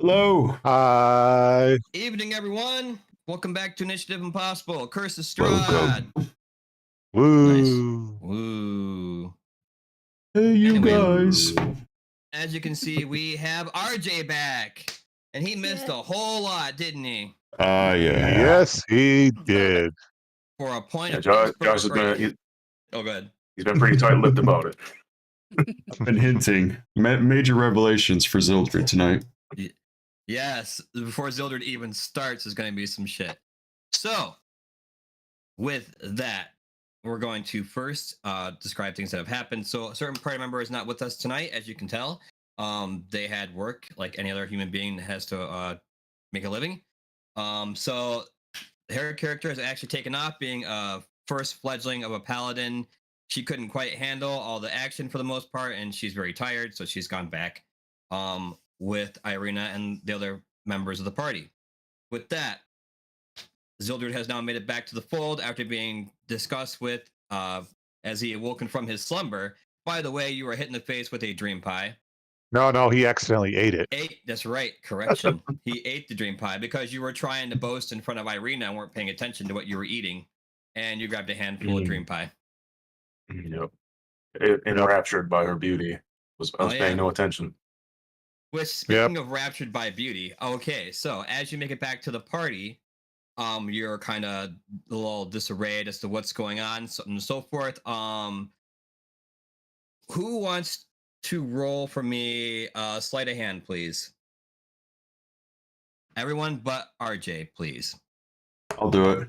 Hello. Evening, everyone. Welcome back to Initiative Impossible. Curse of Strahd. Welcome. Nice. Woo. Woo. Hey, you Anyway, guys. as you can see, we have RJ back. And he missed a whole lot, didn't he? Yeah. Yes, he did. For a point Yeah, of Josh has inspiration. been Oh, good. he's been pretty tight-lipped about it. I've been hinting. Major revelations for Zildred tonight. Yes, before Zildred even starts, there's going to be some shit. So, with that, we're going to first describe things that have happened. So, a certain party member is not with us tonight, as you can tell. They had work like any other human being that has to make a living. So, her character has actually taken off, being a first fledgling of a paladin. She couldn't quite handle all the action for the most part, and she's very tired, so she's gone back with Irina and the other members of the party. With that, Zildred has now made it back to the fold after being discussed with as he awoken from his slumber. By the way, you were hit in the face with a dream pie. No, he accidentally ate it. That's right. Correction. He ate the dream pie because you were trying to boast in front of Irina and weren't paying attention to what you were eating, and you grabbed a handful of dream pie. Yep. Enraptured by her beauty. I was paying no attention. Which, speaking of raptured by beauty, okay, so as you make it back to the party, you're kind of a little disarrayed as to what's going on, so on and so forth. Who wants to roll for me? Sleight of hand, please. Everyone but RJ, please. I'll do it.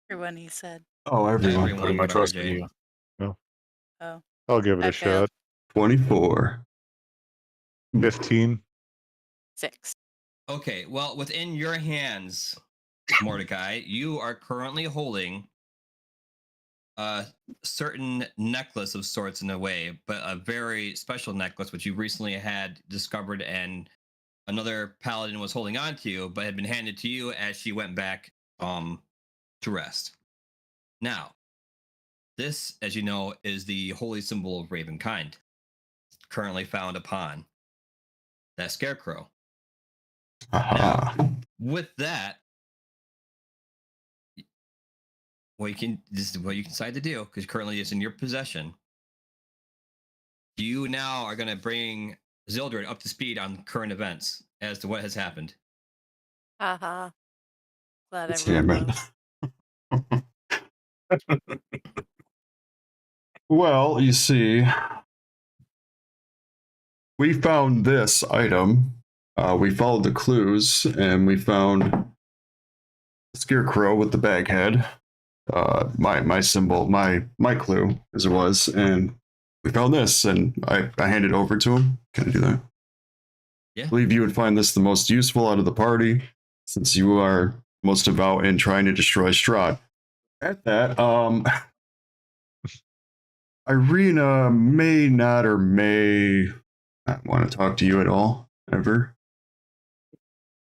Everyone, he said. Oh, everyone. Putting my trust in you. No. Oh. I'll give it a shot. 24. 15. 6. Okay, well, within your hands, Mordecai, you are currently holding a certain necklace of sorts in a way, but a very special necklace, which you recently had discovered and another paladin was holding on to you, but had been handed to you as she went back to rest. Now, this, as you know, is the holy symbol of Ravenkind, currently found upon that scarecrow. Now, with that, this is what you can decide to do, because currently it's in your possession. You now are going to bring Zildred up to speed on current events as to what has happened. Haha. Glad Let's everyone damn it. knows. Well, you see, we found this item. We followed the clues, and we found the scarecrow with the bag head. My symbol, my clue, as it was, and we found this, and I handed it over to him. Can I do that? Yeah. I believe you would find this the most useful out of the party, since you are most devout in trying to destroy Strahd. At that, Irina may not or may not want to talk to you at all, ever.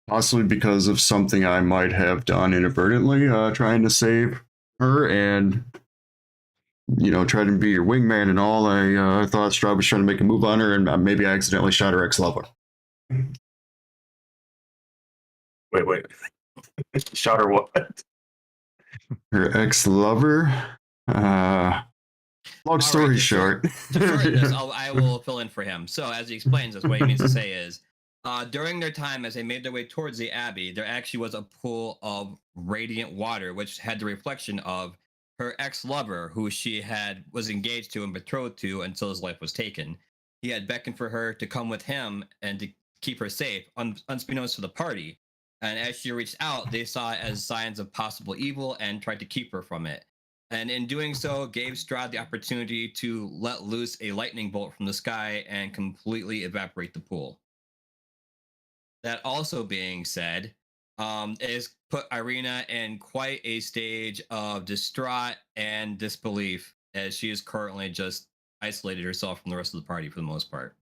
Possibly because of something I might have done inadvertently, trying to save her and, try to be your wingman and all. I thought Strahd was trying to make a move on her, and maybe I accidentally shot her ex-lover. Wait. Shot her what? Her ex-lover? Long story short. I will fill in for him. So, as he explains this, what he means to say is, during their time as they made their way towards the Abbey, there actually was a pool of radiant water, which had the reflection of her ex-lover, who she was engaged to and betrothed to until his life was taken. He had beckoned for her to come with him and to keep her safe, unbeknownst to the party. And as she reached out, they saw it as signs of possible evil and tried to keep her from it. And in doing so, gave Strahd the opportunity to let loose a lightning bolt from the sky and completely evaporate the pool. That also being said, is put Irina in quite a stage of distraught and disbelief, as she is currently just isolated herself from the rest of the party for the most part.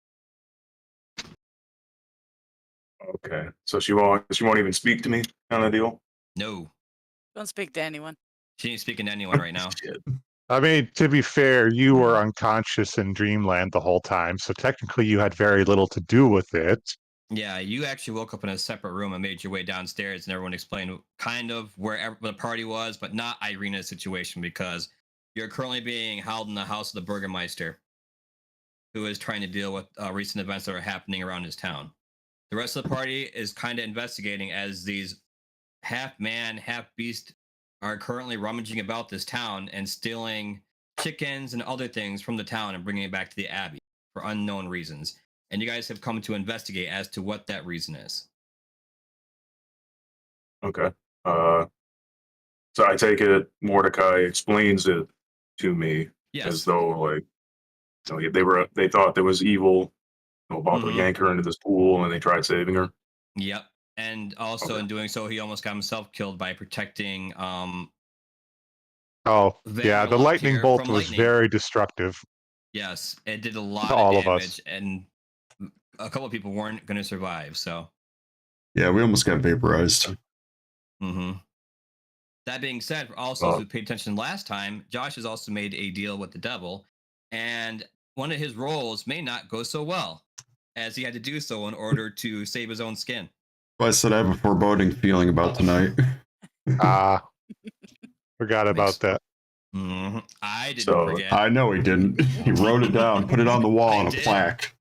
Okay, so she won't even speak to me, kind of deal. No, Don't speak to anyone. she ain't speaking to anyone right now. Shit. I mean, to be fair, you were unconscious in dreamland the whole time, so technically you had very little to do with it. Yeah, you actually woke up in a separate room and made your way downstairs, and everyone explained kind of where the party was, but not Irina's situation because you're currently being held in the house of the Burgermeister, who is trying to deal with recent events that are happening around his town. The rest of the party is kind of investigating as these half man, half beast are currently rummaging about this town and stealing chickens and other things from the town and bringing it back to the Abbey for unknown reasons. And you guys have come to investigate as to what that reason is. Okay. So I take it Mordecai explains it to me as Yes. though like they thought there was evil about to Mhm. yank her into this pool and they tried saving her. Yep. And also Okay. in doing so, he almost got himself killed by protecting Oh, yeah, the Vanderlock lightning here bolt from was lightning. very destructive Yes, it did a lot to of all of damage, us. and a couple of people weren't going to survive. So, Yeah, we almost got vaporized. hmm that being said, also as we paid attention last time, Josh has also made a deal with the devil, and one of his roles may not go so well, as he had to do so in order to save his own skin. Well, I said I have a foreboding feeling about tonight. Ah, forgot about that. I didn't So forget. I know he didn't. He wrote it down, put it on the wall I on a did. plaque.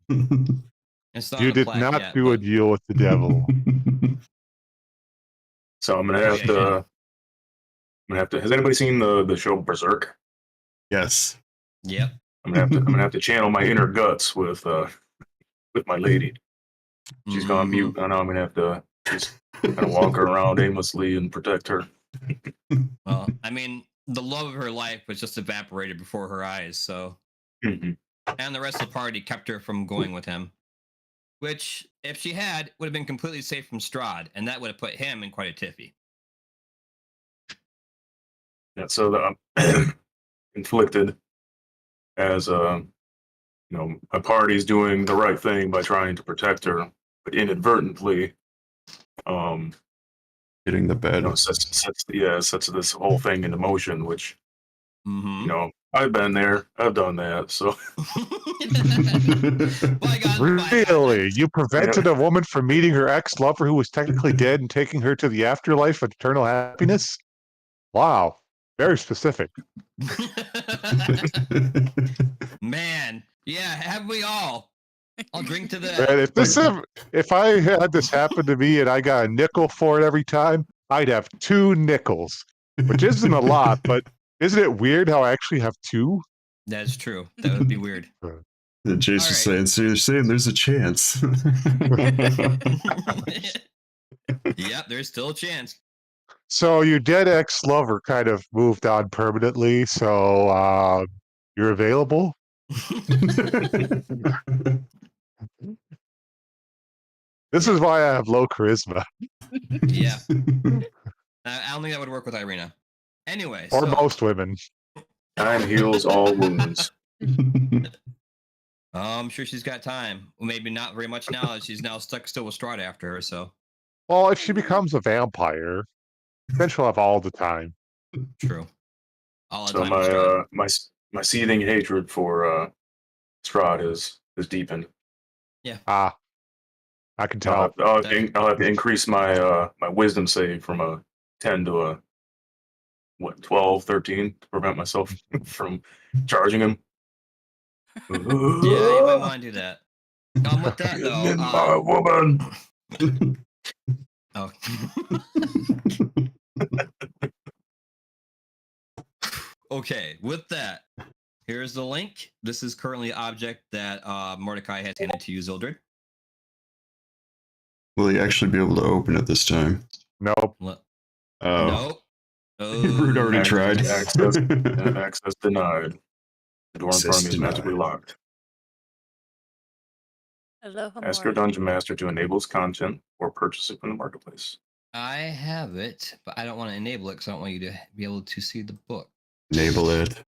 It's not You on a did plaque not yet, do a but- deal with the devil. So I'm gonna have yeah, to. yeah. I'm gonna have to. Has anybody seen the show Berserk? Yes. Yep. I'm gonna have to channel my inner guts with my lady. She's gone mute. I know I'm gonna have to just kind of walk her around aimlessly and protect her. Well, I mean, the love of her life was just evaporated before her eyes, so. Mhm. And the rest of the party kept her from going with him, which, if she had, would have been completely safe from Strahd, and that would have put him in quite a tiffy. Yeah, so the conflicted as a party's doing the right thing by trying to protect her, but inadvertently, Hitting the bed. sets this whole thing into motion. Which Mm-hmm. I've been there, I've done that. So Really? You prevented Yeah. a woman from meeting her ex-lover who was technically dead and taking her to the afterlife of eternal happiness? Wow. Very specific. Man, yeah, have we all? I'll drink to Man, that. if I had this happen to me and I got a nickel for it every time, I'd have 2 nickels, which isn't a lot, but isn't it weird how I actually have 2? That's true. That would be weird. Jason's All right. saying, so you're saying there's a chance. Yep, there's still a chance. So your dead ex-lover kind of moved on permanently, so you're available? This is why I have low charisma. Yeah. I don't think that would work with Irina. Anyway, Or so, most women. Time heals all wounds. I'm sure she's got time. Well, maybe not very much now that she's now stuck still with Strahd after her, so. Well, if she becomes a vampire, then she'll have all the time. True. All the So time with Strahd. my seething hatred for Strahd is deepened. Ah, I can I'll tell. have, I'll have to increase my my wisdom save from a 10 to a 12, 13 to prevent myself from charging him. Yeah, you might want to do that. With that though, my woman. oh. Okay, with that, here's the link. This is currently an object that Mordecai has handed to you, Zildred. Will he actually be able to open it this time? Nope. Oh. Oh. No. Rude already tried. Access denied. The door in front of me is Access magically denied. locked. Hello, Ask your Hamori. dungeon master to enable its content or purchase it from the marketplace. I have it, but I don't want to enable it because I don't want you to be able to see the book. Enable it.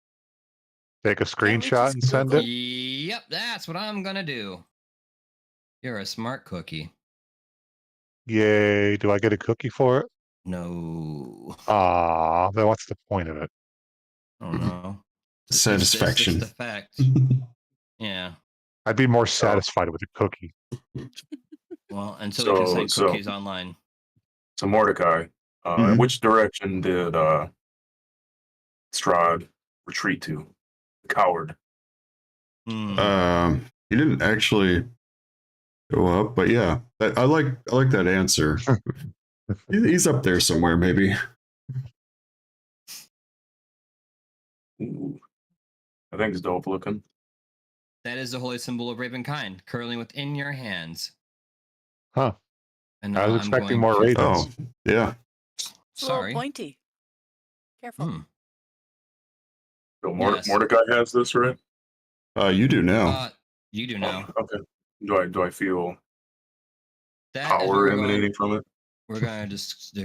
Take a Can't we screenshot just and send Google? it. Yep, that's what I'm gonna do. You're a smart cookie. Yay. Do I get a cookie for it? No. Ah, then what's the point of it? I don't know. Satisfaction. It's the fact. Yeah. I'd be more satisfied with a cookie. Well, until we can send cookies online. So Mordecai, Mhm. which direction did Strahd retreat to? The coward. He didn't actually go up, but yeah, I like that answer. He's up there somewhere, maybe. Ooh, I think it's dope looking. That is the holy symbol of Ravenkind, currently within your hands. Huh. And I was I'm expecting going more to- ravens. Oh, yeah. It's a Sorry. little pointy. Careful. Hmm. So Yes. Mordecai has this, right? You do now. You do now. Okay. Do I feel That is power what emanating from it? they're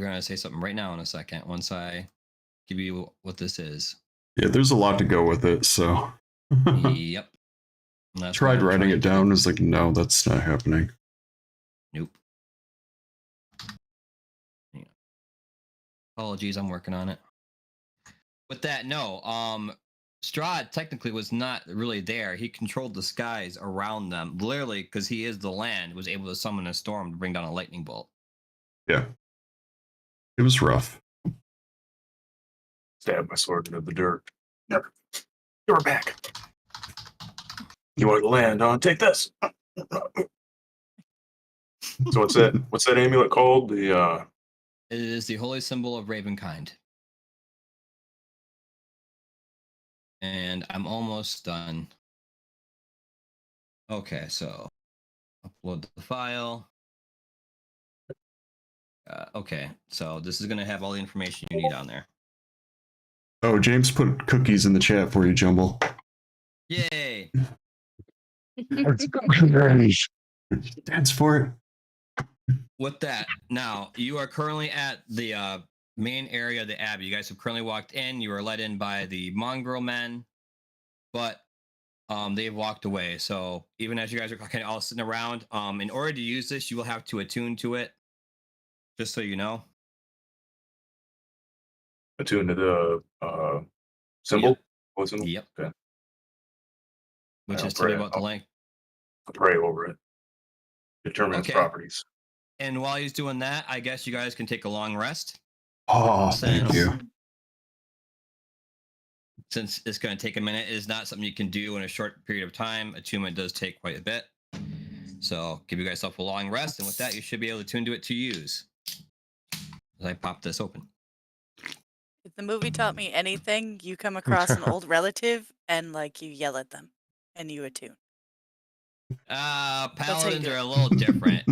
gonna say something right now in a second once I give you what this is. Yeah, there's a lot to go with it, so. Yep. And that's Tried what I'm writing trying it to- down. Was like, no, that's not happening. Nope. Yeah. Apologies, I'm working on it. With that, no. Strahd technically was not really there. He controlled the skies around them, literally, because he is the land. Was able to summon a storm to bring down a lightning bolt. Yeah. It was rough. Stab my sword into the dirt. Never. You're back. You want to land on? Take this. So what's that? What's that amulet called? The It is the holy symbol of Ravenkind. And I'm almost done. Okay, so upload the file. Okay, so this is going to have all the information you need on there. Oh, James put cookies in the chat for you, Jumble. Yay! Dance for it. With that, now you are currently at the main area of the Abbey. You guys have currently walked in. You were led in by the mongrel men, but they've walked away. So even as you guys are kind of all sitting around, in order to use this, you will have to attune to it. Just so you know. attuned to the symbol. Yep. What symbol? Yep. Okay. Which I'll is to be pray- about the I'll- length. I'll pray over it. Determine its Okay. properties. And while he's doing that, I guess you guys can take a long rest. Oh, thank Since- you. Since it's going to take a minute, it is not something you can do in a short period of time. Attunement does take quite a bit. So give you guys a long rest, and with that, you should be able to tune to it to use. As I pop this open. If the movie taught me anything, you come across an old relative and like you yell at them and you attune. how you Paladins do are it. a little different.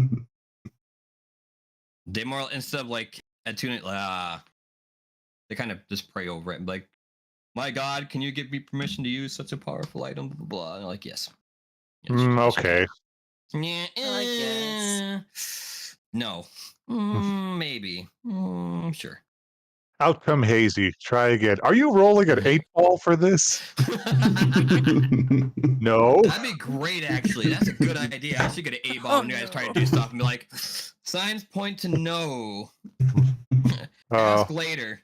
They more, instead of like attuning, they kind of just pray over it and be like, "My God, can you give me permission to use such a powerful item?" Blah blah blah. And they're like, yes. Yes, yes, you Okay. can. Yeah. I guess. No. Maybe. Sure. Outcome hazy. Try again. Are you rolling an 8-ball for this? No. That'd be great, actually. That's a good idea. I should get an A-ball when you guys try to do stuff and be like, signs point to no. Ask later.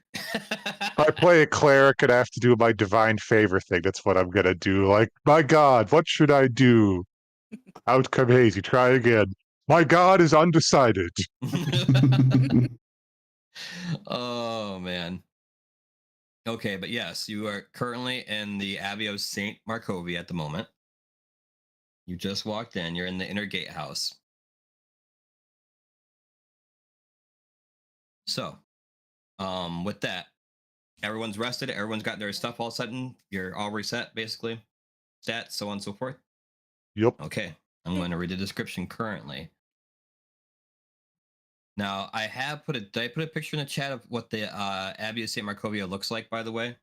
I play a cleric and I have to do my divine favor thing. That's what I'm gonna do. Like, my God, what should I do? Outcome hazy. Try again. My God is undecided. Oh, man. Okay, but yes, you are currently in the Abbey of St. Markovia at the moment. You just walked in. You're in the inner gatehouse. So, with that, everyone's rested. Everyone's got their stuff all set. You're all reset, basically. Stats, so on and so forth. Yep. Okay, I'm going to read the description currently. Now, I have did I put a picture in the chat of what the Abbey of St. Markovia looks like, by the way?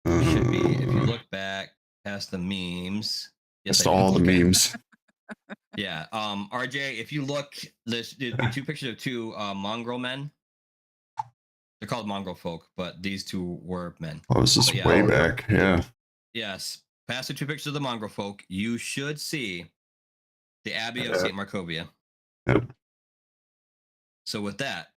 It should be, if you look back past the memes. Yes, Just I did. all the Okay. memes. Yeah. RJ, if you look, there's two pictures of two mongrel men. They're called mongrel folk, but these two were men. Oh, this is But yeah. way back. Yeah. Yes. Past the two pictures of the mongrel folk, you should see the Abbey of St. Markovia. Yep. So with that,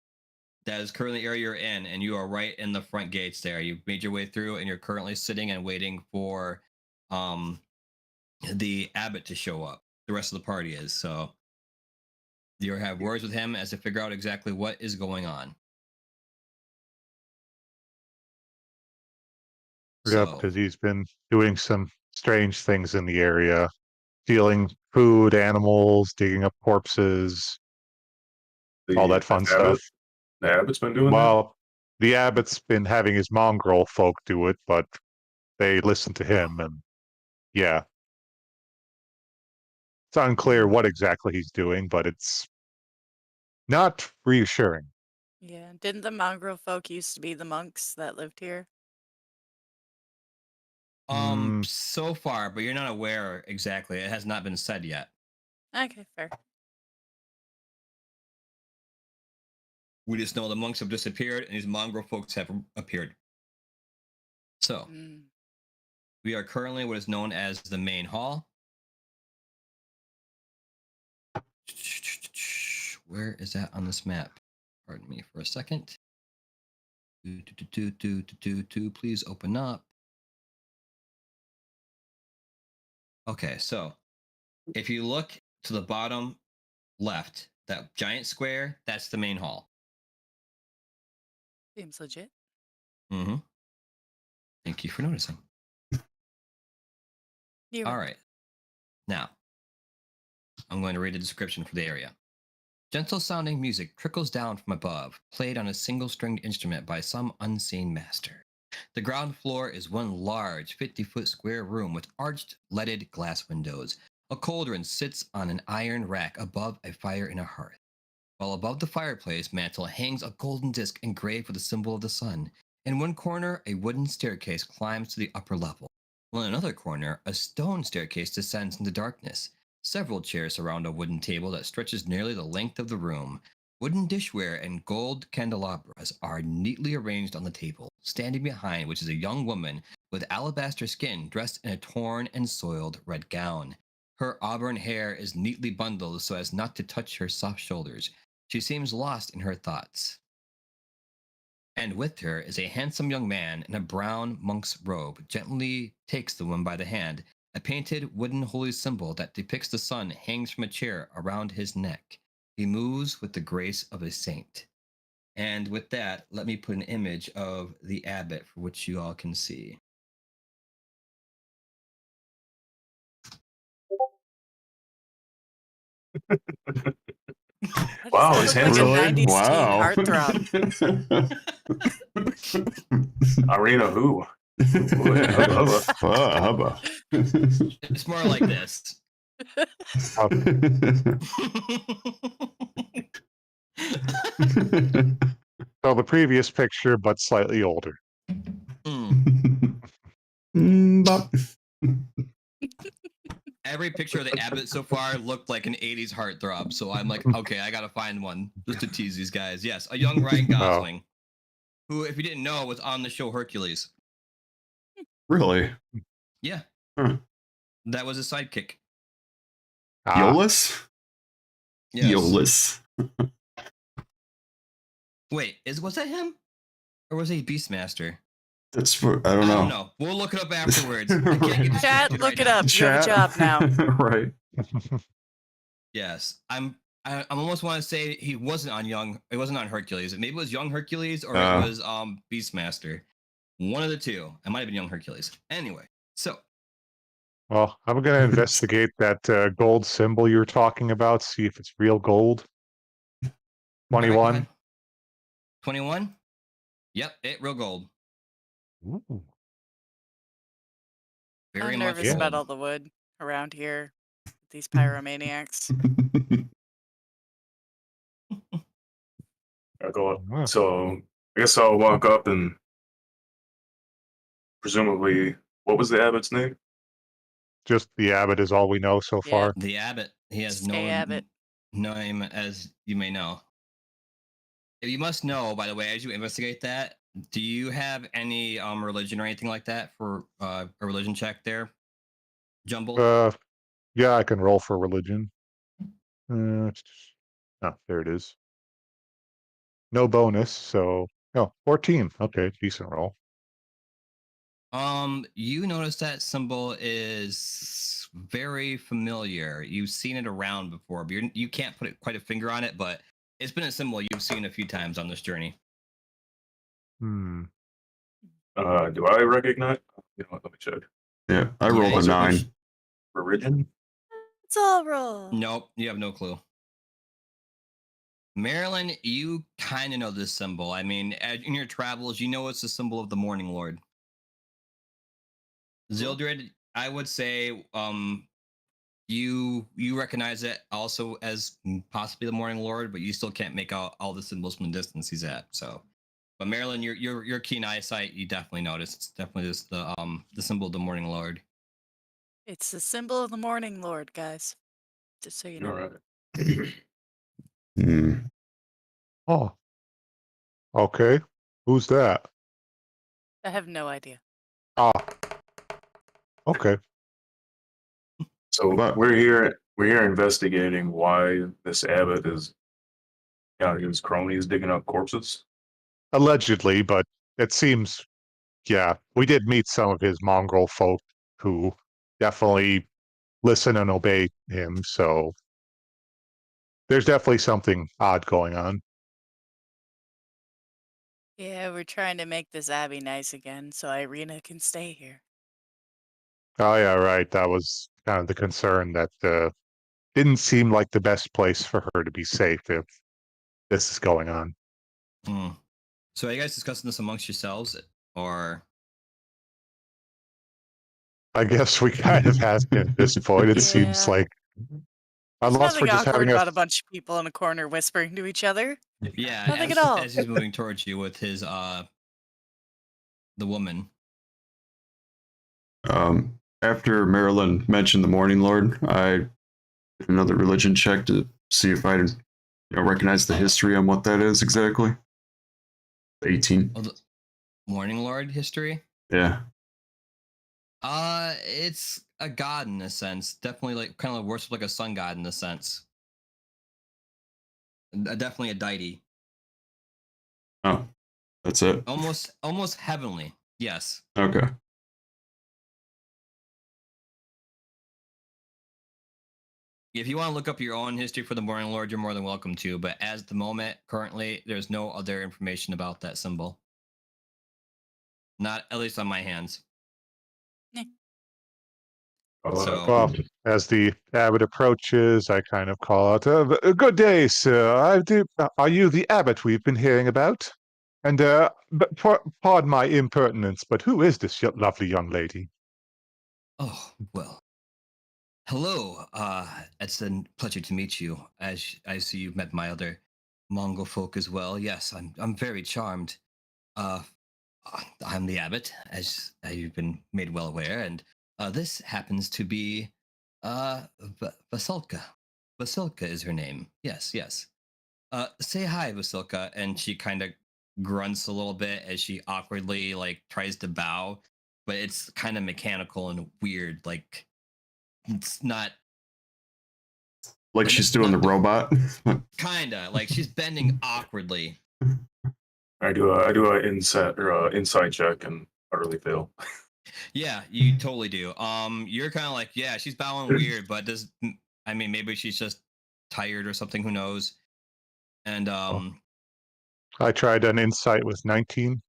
that is currently the area you're in, and you are right in the front gates there. You've made your way through, and you're currently sitting and waiting for the Abbott to show up. The rest of the party is. So You have words with him as to figure out exactly what is going on. Yep, So, because he's been doing some strange things in the area, stealing food, animals, digging up corpses, all that fun stuff. The Abbott's been doing that? Well, the Abbott's been having his mongrel folk do it, but they listen to him, and yeah. It's unclear what exactly he's doing, but it's not reassuring. Yeah. Didn't the mongrel folk used to be the monks that lived here? so far, but you're not aware exactly. It has not been said yet. Okay, fair. We just know the monks have disappeared and these mongrel folks have appeared. So, we are currently what is known as the main hall. Where is that on this map? Pardon me for a second. Please open up. Okay, so if you look to the bottom left, that giant square, that's the main hall. Seems legit. Mm-hmm. Thank you for noticing. You're All right. Now, I'm going to read a description for the area. Gentle sounding music trickles down from above, played on a single stringed instrument by some unseen master. The ground floor is one large 50-foot square room with arched leaded glass windows. A cauldron sits on an iron rack above a fire in a hearth, while above the fireplace mantel hangs a golden disc engraved with the symbol of the sun. In one corner, a wooden staircase climbs to the upper level, while in another corner, a stone staircase descends into darkness. Several chairs surround a wooden table that stretches nearly the length of the room. Wooden dishware and gold candelabras are neatly arranged on the table. Standing behind which is a young woman with alabaster skin dressed in a torn and soiled red gown. Her auburn hair is neatly bundled so as not to touch her soft shoulders. She seems lost in her thoughts. And with her is a handsome young man in a brown monk's robe, gently takes the woman by the hand. A painted wooden holy symbol that depicts the sun hangs from a chair around his neck. He moves with the grace of a saint. And with that, let me put an image of the abbot for which you all can see. Wow, he's handsome. Like a 90s teen Wow. heartthrob. Arena who? Hubba. It's more like this. So the previous picture, but slightly older. Every picture of the Abbott so far looked like an 80s heartthrob, so I'm like, okay, I gotta find one just to tease these guys. Yes, a young Ryan Gosling, who, if you didn't know, was on the show Hercules. Really? Yeah. Huh. That was his sidekick. Eolus? Yes. Eolus. Wait, was that him? Or was he Beastmaster? That's what I don't know. We'll look it up afterwards. I can't get this Chat, right look it now. up. You have a job now. Right. Yes. I almost want to say he wasn't on Hercules. Maybe it was Young Hercules or it was Beastmaster. One of the two. It might have been Young Hercules. Anyway, so. Well, I'm going to investigate that gold symbol you were talking about, see if it's real gold. 21. Right, 21? Yep, real gold. Ooh. Very I'm much nervous about all gold. the wood around here. These pyromaniacs. I go up. So I guess I'll walk up and presumably, what was the Abbott's name? Just the Abbott is all we know so Yeah. far. The Abbott. He has Stay Abbott. no name, as you may know. If you must know, by the way, as you investigate that, do you have any religion or anything like that for a religion check there, Jumble? Yeah, I can roll for religion. Oh, there it is. No bonus, so 14. Okay, decent roll. You notice that symbol is looks very familiar. You've seen it around before, but you can't put quite a finger on it, but it's been a symbol you've seen a few times on this journey. Hmm. Do I recognize? You know what, let me check. Yeah, I Yeah, rolled a you certainly 9. Origin? Let's all roll. Nope, you have no clue. Marilyn, you kind of know this symbol. I mean, in your travels, you know it's the symbol of the Morning Lord. Zildred, I would say you recognize it also as possibly the Morning Lord, but you still can't make out all the symbols from the distance he's at. So, but Marilyn, your keen eyesight, you definitely notice. It's definitely just the symbol of the Morning Lord. It's the symbol of the Morning Lord, guys. Just so you know. All right. Hmm. Oh, okay. Who's that? I have no idea. Ah, okay. So But we're here investigating why this Abbott is his cronies digging up corpses. Allegedly, but it seems, yeah, we did meet some of his mongrel folk who definitely listen and obey him, so there's definitely something odd going on. Yeah, we're trying to make this abbey nice again so Irina can stay here. Oh, yeah, right. That was kind of the concern that didn't seem like the best place for her to be safe if this is going on. Hmm. So, are you guys discussing this amongst yourselves, or? I guess we kind of have to at this point. It seems Yeah. like, There's unless we're nothing just awkward having about a bunch of people in a corner whispering to each other. Yeah, Nothing at all. as he's moving towards you with his the woman. After Marilyn mentioned the Morning Lord, I did another religion check to see if I recognize the history on what that is exactly. 18. Oh, the Morning Lord history. Yeah. It's a god in a sense. Definitely like kind of worship like a sun god in a sense. Definitely a deity. Oh, that's it. Almost heavenly. Yes. Okay. If you want to look up your own history for the Morning Lord, you're more than welcome to. But as the moment, currently, there's no other information about that symbol. Not at least on my hands. So well, as the abbot approaches, I kind of call out, "Good day, sir. Are you the abbot we've been hearing about? And, pardon my impertinence, but who is this lovely young lady?" oh well. Hello. It's a pleasure to meet you. As I see you've met my other Mongol folk as well. Yes, I'm very charmed. Uh, I'm the abbot, as you've been made well aware, and this happens to be Vasilka. Vasilka is her name. Yes, yes. Say hi, Vasilka, and she kind of grunts a little bit as she awkwardly like tries to bow, but it's kind of mechanical and weird. Like it's not Like she's doing the robot. kinda like she's bending awkwardly. I do a insight check and utterly fail. Yeah, you totally do. You're kind of like, yeah, she's bowing weird, but does I mean maybe she's just tired or something? Who knows? And I tried an insight with 19.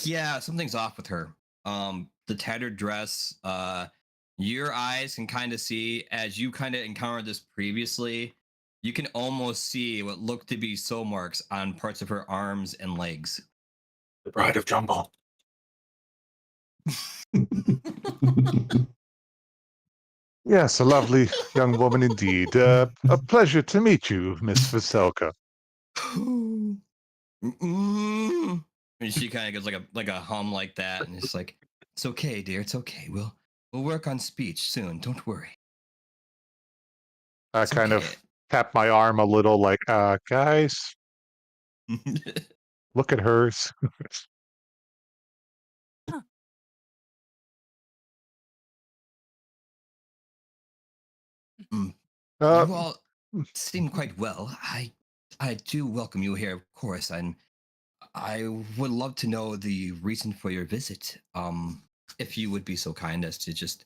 yeah, something's off with her. The tattered dress. Your eyes can kind of see as you kind of encountered this previously. You can almost see what look to be soul marks on parts of her arms and legs. The Bride of Jumble. Yes, a lovely young woman indeed. A pleasure to meet you, Miss Vaselka. And she kind of goes like a hum like that, and it's like, it's okay, dear, it's okay. We'll work on speech soon. Don't worry. I It's kind okay. of tap my arm a little, like, guys, look at hers. You Uh, all seem quite well. I do welcome you here, of course, and I would love to know the reason for your visit. If you would be so kind as to just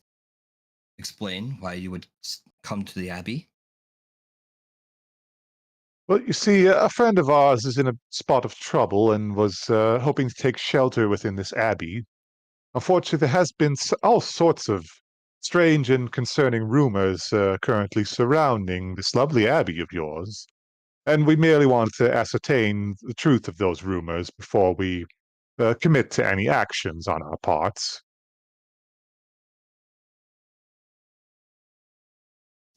explain why you would come to the Abbey? Well, you see, a friend of ours is in a spot of trouble and was hoping to take shelter within this abbey. Unfortunately, there has been all sorts of strange and concerning rumors currently surrounding this lovely abbey of yours, and we merely wanted to ascertain the truth of those rumors before we commit to any actions on our parts.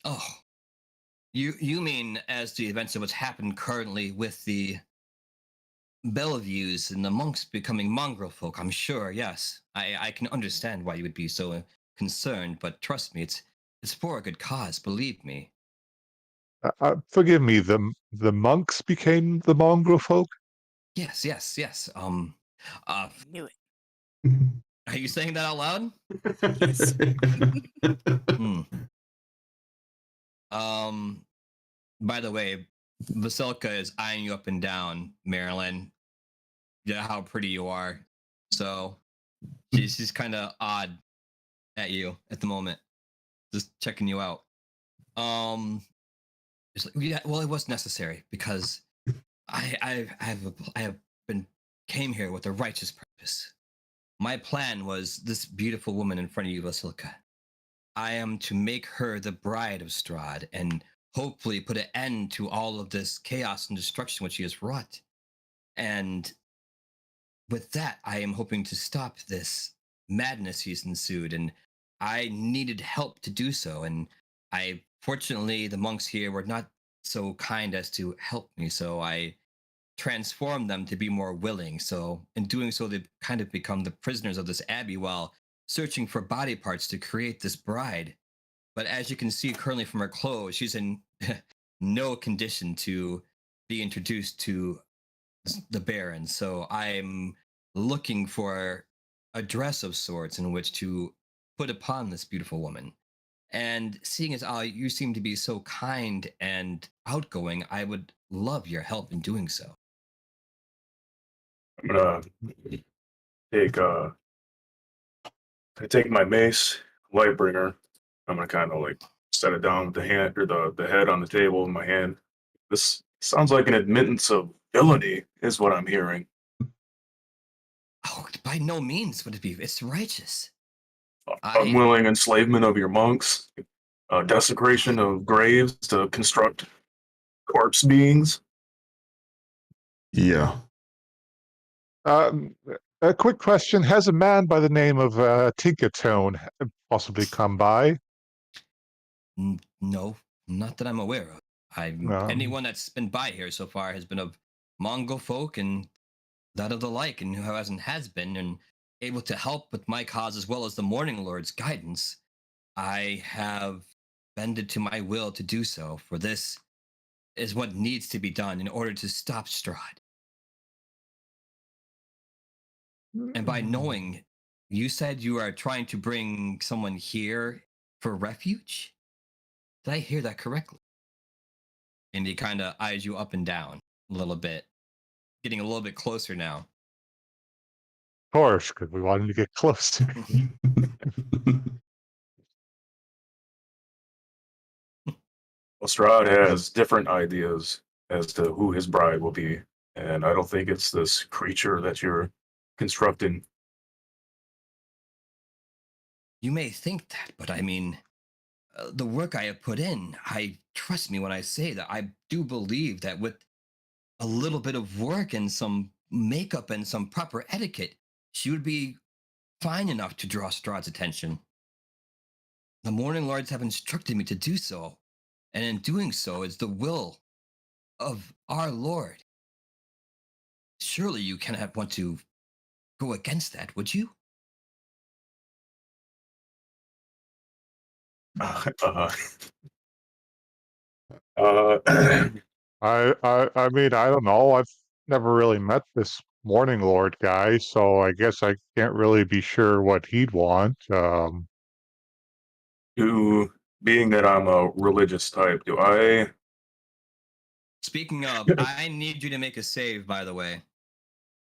Oh, you mean as the events of what's happened currently with the Bellevues and the monks becoming mongrel folk? I'm sure. Yes, I can understand why you would be so concerned, but trust me, it's for a good cause. Believe me. Forgive me, the monks became the mongrel folk? Yes, yes, yes. Knew it. Are you saying that out loud? Yes. Hmm. By the way, Vasilka is eyeing you up and down, Marilyn. Yeah, how pretty you are. So she's kind of odd at you at the moment, just checking you out. It's like, yeah, well, it was necessary because I have been came here with a righteous purpose. My plan was this beautiful woman in front of you, Vasilka. I am to make her the bride of Strahd and hopefully put an end to all of this chaos and destruction which she has wrought. And with that, I am hoping to stop this madness he's ensued. And I needed help to do so. And fortunately, the monks here were not so kind as to help me. So I transformed them to be more willing. So in doing so, they've kind of become the prisoners of this abbey while searching for body parts to create this bride. But as you can see currently from her clothes, she's in no condition to be introduced to the Baron. So I'm looking for a dress of sorts in which to put upon this beautiful woman. And seeing as you seem to be so kind and outgoing, I would love your help in doing so. I'm gonna take take my mace, Lightbringer. I'm gonna kind of like set it down with the hand or the head on the table in my hand. This sounds like an admittance of villainy, is what I'm hearing. Oh, by no means would it be. It's righteous. Unwilling enslavement of your monks, desecration of graves to construct corpse beings. Yeah. A quick question. Has a man by the name of Tinkertone possibly come by? No, not that I'm aware of. Um, Anyone that's been by here so far has been of Mongol folk and that of the like, and who has been and able to help with my cause as well as the Morning Lord's guidance. I have bended to my will to do so, for this is what needs to be done in order to stop Strahd. And by knowing, you said you are trying to bring someone here for refuge? Did I hear that correctly? And he kind of eyes you up and down a little bit, getting a little bit closer now. Of course, because we wanted to get closer. Well, Strahd has different ideas as to who his bride will be, and I don't think it's this creature that you're constructing. You may think that, but I mean, the work I have put in, I trust me when I say that I do believe that with a little bit of work and some makeup and some proper etiquette, she would be fine enough to draw Strahd's attention. The Morning Lords have instructed me to do so, and in doing so is the will of our Lord. Surely you cannot want to go against that, would you? Uh, I mean, I don't know. I've never really met this Morning Lord guy, so I guess I can't really be sure what he'd want. being that I'm a religious type, do I? Speaking of, I need you to make a save, by the way.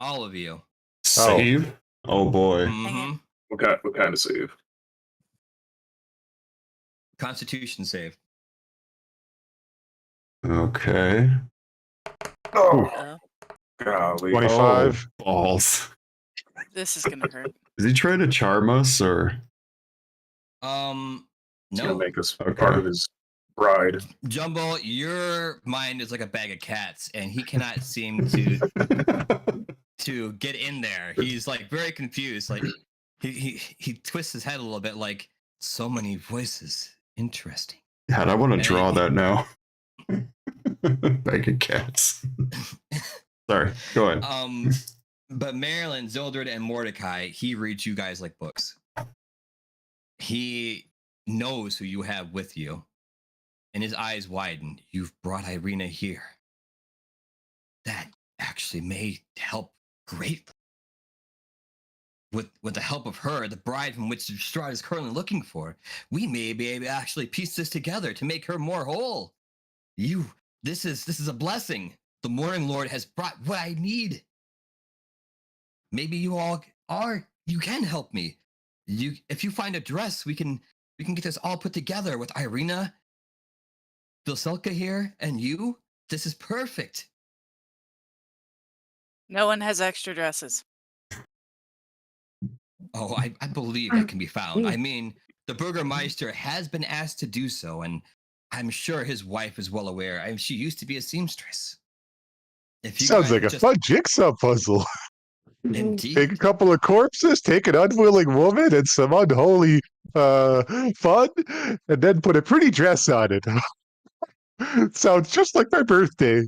All of you. Save? Oh boy. Mm-hmm. What kind of save? Constitution save. Okay. Oh, Oh, golly. 25. Oh, balls. this is gonna hurt. Is he trying to charm us or? He's going No. to make us Okay. part of his bride. Jumbo, your mind is like a bag of cats, and he cannot seem to get in there. He's like very confused. Like he twists his head a little bit, like so many voices. Interesting. God, I want to And draw he- that now. Bag of cats. Sorry, go ahead. But Marilyn, Zildred, and Mordecai, he reads you guys like books. He knows who you have with you, and his eyes widen. You've brought Irina here. That actually may help greatly. With the help of her, the bride from which Strahd is currently looking for, we may be able to actually piece this together to make her more whole. This is a blessing. The Morning Lord has brought what I need. Maybe you can help me. If you find a dress, we can get this all put together with Irina, Vilselka here, and you. This is perfect. No one has extra dresses. Oh, I believe that can be found. I mean, the Burgermeister has been asked to do so, and I'm sure his wife is well aware. She used to be a seamstress. If you Sounds guys like a just- fun jigsaw puzzle. Indeed. Take a couple of corpses, take an unwilling woman and some unholy fun, and then put a pretty dress on it. Sounds just like my birthday.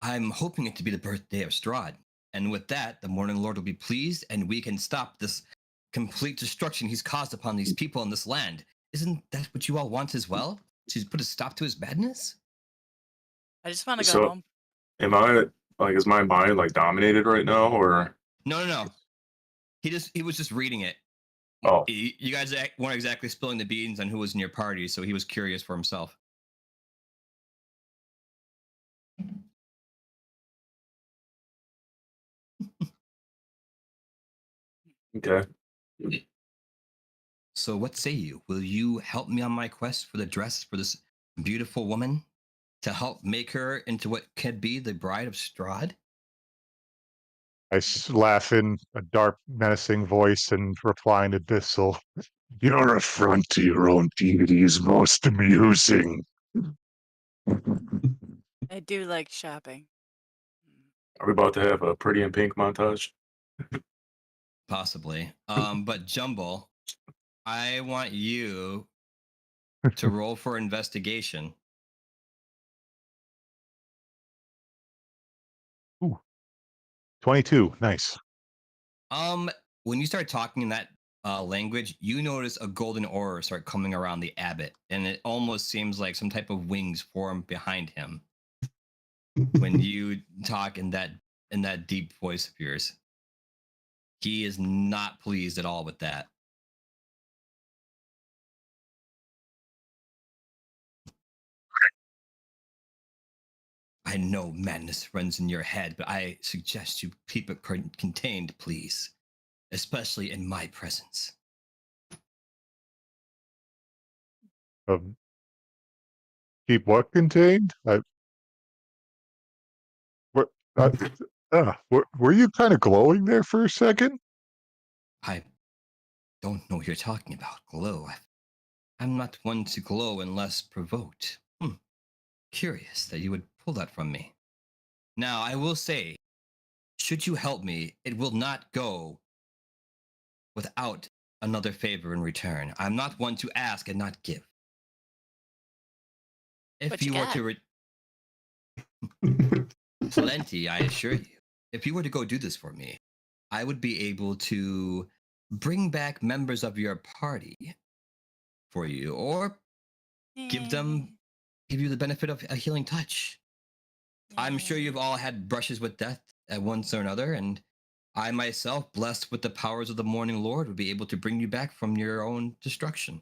I'm hoping it to be the birthday of Strahd. And with that, the Morning Lord will be pleased, and we can stop this complete destruction he's caused upon these people in this land. Isn't that what you all want as well? To put a stop to his madness? I just want to go So- home. Am I, like, is my mind, like, dominated right now, or? No. He was just reading it. Oh, You guys weren't exactly spilling the beans on who was in your party, so he was curious for himself. okay. So what say you? Will you help me on my quest for the dress for this beautiful woman to help make her into what could be the bride of Strahd? I laugh in a dark, menacing voice and reply in abyssal. Your affront to your own deity is most amusing. I do like shopping. Are we about to have a Pretty in Pink montage? Possibly. But Jumble, I want you to roll for investigation. 22, nice. When you start talking in that language, you notice a golden aura start coming around the abbot, and it almost seems like some type of wings form behind him when you talk in that deep voice of yours. He is not pleased at all with that. I know madness runs in your head, but I suggest you keep it contained, please, especially in my presence. Keep what contained? Were you kind of glowing there for a second? I don't know what you're talking about. Glow. I'm not one to glow unless provoked. Curious that you would pull that from me. Now, I will say, should you help me, it will not go without another favor in return. I'm not one to ask and not give. If What you you were got? to plenty, I assure you. If you were to go do this for me, I would be able to bring back members of your party for you, or give you the benefit of a healing touch. I'm sure you've all had brushes with death at once or another, and I myself, blessed with the powers of the Morning Lord, would be able to bring you back from your own destruction.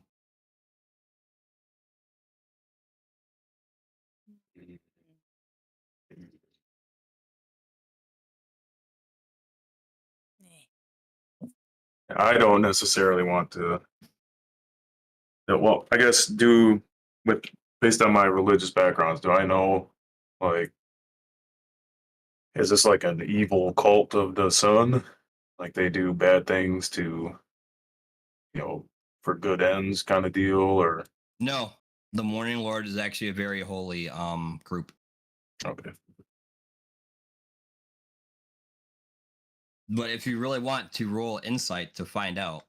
I don't necessarily want to Yeah, well, I guess based on my religious backgrounds, do I know, like, is this like an evil cult of the sun? Like they do bad things to, for good ends kind of deal, or No, the Morning Lord is actually a very holy group. okay. But if you really want to roll insight to find out,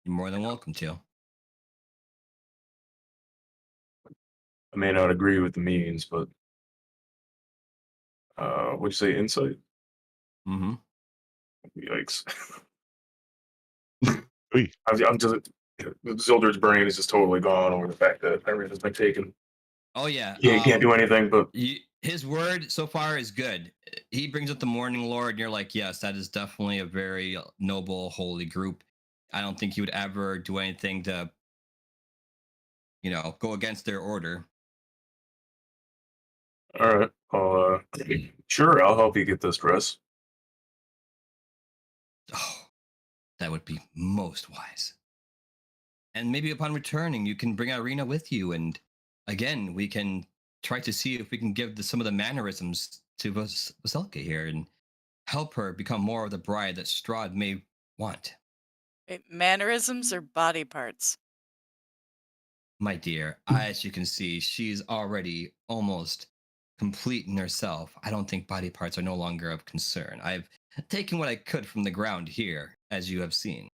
you're more than welcome to. I may not agree with the means, but what'd you say, insight? Mm-hmm. Yikes. Oy. I'm just Zildur's brain is just totally gone over the fact that everything's been taken. Oh yeah. He can't do anything, but His word so far is good. He brings up the Morning Lord, and you're like, yes, that is definitely a very noble, holy group. I don't think he would ever do anything to, go against their order. all right. Sure, I'll help you get this dress. Oh, that would be most wise. And maybe upon returning, you can bring Irina with you, and again, we can try to see if we can give some of the mannerisms to Vasilka here and help her become more of the bride that Strahd may want. Wait, mannerisms or body parts? My dear, as you can see, she's already almost complete in herself. I don't think body parts are no longer of concern. I've taken what I could from the ground here, as you have seen.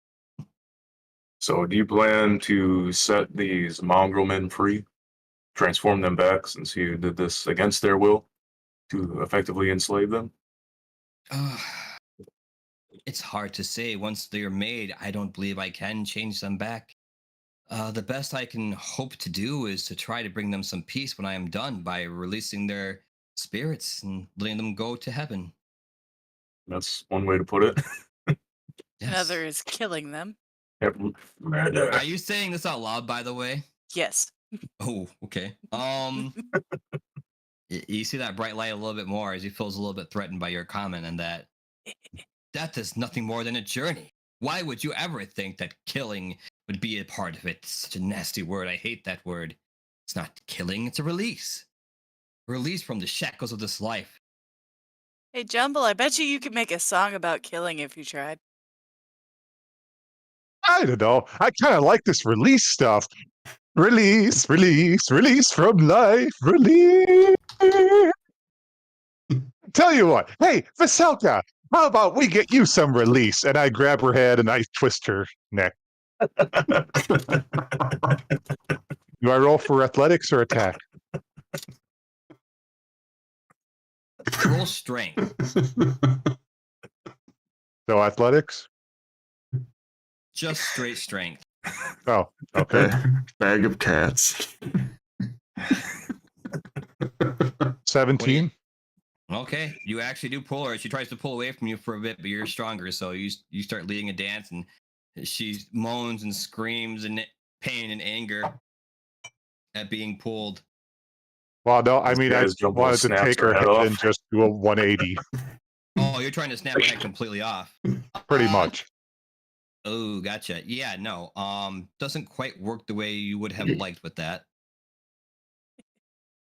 So, do you plan to set these mongrel men free, transform them back, since you did this against their will, to effectively enslave them? It's hard to say. Once they're made, I don't believe I can change them back. The best I can hope to do is to try to bring them some peace when I am done by releasing their spirits and letting them go to heaven. That's one way to put it. Yes. Another is killing them. Are you saying this out loud, by the way? Yes. Oh, okay. You see that bright light a little bit more as he feels a little bit threatened by your comment, and that death is nothing more than a journey. Why would you ever think that killing would be a part of it? It's such a nasty word. I hate that word. It's not killing, it's a release. Release from the shackles of this life. Hey, Jumble, I bet you could make a song about killing if you tried. I don't know. I kind of like this release stuff. Release, release, release from life, release. Tell you what, hey, Vasilka, how about we get you some release? And I grab her head and I twist her neck. Do I roll for athletics or attack? Roll strength. So athletics? Just straight strength. Oh, okay. Bag of cats. 17? Okay, you actually do pull her. She tries to pull away from you for a bit, but you're stronger. So you start leading a dance, and she moans and screams in pain and anger at being pulled. Well, no, I mean, I As Jumbo wanted to snaps take her her head head off. and just do a 180, Oh, you're trying to snap her head completely off. pretty much. Oh, gotcha. Yeah, no. Doesn't quite work the way you would have liked with that.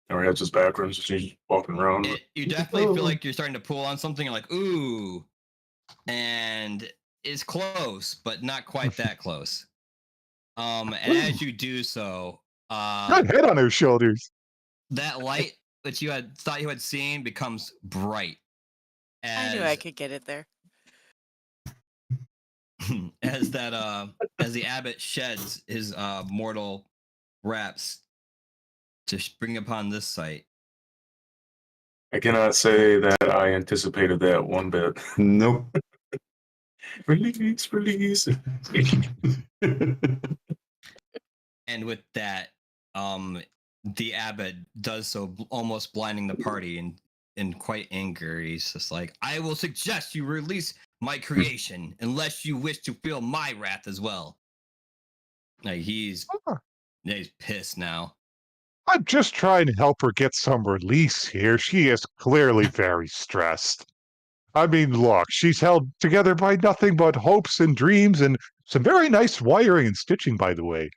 Her head's just backwards. She's walking around. You definitely feel like you're starting to pull on something. You're like, ooh, and it's close, but not quite that close. And as you do so, Got head on her shoulders. that light that you had thought you had seen becomes bright. I knew I could get it there. As the abbot sheds his mortal wraps to bring upon this sight. I cannot say that I anticipated that one bit. Nope. Release, release. And with that, the abbot does so, almost blinding the party, and in quite anger, he's just like, I will suggest you release my creation unless you wish to feel my wrath as well. Like he's pissed now. I'm just trying to help her get some release here. She is clearly very stressed. I mean, look, she's held together by nothing but hopes and dreams and some very nice wiring and stitching, by the way.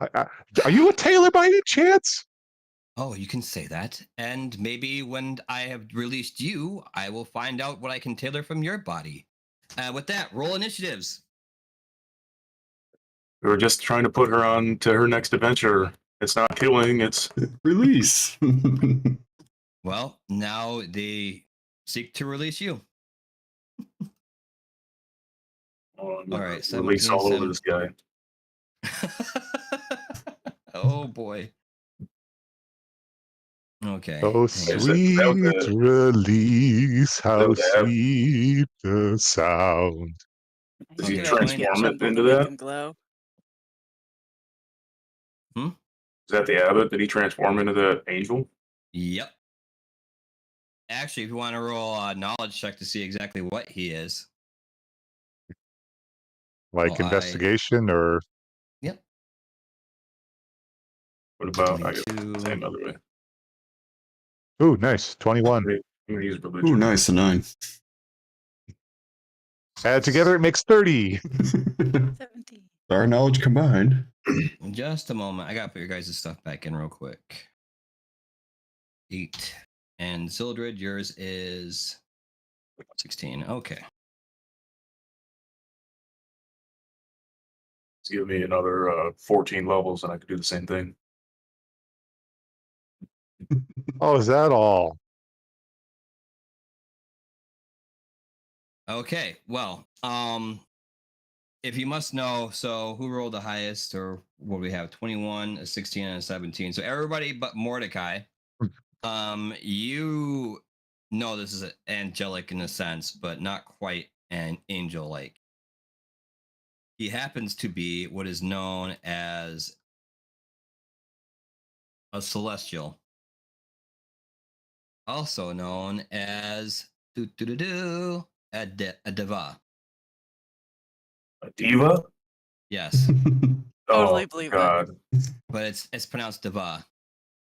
Are you a tailor by any chance? Oh, you can say that. And maybe when I have released you, I will find out what I can tailor from your body. With that, roll initiatives. We were just trying to put her on to her next adventure. It's not killing. It's Release. Well, now they seek to release you. All right, release 17, all over this guy. Oh boy. Okay. Oh, Is that sweet the- release, how that the app? sweet the sound. Does Okay, he yeah, transform it Jumble into to make that? him glow. Is that the Abbott? Did he transform into the angel? Yep. Actually, if you want to roll a knowledge check to see exactly what he is. Like Well, investigation or Yep. What about I guess 22. same other way? ooh, nice. 21. I'm gonna use religion. Ooh, nice, a 9. Add together, it makes 30. 17. Our knowledge combined. Just a moment. I gotta put your guys' stuff back in real quick. 8. And Sildred, yours is 16. Okay. Give me another 14 levels, and I could do the same thing. Oh, is that all? Okay. Well, if you must know, so who rolled the highest, or what do we have? 21, a 16, and a 17. So everybody but Mordecai. You know this is angelic in a sense, but not quite an angel-like. He happens to be what is known as a celestial, also known as a diva. A diva? Yes, Totally Oh believe God! but it's pronounced diva.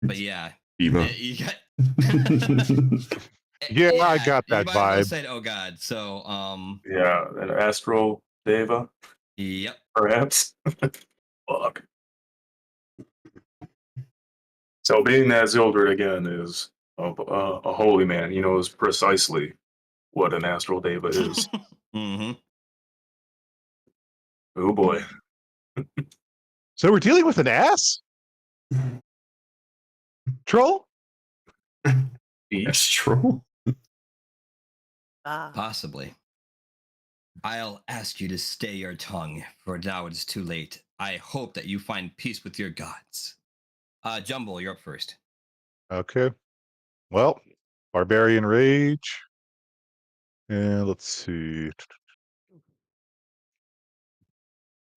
But yeah, Eva. you got. Yeah, I got You that might as well vibe. said, "Oh God." So, Yeah, an astral deva, yep. perhaps. Fuck. So being that Zildred again is a holy man, he knows precisely what an astral deva is. Mm-hmm. Oh boy. So we're dealing with an ass? Troll? Astro? Ah. Possibly. I'll ask you to stay your tongue, for now it is too late. I hope that you find peace with your gods. Jumble, you're up first. Okay. Well, Barbarian Rage. And let's see.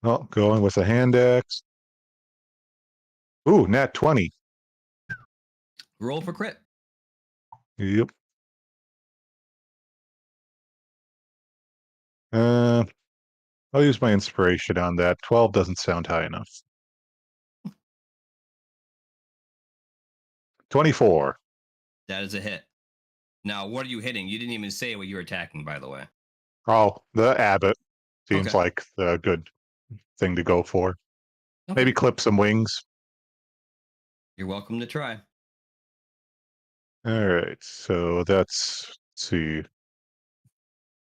Oh, going with a hand axe. Ooh, nat 20. Roll for crit. Yep. I'll use my inspiration on that. 12 doesn't sound high enough. 24. That is a hit. Now, what are you hitting? You didn't even say what you were attacking, by the way. Oh, the Abbott seems Okay. like the good thing to go for. Okay. Maybe clip some wings. You're welcome to try. All right, so that's, let's see,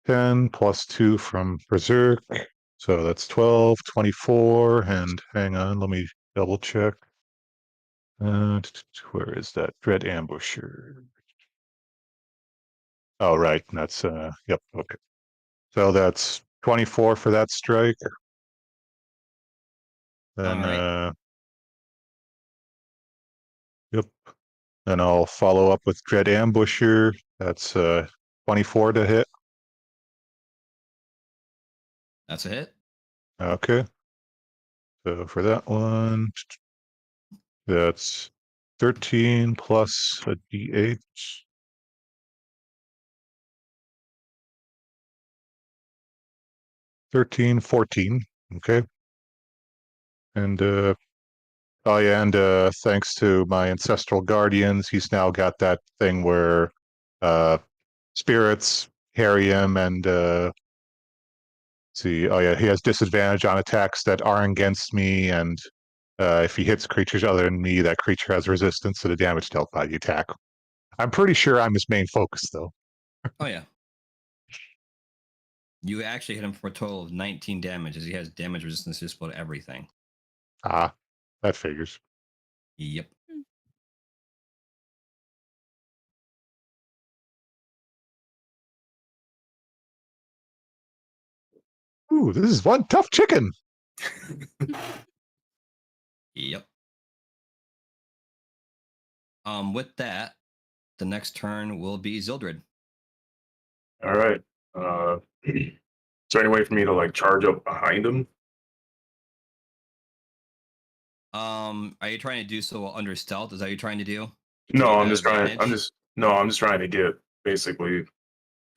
10 plus 2 from Berserk. So that's 12, 24, and hang on, let me double check. Where is that? Dread Ambusher. Oh, right, that's, yep, okay. So that's 24 for that strike. Then, All right. Yep. Then I'll follow up with Dread Ambusher. That's 24 to hit. That's a hit. Okay. So for that one, that's 13 plus a d8. 13, 14. Okay. And oh yeah, and thanks to my ancestral guardians, he's now got that thing where spirits harry him and see, oh yeah, he has disadvantage on attacks that are against me, and If he hits creatures other than me, that creature has resistance to the damage dealt by the attack. I'm pretty sure I'm his main focus, though. Oh yeah. You actually hit him for a total of 19 damage, as he has damage resistance to just about everything. Ah, that figures. Yep. Ooh, this is one tough chicken. Yep. With that, the next turn will be Zildred. All right. Is there any way for me to like charge up behind him? Are you trying to do so under stealth? Is that what you're trying to do? No, you I'm have just trying. advantage? I'm just trying to get basically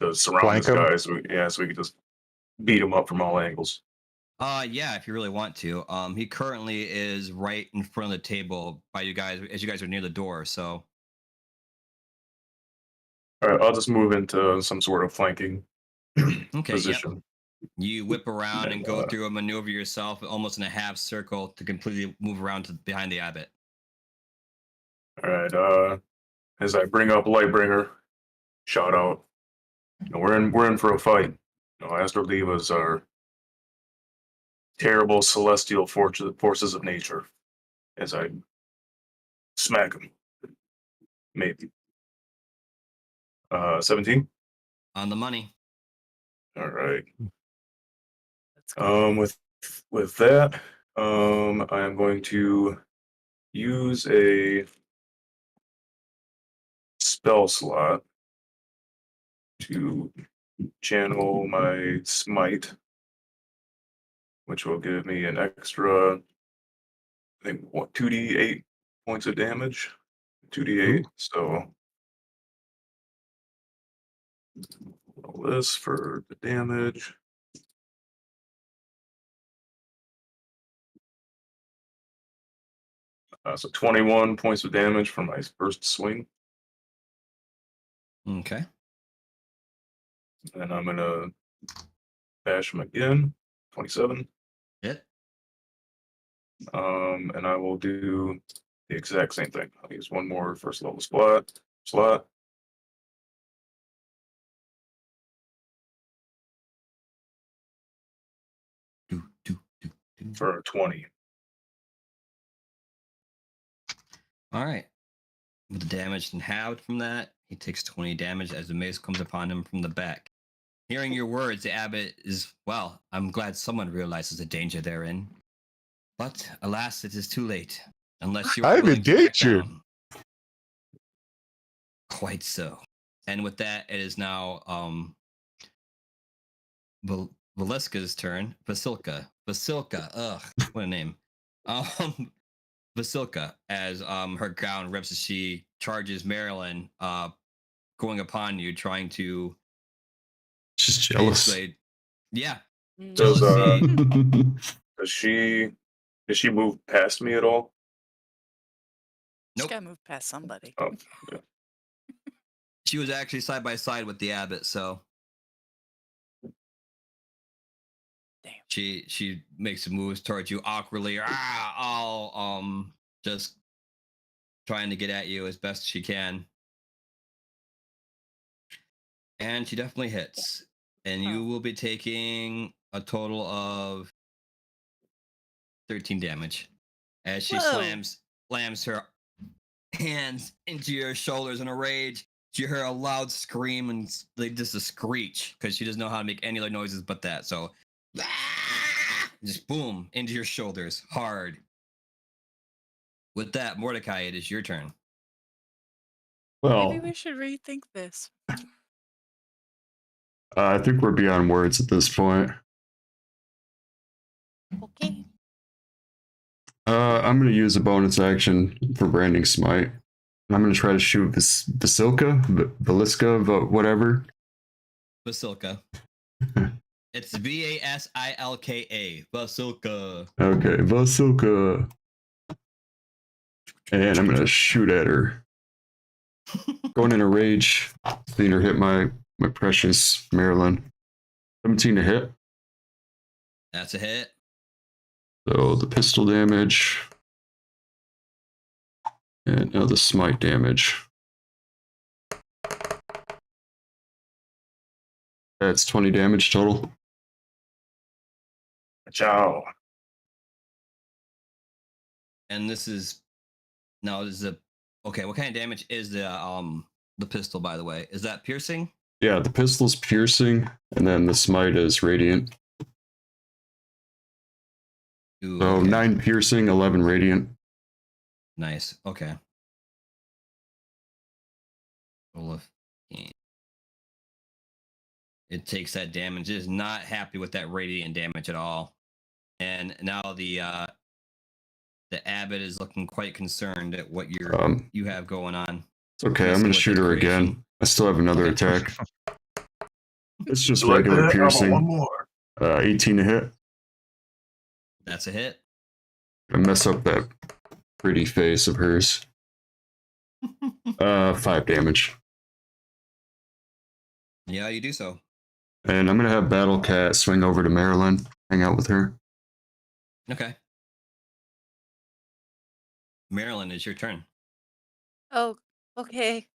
to surround Flank this him? guy, so we can just beat him up from all angles. Yeah, if you really want to. He currently is right in front of the table by you guys, as you guys are near the door. So, All right, I'll just move into some sort of flanking okay, yep. position. You whip around and And, go through a maneuver yourself, almost in a half circle, to completely move around to behind the abbot. All right. As I bring up Lightbringer, shout out. We're in for a fight. Astral Divas are terrible celestial forces of nature. As I smack him, maybe 17. On the money. All right. That's good. With that, I am going to use a spell slot to channel my smite, which will give me an extra, I think, 2d8 points of damage. 2d8. Ooh. So roll this for the damage. So 21 points of damage for my first swing. Okay. And I'm going to bash him again. 27. Hit. And I will do the exact same thing. I'll use one more first level slot. For 20. All right. With the damage and halved from that, he takes 20 damage as the mace comes upon him from the back. Hearing your words, the abbot is, well, I'm glad someone realizes the danger therein. But alas, it is too late. Unless you are I'm in willing to back danger. down. Quite so. And with that, it is now Valiska's turn. Vasilka, ugh, what a name. Vasilka, as her gown rips as she charges Marilyn, going upon you, trying to Just jealous. basically, yeah, Does jealousy. does she move past me at all? Just Nope. gotta move past somebody. Oh, yeah. She was actually side by side with the abbot, so Damn. she makes moves towards you awkwardly, all just trying to get at you as best she can. And she definitely hits. And you will be taking a total of 13 damage as she slams her hands into your shoulders in a rage. You hear a loud scream and like just a screech because she doesn't know how to make any other noises but that. So just boom into your shoulders hard. With that, Mordecai, it is your turn. Well, Maybe we should rethink this. I think we're beyond words at this point. Okay. I'm going to use a bonus action for Branding Smite. I'm going to try to shoot Valiska, whatever. Vasilka. It's Vasilka. Vasilka. Okay, Vasilka. And I'm going to shoot at her. Going in a rage. Seeing her hit my precious Marilyn. 17 to hit. That's a hit. So the pistol damage And now the smite damage. That's 20 damage total. Ciao. And this is okay. What kind of damage is the pistol, by the way? Is that piercing? Yeah, the pistol's piercing, and then the smite is radiant. Ooh, So okay. 9 piercing, 11 radiant. Nice. Okay. Roll of- It takes that damage. It is not happy with that radiant damage at all. And now the Abbott is looking quite concerned at what you have going on. It's okay, I'm Messing gonna with shoot the her creation. again. I still have another Okay. attack. It's just You like regular that? How about one piercing. more? 18 to hit. That's a hit. I mess up that pretty face of hers. 5 damage. Yeah, you do so. And I'm gonna have Battle Cat swing over to Marilyn, hang out with her. Okay. Marilyn, it's your turn. Oh, okay.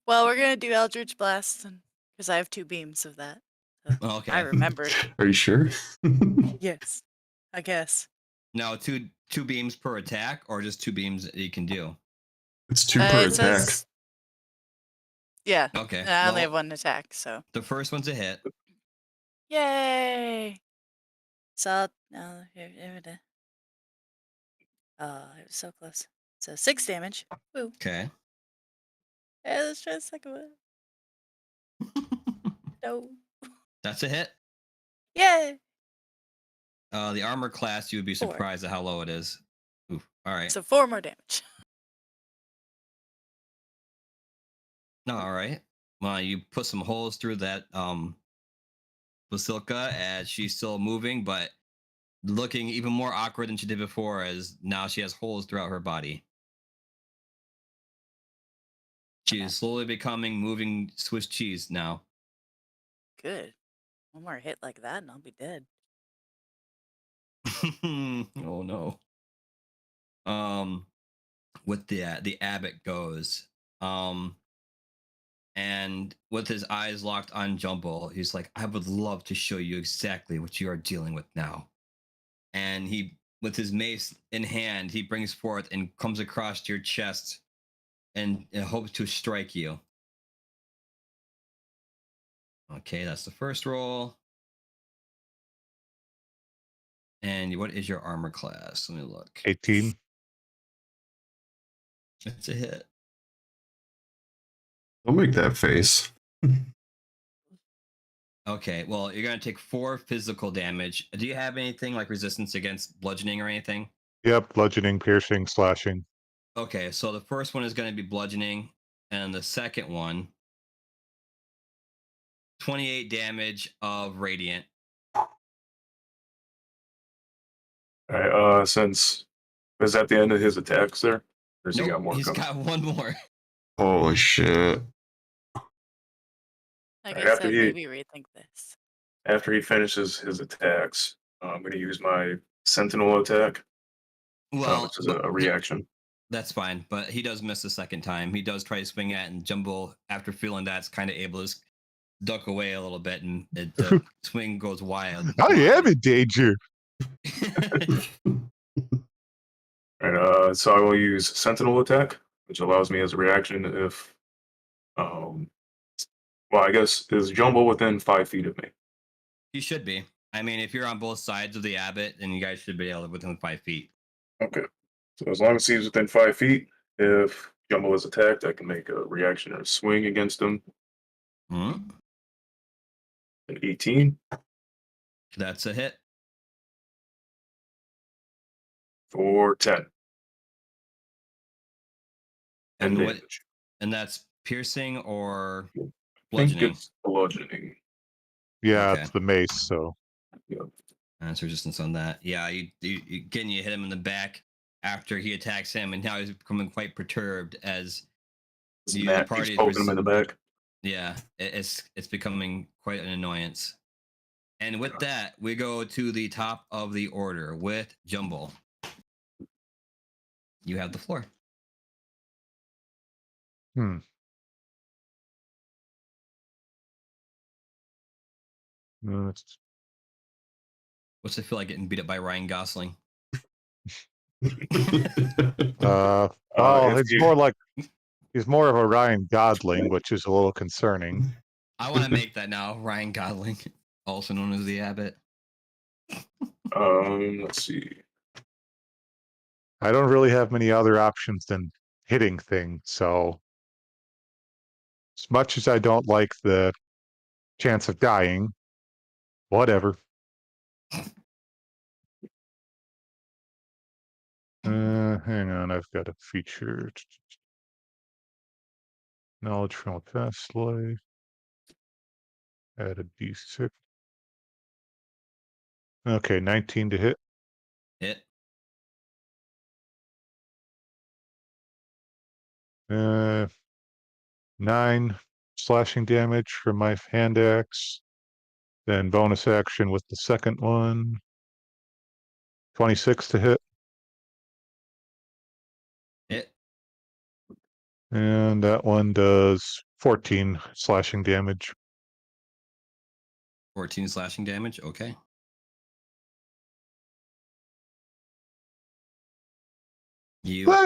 Well, we're gonna do Eldritch Blast because I have 2 beams of that. So Okay. I remembered. Are you sure? Yes, I guess. Now, two beams per attack, or just 2 beams that you can do? It's 2 per It attack. says, yeah. Okay. And I only have well, 1 attack, so the first one's a hit. yay! So no, it was so close. So 6 damage. Woo. Okay. Hey, let's try the second one. No. That's a hit. Yay! The armor class, you would be 4. surprised at how low it is. Oof. All right. So 4 more damage. No, all right. Well, you put some holes through that Basilica as she's still moving, but looking even more awkward than she did before, as now she has holes throughout her body. She is slowly becoming moving Swiss cheese now. Good. One more hit like that and I'll be dead. Oh no. With the Abbott goes. And with his eyes locked on Jumble, he's like, I would love to show you exactly what you are dealing with now. And he, with his mace in hand, he brings forth and comes across your chest and hopes to strike you. Okay, that's the first roll. And what is your armor class? Let me look. 18. It's a hit. Don't make that face. Okay, well, you're going to take 4 physical damage. Do you have anything like resistance against bludgeoning or anything? Yep, bludgeoning, piercing, slashing. Okay, so the first one is going to be bludgeoning, and the second one, 28 damage of radiant. All right. Since is that the end of his attacks there? Or has he got more He's coming? got 1 more. Holy shit. Like After I said, he- maybe rethink this. After he finishes his attacks, I'm going to use my Sentinel attack, Well, which is a reaction. that's fine, but he does miss the second time. He does try to swing at, and Jumbo, after feeling that's kind of able to duck away a little bit, and the swing goes wild. I am in danger. And so I will use Sentinel attack, which allows me as a reaction if, well, I guess is Jumbo within 5 feet of me. You should be. I mean, if you're on both sides of the Abbott, then you guys should be able to within 5 feet. Okay. So as long as he's within 5 feet, if Jumbo is attacked, I can make a reaction or swing against him. Hmm? An 18 That's a hit. for 10. And And what? damage. And that's piercing or I think bludgeoning. it's bludgeoning. Yeah, Okay. it's the mace, so. Yeah. That's resistance on that. Yeah, you again, you hit him in the back after he attacks him, and now he's becoming quite perturbed as the Matt party keeps is poking him in the back. yeah, it's becoming quite an annoyance. And with that, we go to the top of the order with Jumble. You have the floor. Hmm. It's- What's it feel like getting beat up by Ryan Gosling? Well, if it's you- more like he's more of a Ryan Godling, which is a little concerning. I want to make that now. Ryan Gosling, also known as the Abbott. Let's see. I don't really have many other options than hitting things, so as much as I don't like the chance of dying, whatever. Hang on, I've got a feature. Knowledge from a past life. Add a D6. Okay, 19 to hit. Hit. 9 slashing damage from my hand axe. Then bonus action with the second one. 26 to hit. Hit. And that one does 14 slashing damage. 14 slashing damage. Okay.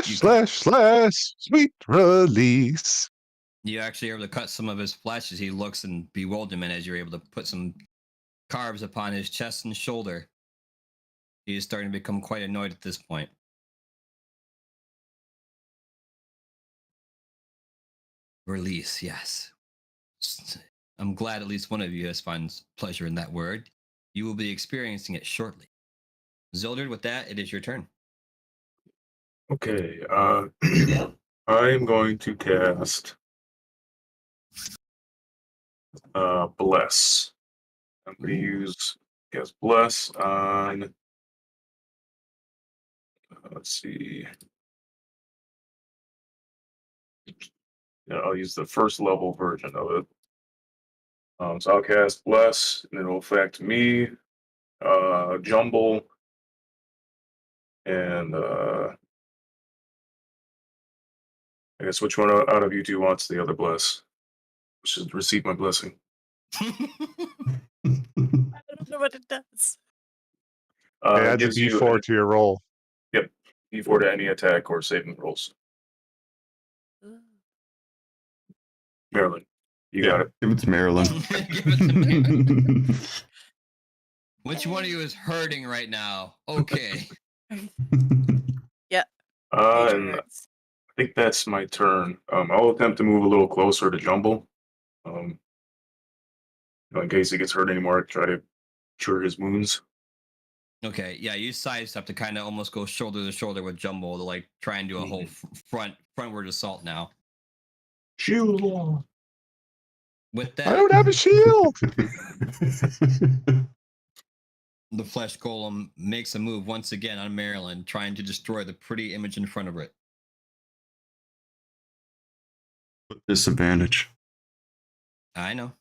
Slash, sweet release. You actually are able to cut some of his flesh as he looks in bewilderment as you're able to put some carves upon his chest and shoulder. He is starting to become quite annoyed at this point. Release, yes. I'm glad at least one of you has found pleasure in that word. You will be experiencing it shortly. Zildred, with that, it is your turn. Okay. I'm going to cast Bless. I'm going to use Bless on. Let's see. Yeah, I'll use the first level version of it. So I'll cast Bless, and it'll affect me, Jumble, and I guess which one out of you two wants the other Bless? Should receive my blessing. I don't know what it does. It It adds a gives you D4 to your roll. D4 to any attack or saving rolls. Maryland, you got it. Give it to Marilyn. Give it to me. Which one of you is hurting right now? Okay. Major And I hurts. think that's my turn. I'll attempt to move a little closer to Jumble. You know, in case he gets hurt anymore, I try to cure his wounds. Okay, yeah, you sidestep to kind of almost go shoulder to shoulder with Jumbo to like try and do a whole frontward assault now. Shield wall. With I that, don't have a shield. the flesh golem makes a move once again on Maryland, trying to destroy the pretty image in front of it. Disadvantage. I know.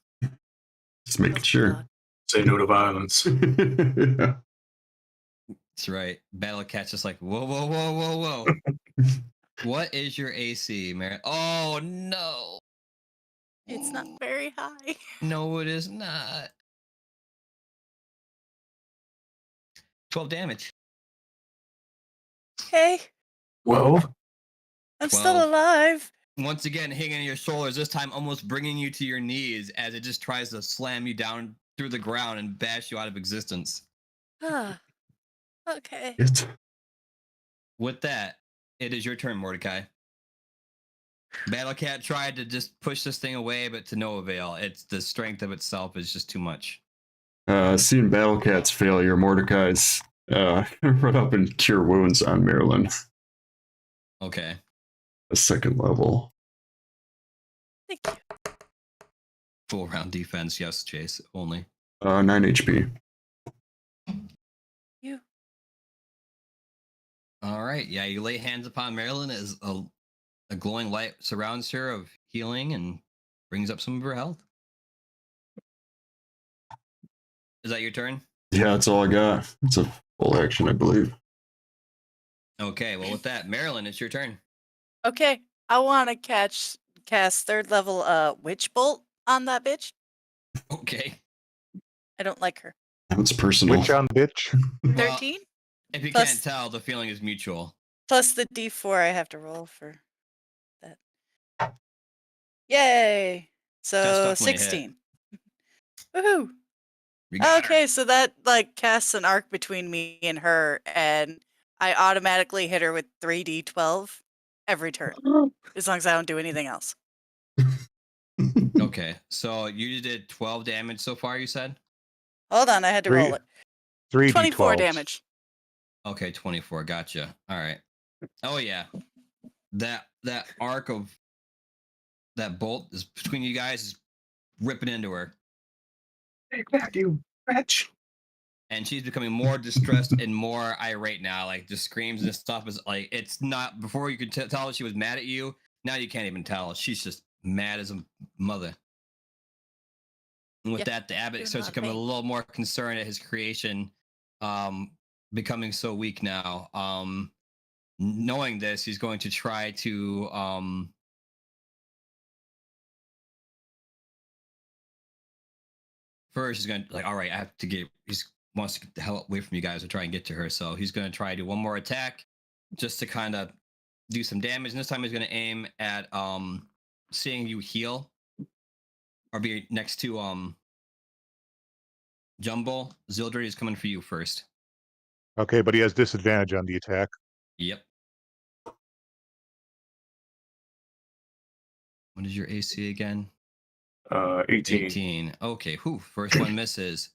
Just making sure. Say no to violence. That's right. Battle Cat's just like, whoa, whoa, whoa, whoa, whoa. What is your AC, Mary? Oh, no. It's not very high. No, it is not. 12 damage. Hey, 12. I'm 12. still alive. Once again, hitting on your shoulders, this time almost bringing you to your knees as it just tries to slam you down through the ground and bash you out of existence. Okay. It. With that, it is your turn, Mordecai. Battlecat tried to just push this thing away, but to no avail. It's the strength of itself is just too much. Seeing Battlecat's failure, Mordecai's run up and cure wounds on Marilyn. Okay. A second level. Thank you. Full round defense, yes, Chase, only. 9 HP. You. All right. Yeah, you lay hands upon Marilyn as a glowing light surrounds her of healing and brings up some of her health. Is that your turn? Yeah, that's all I got. It's a full action, I believe. Okay, well, with that, Marilyn, it's your turn. Okay, I want to cast 3rd level Witch Bolt on that bitch. Okay. I don't like her. That's personal. Witch on bitch. Well, 13 if you Plus- can't tell, the feeling is mutual. plus the D4 I have to roll for that. Yay! That's So definitely a hit. 16. Woohoo! You got her. Okay, so that like casts an arc between me and her, and I automatically hit her with 3d12 every turn, as long as I don't do anything else. Okay, so you did 12 damage so far, you said? Hold on, I had to roll it. 24 3d12. damage. Okay, 24. Gotcha. All right. Oh yeah, that arc of that bolt is between you guys is ripping into her, Take back, you bitch. and she's becoming more distressed and more irate now. Like the screams and stuff is like it's not. Before you could tell she was mad at you. Now you can't even tell. She's just mad as a mother. And with Yeah, that, the Abbott feeling a starts lot of becoming a pain. little more concerned at his creation, becoming so weak now. Knowing this, he's going to try to first he's gonna like, all right, I have to get he wants to get the hell away from you guys to try and get to her. So he's gonna try to do one more attack just to kind of do some damage. And this time he's gonna aim at seeing you heal or be next to Jumble. Zildred is coming for you first. Okay, but he has disadvantage on the attack. Yep. What is your AC again? 18. 18. Okay, whew. First one misses.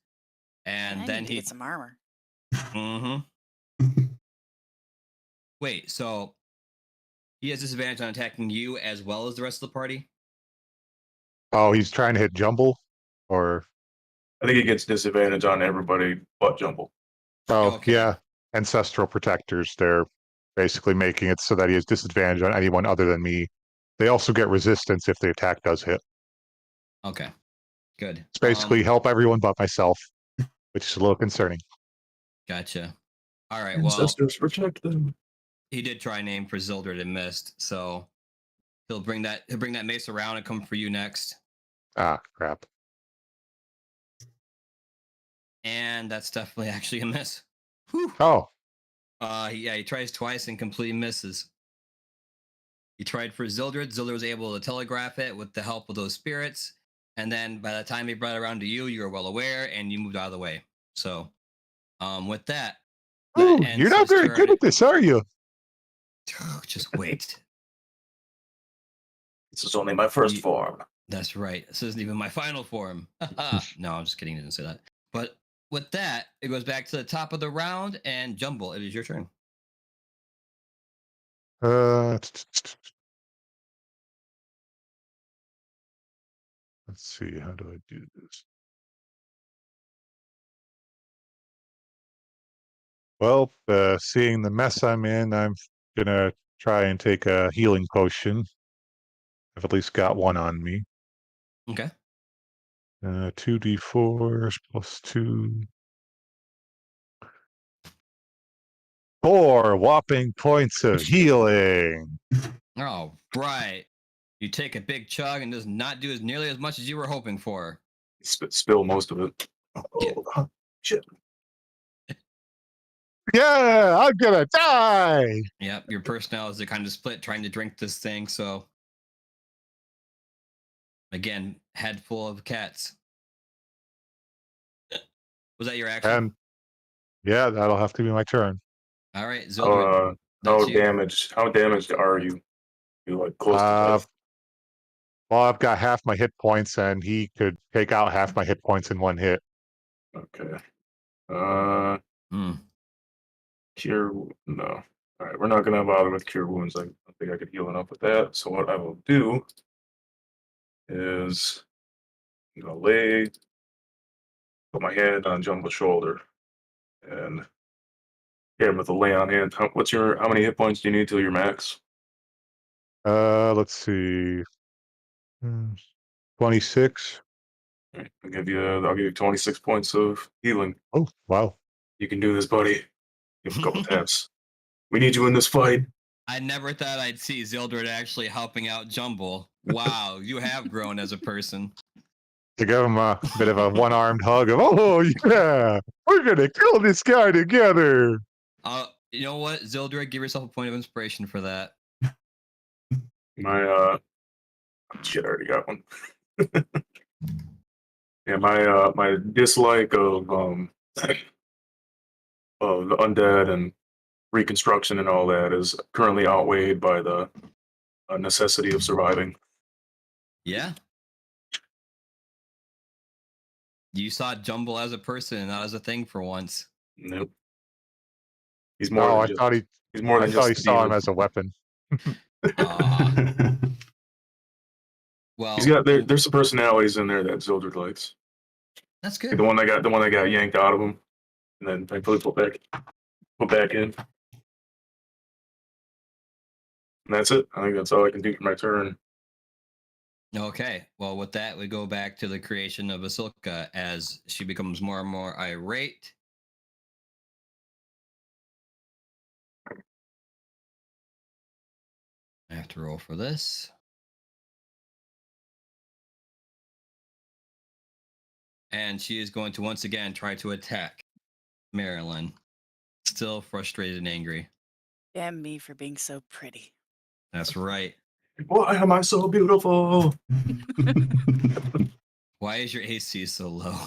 And I then need to he get some armor. Mm-hmm. Wait, so he has disadvantage on attacking you as well as the rest of the party? Oh, he's trying to hit Jumble? Or I think he gets disadvantage on everybody but Jumble. oh Okay. yeah. Ancestral protectors, they're basically making it so that he has disadvantage on anyone other than me. They also get resistance if the attack does hit. Okay. Good. It's basically help everyone but myself, which is a little concerning. Gotcha. All right. Well, Ancestors protect them. he did try and aim for Zildred and missed, so he'll bring that mace around and come for you next. Ah, crap. And that's definitely actually a miss. Whew. Oh, Yeah, he tries twice and completely misses. He tried for Zildred. Zildred was able to telegraph it with the help of those spirits. And then by the time he brought it around to you, you were well aware and you moved out of the way. So with that ooh, ends you're not his very turn. good at this, are you? Just wait. This is only my first form. That's right. This isn't even my final form. No, I'm just kidding. I didn't say that. But with that, it goes back to the top of the round. And Jumble, it is your turn. Let's see, how do I do this? Well, seeing the mess I'm in, I'm gonna try and take a healing potion. I've at least got one on me. Okay. 2d4s plus 2. 4 whopping points of healing. All right. You take a big chug and does not do as nearly as much as you were hoping for. Spill most of it. Oh, shit. Yeah, I'm gonna die. Yep, your personalities are kind of split trying to drink this thing. So, again, head full of cats. Was that your action? And yeah, that'll have to be my turn. All right, Zildred. How damaged are you? You like close to death? Well, I've got half my hit points, and he could take out half my hit points in one hit. Okay. Hmm. Cure. No. All right, we're not gonna bother with cure wounds. I don't think I could heal enough with that. So what I will do is I'm gonna put my hand on Jumble's shoulder, and hit him with a lay on hand. How many hit points do you need till your max? Let's see. 26. All right, I'll give you 26 points of healing. Oh, wow. You can do this, buddy. Give him a couple taps. We need you in this fight. I never thought I'd see Zildred actually helping out Jumble. Wow, you have grown as a person. To give him a bit of a one-armed hug of, oh yeah, we're gonna kill this guy together. You know what, Zildred, give yourself a point of inspiration for that. My shit, I already got one. Yeah, my dislike of the undead and reconstruction and all that is currently outweighed by the necessity of surviving. Yeah. You saw Jumble as a person and not as a thing for once. Nope. He's more. Oh, than just, he's more I than thought just he saw him demon. as a weapon. Well, He's got there's some personalities in there that Zildred likes. that's Like good. the one that got yanked out of him, and then thankfully put back in. And that's it. I think that's all I can do for my turn. Okay. Well, with that, we go back to the creation of Basilka as she becomes more and more irate. I have to roll for this. And she is going to once again try to attack Marilyn. Still frustrated and angry. Damn me for being so pretty. That's right. Why am I so beautiful? Why is your AC so low?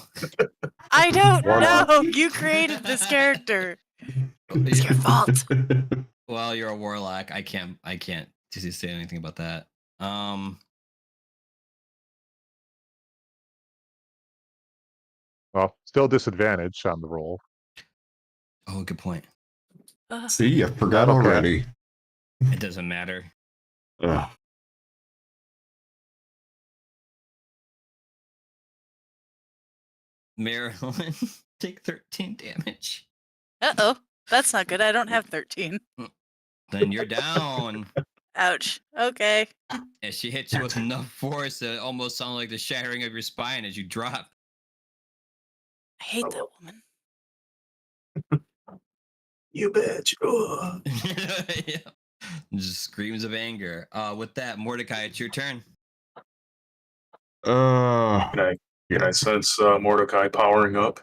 I don't Warlock. know. You created this character. It's your fault. Well, you're a warlock. I can't say anything about that. Well, still disadvantage on the roll. Oh, good point. See, I forgot Okay. already. It doesn't matter. Ugh. Marilyn, take 13 damage. Uh-oh. That's not good. I don't have 13. Then you're down. Ouch. Okay. And she hits you with enough force that it almost sounded like the shattering of your spine as you drop. I hate that woman. You bitch. Ugh. Yeah. Just screams of anger. With that, Mordecai, it's your turn. Can I sense Mordecai powering up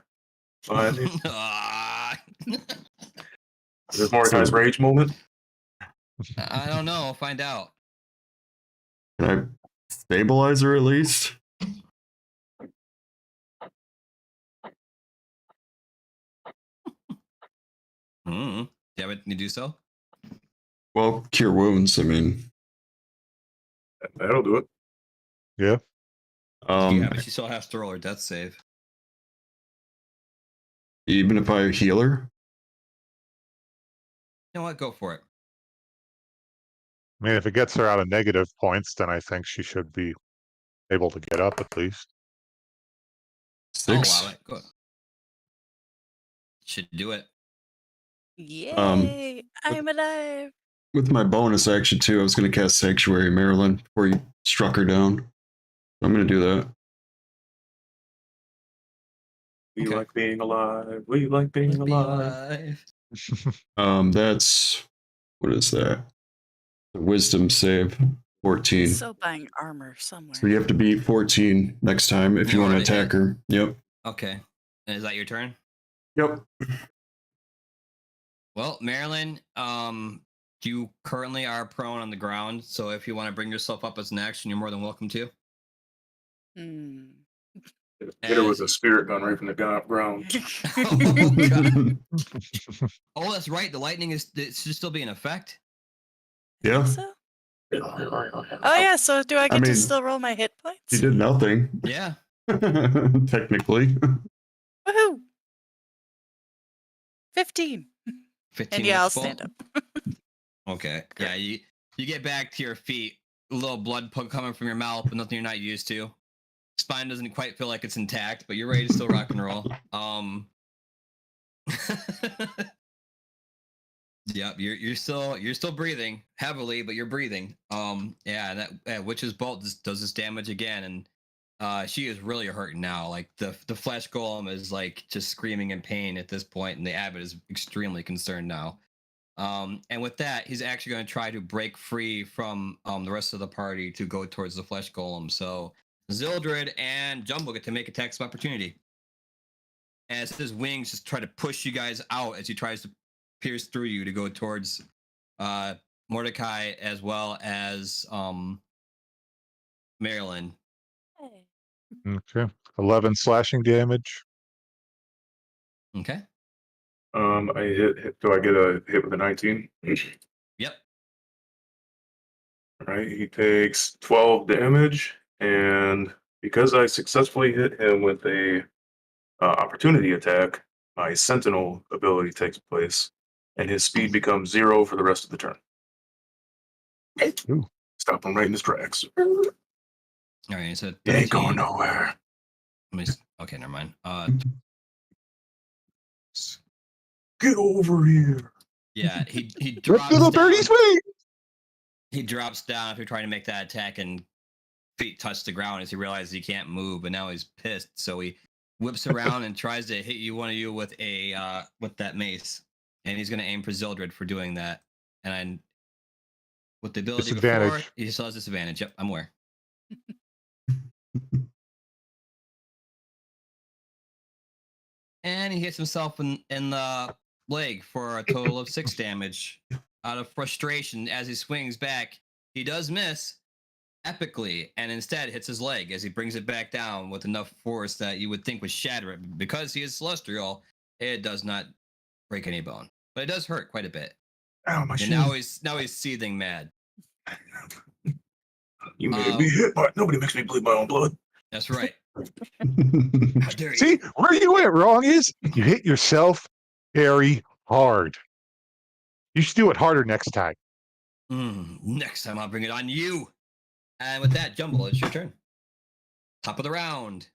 behind me? Ah. Is this Mordecai's rage moment? I don't know. I'll find out. Can I stabilize her at least? Do you have it to do so? Well, cure wounds. I mean, That'll do it. Yeah. Yeah, but she still has to roll her death save. Even if I heal her? You know what? Go for it. I mean, if it gets her out of negative points, then I think she should be able to get up at least. 6. Oh, wow. Good. Should do it. Yay! I'm alive. With my bonus action too, I was going to cast Sanctuary Marilyn before you struck her down. I'm going to do that. We Okay. like being alive. We like being alive. That's, what is that? The wisdom save, 14. So buying armor somewhere. So you have to beat 14 next time if you want to attack her. Yep. Okay. And is that your turn? Yep. Well, Marilyn, you currently are prone on the ground, so if you want to bring yourself up as an action, you're more than welcome to. Hit her with a spirit gun right from the ground. Oh, oh, that's right. The lightning it should still be in effect. Yeah. So? Oh yeah, so do I get to still roll my hit points? You did nothing. Yeah. Technically. Woohoo! 15. 15. And yeah, I'll stand up. Okay. Yeah, you get back to your feet, a little blood coming from your mouth, but nothing you're not used to. Spine doesn't quite feel like it's intact, but you're ready to still rock and roll. Yep, you're still breathing heavily, but you're breathing. Yeah, that witch's bolt does this damage again, and she is really hurting now. Like the flesh golem is like just screaming in pain at this point, and the abbot is extremely concerned now. And with that, he's actually going to try to break free from the rest of the party to go towards the flesh golem. So Zildred and Jumbo get to make attacks of opportunity as his wings just try to push you guys out as he tries to pierce through you to go towards Mordecai as well as Marilyn. Hey. Okay. 11 slashing damage. Okay. I hit. Do I get a hit with a 19? Yep. All right. He takes 12 damage, and because I successfully hit him with a opportunity attack, my Sentinel ability takes place, and his speed becomes 0 for the rest of the turn. Ooh. Stop him right in his tracks. All right. So He ain't going nowhere. Okay, never mind. Get over here. Yeah, he Rip drops little down. birdie's wing. He drops down after trying to make that attack, and feet touch the ground as he realizes he can't move. But now he's pissed, so he whips around and tries to hit one of you with that mace, and he's going to aim for Zildred for doing that. And with the ability before, Disadvantage. he still has disadvantage. Yep, I'm aware. And he hits himself in the leg for a total of 6 damage. Out of frustration, as he swings back, he does miss epically, and instead hits his leg as he brings it back down with enough force that you would think would shatter it. Because he is celestial, it does not break any bone, but it does hurt quite a bit. Ow, my And shin. now he's seething mad. You made me hit, but nobody makes me bleed my own blood. That's right. How dare you? See, where you went wrong is you hit yourself very hard. You should do it harder next time. Next time I'll bring it on you. And with that, Jumble, it's your turn. Top of the round.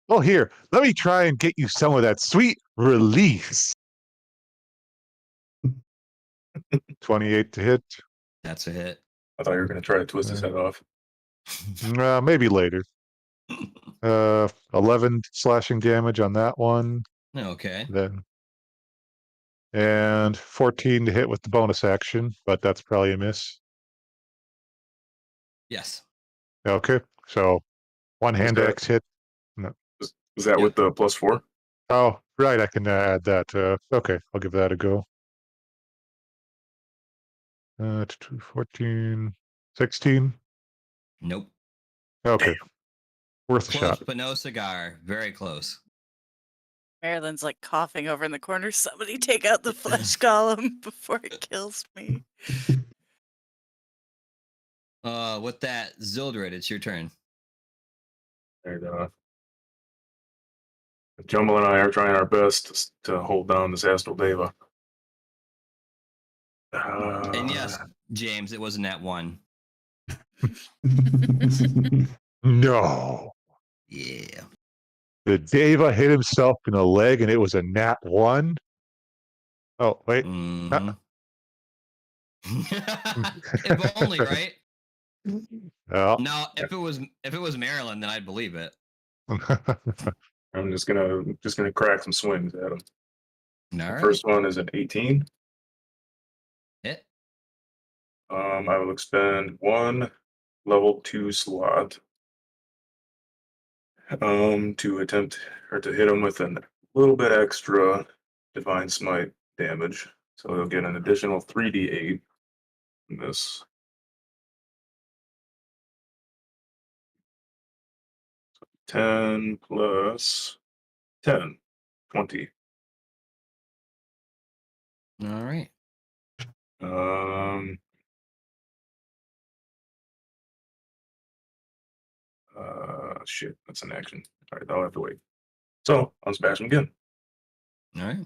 Oh, here, let me try and get you some of that sweet release. 28 to hit. That's a hit. I thought you were going to try to twist his head off. Maybe later. 11 slashing damage on that one. Okay. Then, and 14 to hit with the bonus action, but that's probably a miss. Yes. Okay, so one hand that- axe hit. Was that with the +4? Oh, right, I can add that. Okay, I'll give that a go. 14, 16. Nope. Okay, worth a Close, shot. but no cigar. Very close. Marilyn's like coughing over in the corner. Somebody take out the flesh golem before it kills me. With that, Zildred, it's your turn. And Jumbo and I are trying our best to hold down this Astral Deva. And yes, James, it wasn't that one. No. Yeah. The Deva hit himself in the leg and it was a nat 1. Oh, wait. Mhm. If only, right? Well, No, if it was Maryland, then I'd believe it. I'm just gonna crack some swings at him. All right. First one is an 18. Hit. I will expend 1 level 2 slot to attempt or to hit him with a little bit extra divine smite damage. So he'll get an additional 3d8 from this. So 10 plus 10, 20. All right. Shit, that's an action. All right, I'll have to wait. So I'll smash him again. All right.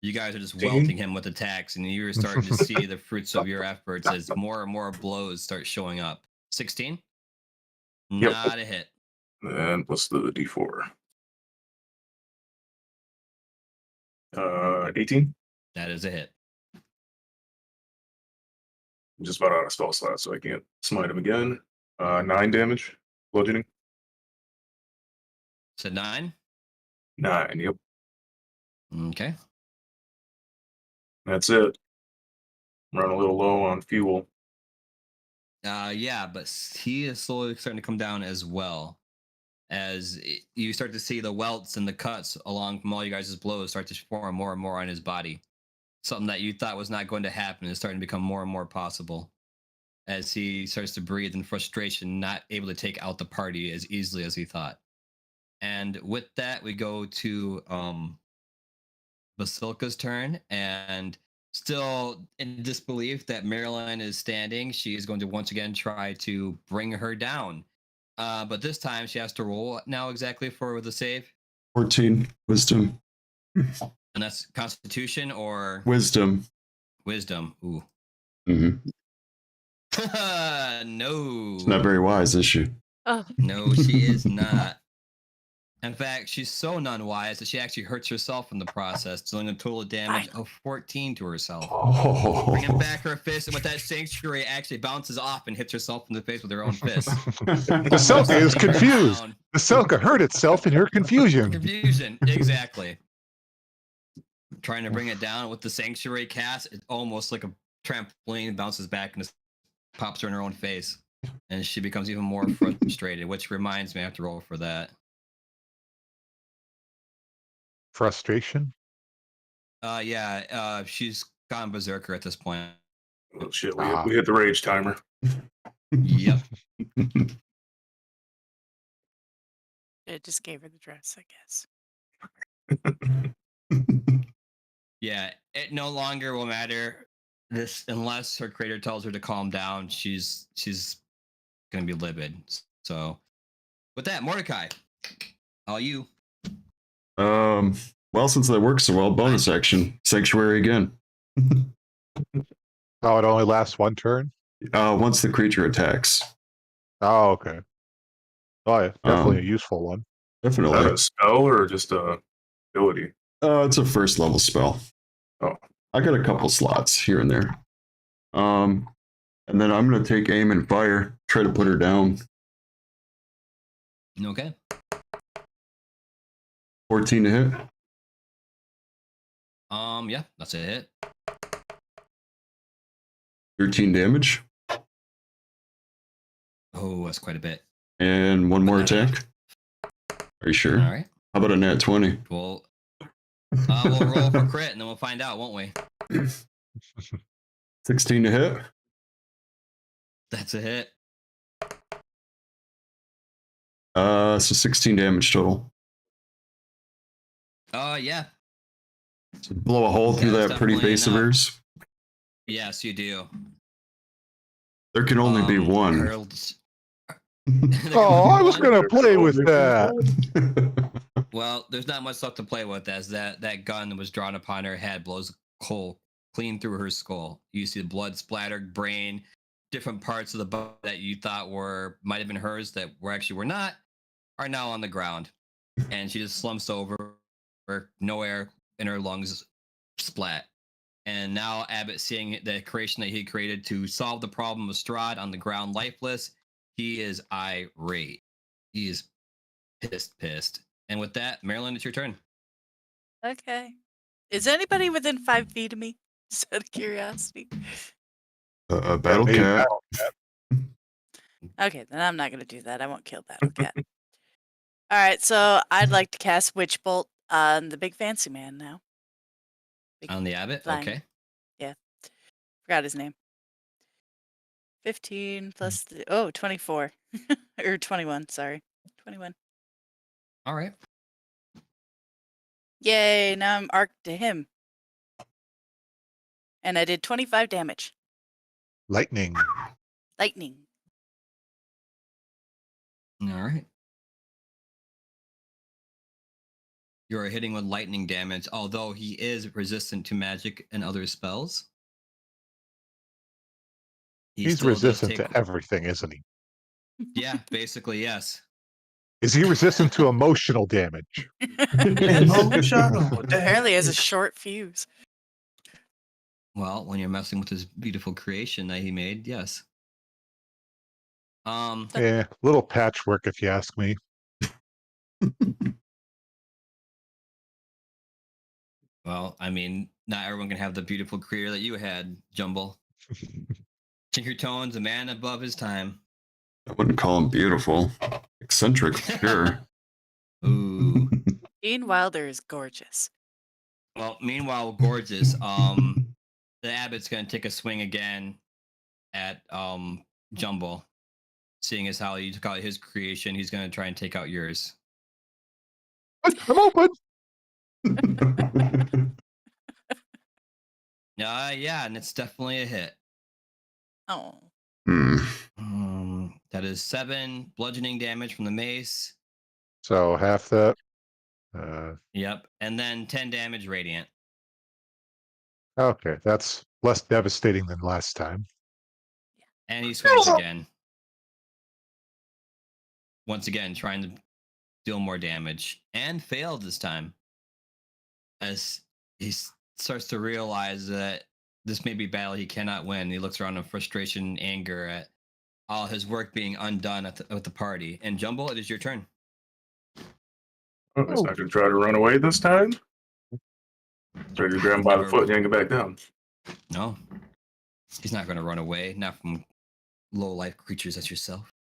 You guys are just 16. welting him with attacks, and you're starting to see the fruits of your efforts as more and more blows start showing up. 16? Yep. Not a hit. And plus the d4. 18. That is a hit. I'm just about out of spell slots, so I can't smite him again. 9 damage, bludgeoning. So 9? 9, yep. Okay. That's it. Run a little low on fuel. Yeah, but he is slowly starting to come down as well. You start to see the welts and the cuts along from all you guys' blows start to form more and more on his body. Something that you thought was not going to happen is starting to become more and more possible as he starts to breathe in frustration, not able to take out the party as easily as he thought. And with that, we go to Basilica's turn, and still in disbelief that Marilyn is standing, she is going to once again try to bring her down. But this time she has to roll now exactly for the save. 14 wisdom. And that's Constitution or Wisdom. Wisdom. Ooh. Mm-hmm. No. She's not very wise, is she? Oh, No, she is not. In fact, she's so non-wise that she actually hurts herself in the process, dealing a total damage of 14 to herself. Oh. Bringing back her fist, and with that sanctuary actually bounces off and hits herself in the face with her own fist. Basilica is confused. Basilica hurt itself in her confusion. Confusion, exactly. Trying to bring it down with the sanctuary cast, it's almost like a trampoline, bounces back and just pops her in her own face. And she becomes even more frustrated, which reminds me I have to roll for that. Frustration? She's gone berserker at this point. Oh shit, we hit the rage timer. Yep. it just gave her the dress, I guess. Yeah, it no longer will matter this unless her creator tells her to calm down. She's gonna be livid. So with that, Mordecai, all you. Well, since that works so well, bonus action, sanctuary again. Oh, it only lasts one turn? Once the creature attacks. Oh, okay. Oh, yeah, definitely a useful one. Is that Definitely. a spell or just a ability? It's a first level spell. Oh. I got a couple slots here and there. And then I'm gonna take aim and fire, try to put her down. Okay. 14 to hit. Yeah, that's a hit. 13 damage. Oh, that's quite a bit. And one more attack. Are you sure? All right. How about a nat 20? Well, we'll roll for crit and then we'll find out, won't we? 16 to hit. That's a hit. So 16 damage total. Yeah. Blow a hole through Yeah, that pretty definitely base of enough. hers. Yes, you do. There can only be one. Harold's- Oh, I was going to play with that. Well, there's not much left to play with as that gun that was drawn upon her head blows a hole clean through her skull. You see the blood splattered brain, different parts of the body that you thought might have been hers that were not, are now on the ground. And she just slumps over, no air in her lungs, splat. And now Abbott, seeing the creation that he created to solve the problem of Strahd on the ground lifeless, he is irate. He is pissed. And with that, Marilyn, it's your turn. Okay. Is anybody within 5 feet of me? Just out of curiosity. A battle Hey, cat. Okay, then I'm not going to do that. I won't kill Battle Cat. All right, so I'd like to cast Witch Bolt on the big fancy man now. On the Abbott? Flying. Okay. Forgot his name. 15 plus 24. Or 21, sorry. 21. All right. Yay, now I'm arced to him. And I did 25 damage. Lightning. Lightning. All right. You're hitting with lightning damage, although he is resistant to magic and other spells. He He's still does resistant take- to everything, isn't he? Yeah, basically, yes. Is he resistant to emotional damage? Apparently has a short fuse. Well, when you're messing with his beautiful creation that he made, yes. Little patchwork, if you ask me. Well, I mean, not everyone can have the beautiful career that you had, Jumble. Tinkertone's a man above his time. I wouldn't call him beautiful. Eccentric, sure. Ooh. Gene Wilder is gorgeous. Well, meanwhile, gorgeous. The Abbott's gonna take a swing again at Jumble, seeing as how you took out his creation. He's gonna try and take out yours. I'm open. Yeah, and it's definitely a hit. Oh. That is 7 bludgeoning damage from the mace. So half that. Yep, and then 10 damage radiant. Okay, that's less devastating than last time. And he swings again. Once again, trying to deal more damage. And failed this time. As he starts to realize that this may be a battle he cannot win. He looks around in frustration and anger at all his work being undone at the party. And Jumble, it is your turn. Oh, he's not going to try to run away this time. Try to grab him by the foot and yank it back down. No. He's not going to run away. Not from low-life creatures as yourself.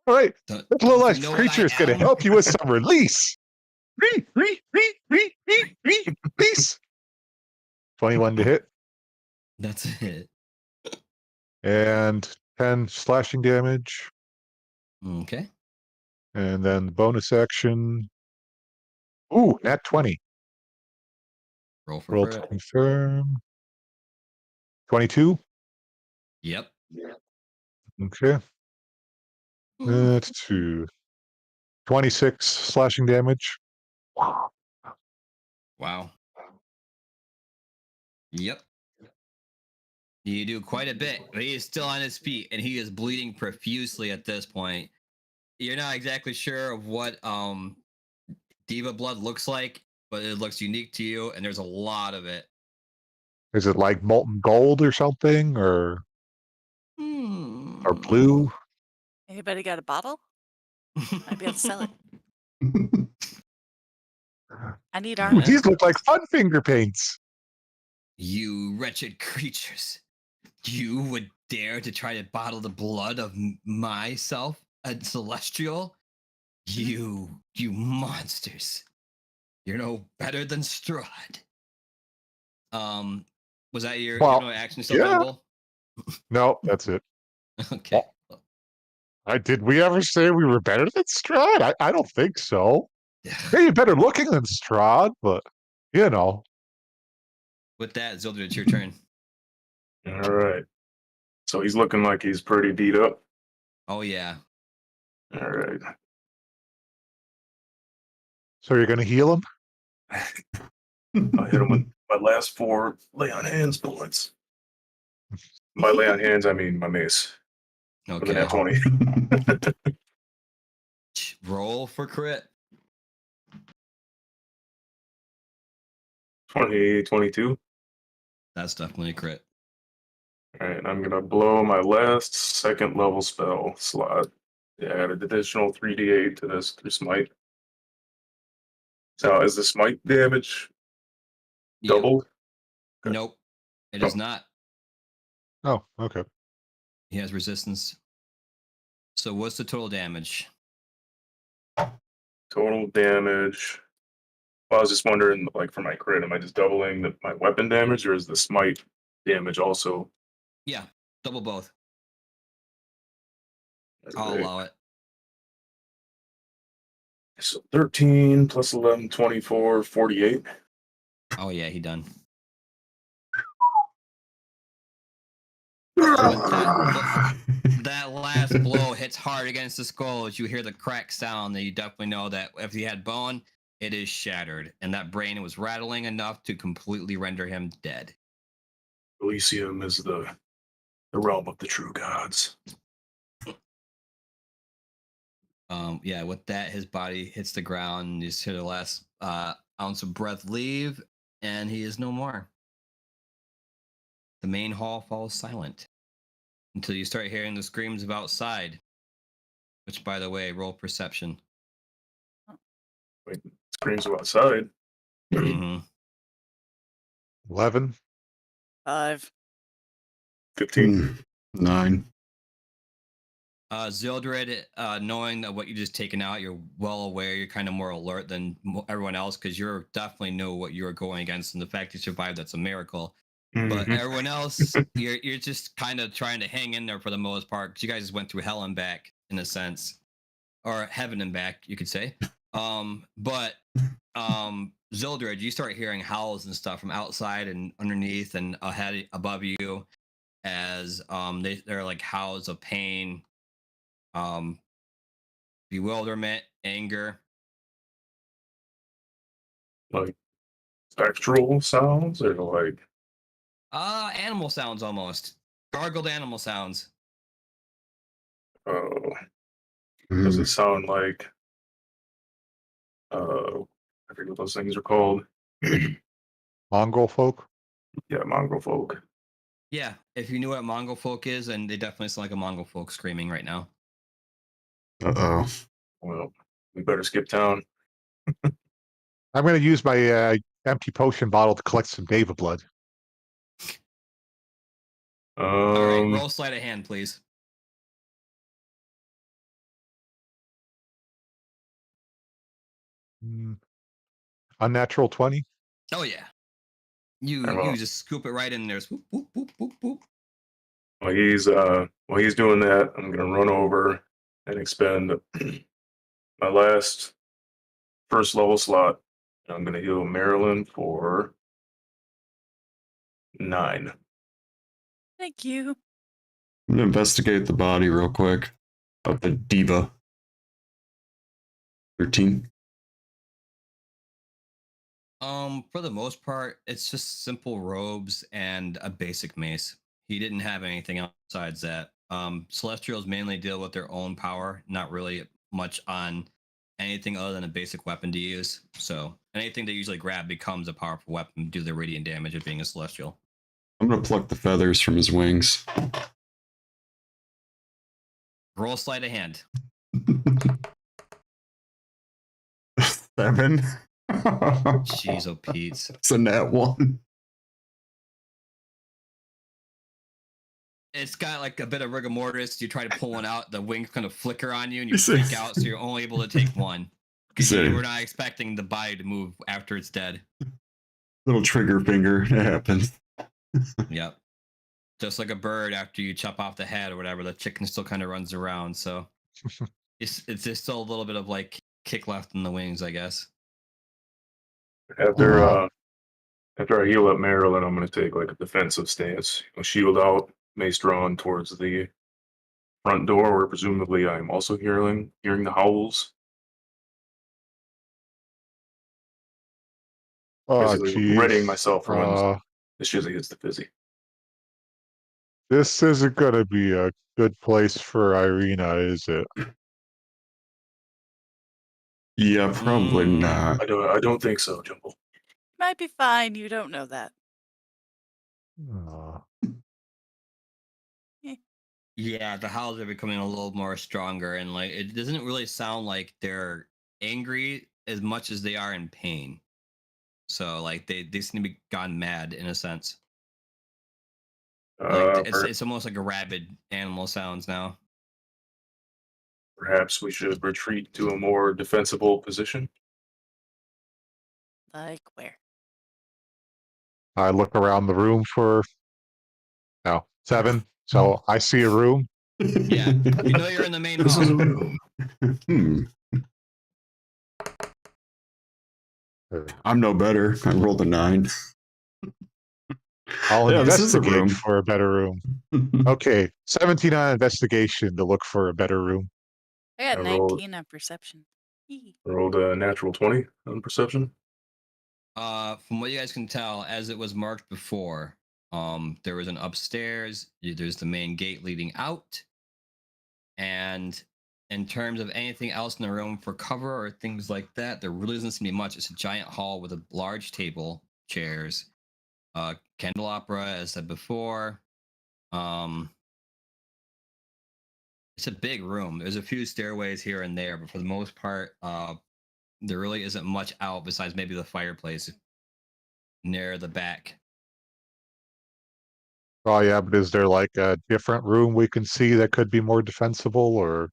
All right, Don't that low life you know what creature I is going to am? help you with some release. Release. 21 to hit That's it. and 10 slashing damage. Okay. And then the bonus action. Ooh, nat 20. Roll for Roll crit. to confirm. 22. Yep. Okay. That's 2. 26 slashing damage. Wow. Yep. You do quite a bit, but he is still on his feet and he is bleeding profusely at this point. You're not exactly sure of what diva blood looks like, but it looks unique to you, and there's a lot of it. Is it like molten gold or something, or blue? Anybody got a bottle? Might be able to sell it. I need Ooh, armor. these look like fun finger paints. You wretched creatures. You would dare to try to bottle the blood of myself, a celestial? You monsters. You're no better than Strahd. Was that your action still, yeah. Jumble? No, that's it. Okay. Did we ever say we were better than Strahd? I don't think so. Maybe better looking than Strahd, but you know. With that, Zilder, it's your turn. All right. So he's looking like he's pretty beat up. Oh yeah. All right. So you're gonna heal him? I hit him with my last 4 lay on hands bullets. By lay on hands, I mean my mace. With an Okay. at 20. Roll for crit. 22. That's definitely a crit. All right, I'm gonna blow my last 2nd level spell slot. Yeah, add an additional 3d8 to this through smite. So is the smite damage doubled? Yep. Nope. It is not. Oh, okay. He has resistance. So what's the total damage? Total damage. Well, I was just wondering, like for my crit, am I just doubling my weapon damage, or is the smite damage also? Yeah, double both. That's I'll great. allow it. So 13 plus 11, 24, 48. Oh yeah, he done. That last blow hits hard against the skull as you hear the crack sound, that you definitely know that if he had bone, it is shattered, and that brain was rattling enough to completely render him dead. Elysium is the realm of the true gods. Yeah, with that, his body hits the ground, and you just hear the last ounce of breath leave, and he is no more. The main hall falls silent until you start hearing the screams of outside, which, by the way, roll perception. Wait, screams of outside. Mm-hmm. 11. 5. 15. 9. Zildred, knowing that what you just taken out, you're well aware. You're kind of more alert than everyone else because you're definitely know what you're going against, and the fact you survived, that's a miracle. But Mhm. everyone else, you're just kind of trying to hang in there for the most part because you guys went through hell and back in a sense, or heaven and back, you could say. But Zildred, you start hearing howls and stuff from outside and underneath and ahead above you, as they're like howls of pain, um, bewilderment, anger. Like spectral sounds or like Animal sounds almost. Gargled animal sounds. uh does it sound like I forget what those things are called. Mongol folk. Yeah, mongrel folk. Yeah, if you knew what Mongol folk is, and they definitely sound like a Mongol folk screaming right now. Uh-oh. Well, we better skip town. I'm going to use my empty potion bottle to collect some Deva blood. All right, Um roll sleight of hand, please. Unnatural 20. Oh yeah, you well, just scoop it right in there. Swoop, boop, boop, boop, boop. while he's doing that, I'm gonna run over and expend my last first level slot. I'm gonna heal Marilyn for 9. Thank you. I'm gonna investigate the body real quick of the diva. 13. For the most part, it's just simple robes and a basic mace. He didn't have anything else besides that. Celestials mainly deal with their own power, not really much on anything other than a basic weapon to use. So anything they usually grab becomes a powerful weapon due to the radiant damage of being a celestial. I'm gonna pluck the feathers from his wings. Roll sleight of hand. 7. Jeez, oh Pete's. It's a nat 1. It's got like a bit of rigor mortis. You try to pull one out, the wings kind of flicker on you, and you freak out. So you're only able to take one because you were not expecting the body to move after it's dead. Little trigger finger. It happens. Yep. Just like a bird after you chop off the head or whatever, the chicken still kind of runs around. So it's just still a little bit of like kick left in the wings, I guess. After I heal up Marilyn, I'm gonna take like a defensive stance. A shield out, mace drawn towards the front door, where presumably I'm also hearing the howls. Oh, Basically readying jeez. myself for when this shizzy hits the fizzy. This isn't going to be a good place for Irina, is it? Yeah, probably not. I don't think so, Jumble. Might be fine. You don't know that. Yeah, the howls are becoming a little more stronger, and like it doesn't really sound like they're angry as much as they are in pain. So like they seem to be gone mad in a sense. Like it's almost like a rabid animal sounds now. Perhaps we should retreat to a more defensible position. Like where? I look around the room for 7. So I see a room. Yeah, you know you're in the main This is a hall. room. I'm no better. I rolled a 9. I'll Yeah, this is a investigate room. for a better room. Okay, 17 on investigation to look for a better room. I got I rolled- 19 on perception. Hee. Rolled a natural 20 on perception. From what you guys can tell, as it was marked before, there was an upstairs. There's the main gate leading out, and in terms of anything else in the room for cover or things like that, there really doesn't seem to be much. It's a giant hall with a large table, chairs, candelabra, as said before. It's a big room. There's a few stairways here and there, but for the most part, there really isn't much out besides maybe the fireplace near the back. Oh yeah, but is there like a different room we can see that could be more defensible, or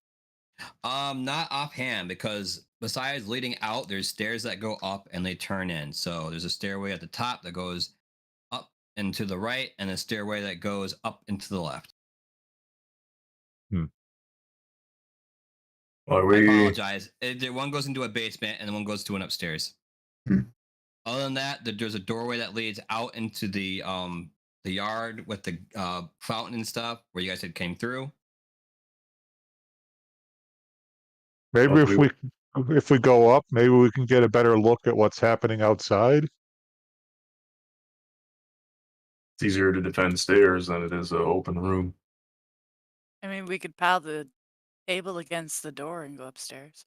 Not offhand, because besides leading out, there's stairs that go up and they turn in. So there's a stairway at the top that goes up and to the right, and a stairway that goes up and to the left. Are I we? apologize. One goes into a basement and one goes to an upstairs. Hmm. Other than that, there's a doorway that leads out into the yard with the fountain and stuff where you guys had came through. maybe Are we? if we go up, maybe we can get a better look at what's happening outside. It's easier to defend stairs than it is an open room. I mean, we could pile the table against the door and go upstairs.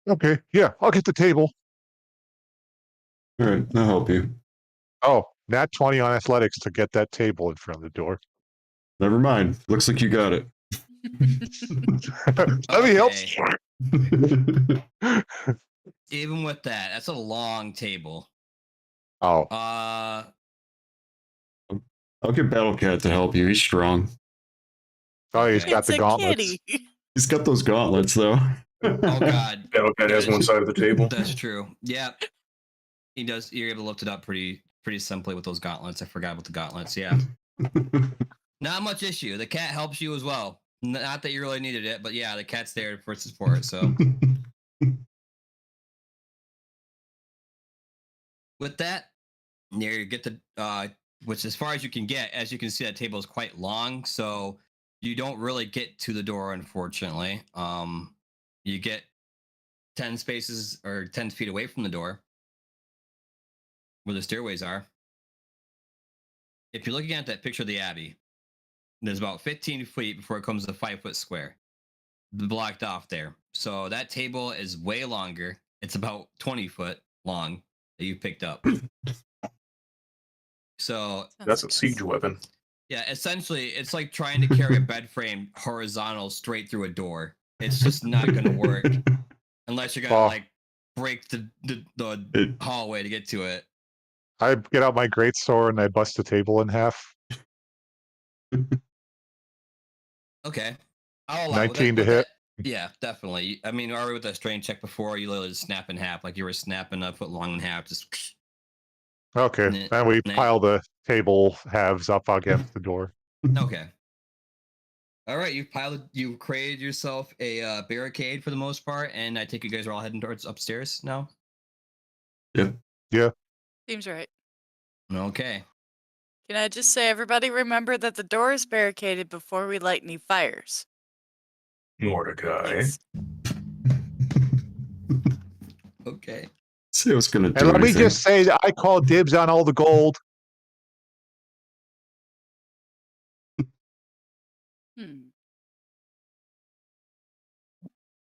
Okay, yeah, I'll get the table. All right, I'll help you. Oh, nat 20 on athletics to get that table in front of the door. Never mind. Looks like you got it. Let me help. Even with that, that's a long table. Oh, Uh, I'll get Battlecat to help you. He's strong. oh, he's okay. got It's the a gauntlets. kitty. He's got those gauntlets, though. Oh God, Battlecat has one side of the table. that's true. Yeah, he does. You're able to lift it up pretty simply with those gauntlets. I forgot about the gauntlets. Yeah, not much issue. The cat helps you as well. Not that you really needed it, but yeah, the cat's there for support. So with that, you get the which as far as you can get. As you can see, that table is quite long, so you don't really get to the door, unfortunately. You get 10 spaces or 10 feet away from the door where the stairways are. If you're looking at that picture of the Abbey, there's about 15 feet before it comes to 5 foot square blocked off there. So that table is way longer. It's about 20 foot long that you picked up. So That's a siege weapon. yeah, essentially it's like trying to carry a bed frame horizontal straight through a door. It's just not going to work unless you're going to like break the hallway to get to it. I get out my greatsword and I bust the table in half. Okay. I'll allow 19 to hit. Yeah, definitely. I mean, already with that strain check before, you literally just snap in half, like you were snapping a foot long in half. Just Okay, then we pile the table halves up against the door. okay. All right, you've created yourself a barricade for the most part, and I take you guys are all heading towards upstairs now. Yeah. Seems right. Okay. Can I just say, everybody remember that the door is barricaded before we light any fires? Mordecai. Please. Okay. See, I was gonna do And let me anything. just say that I call dibs on all the gold.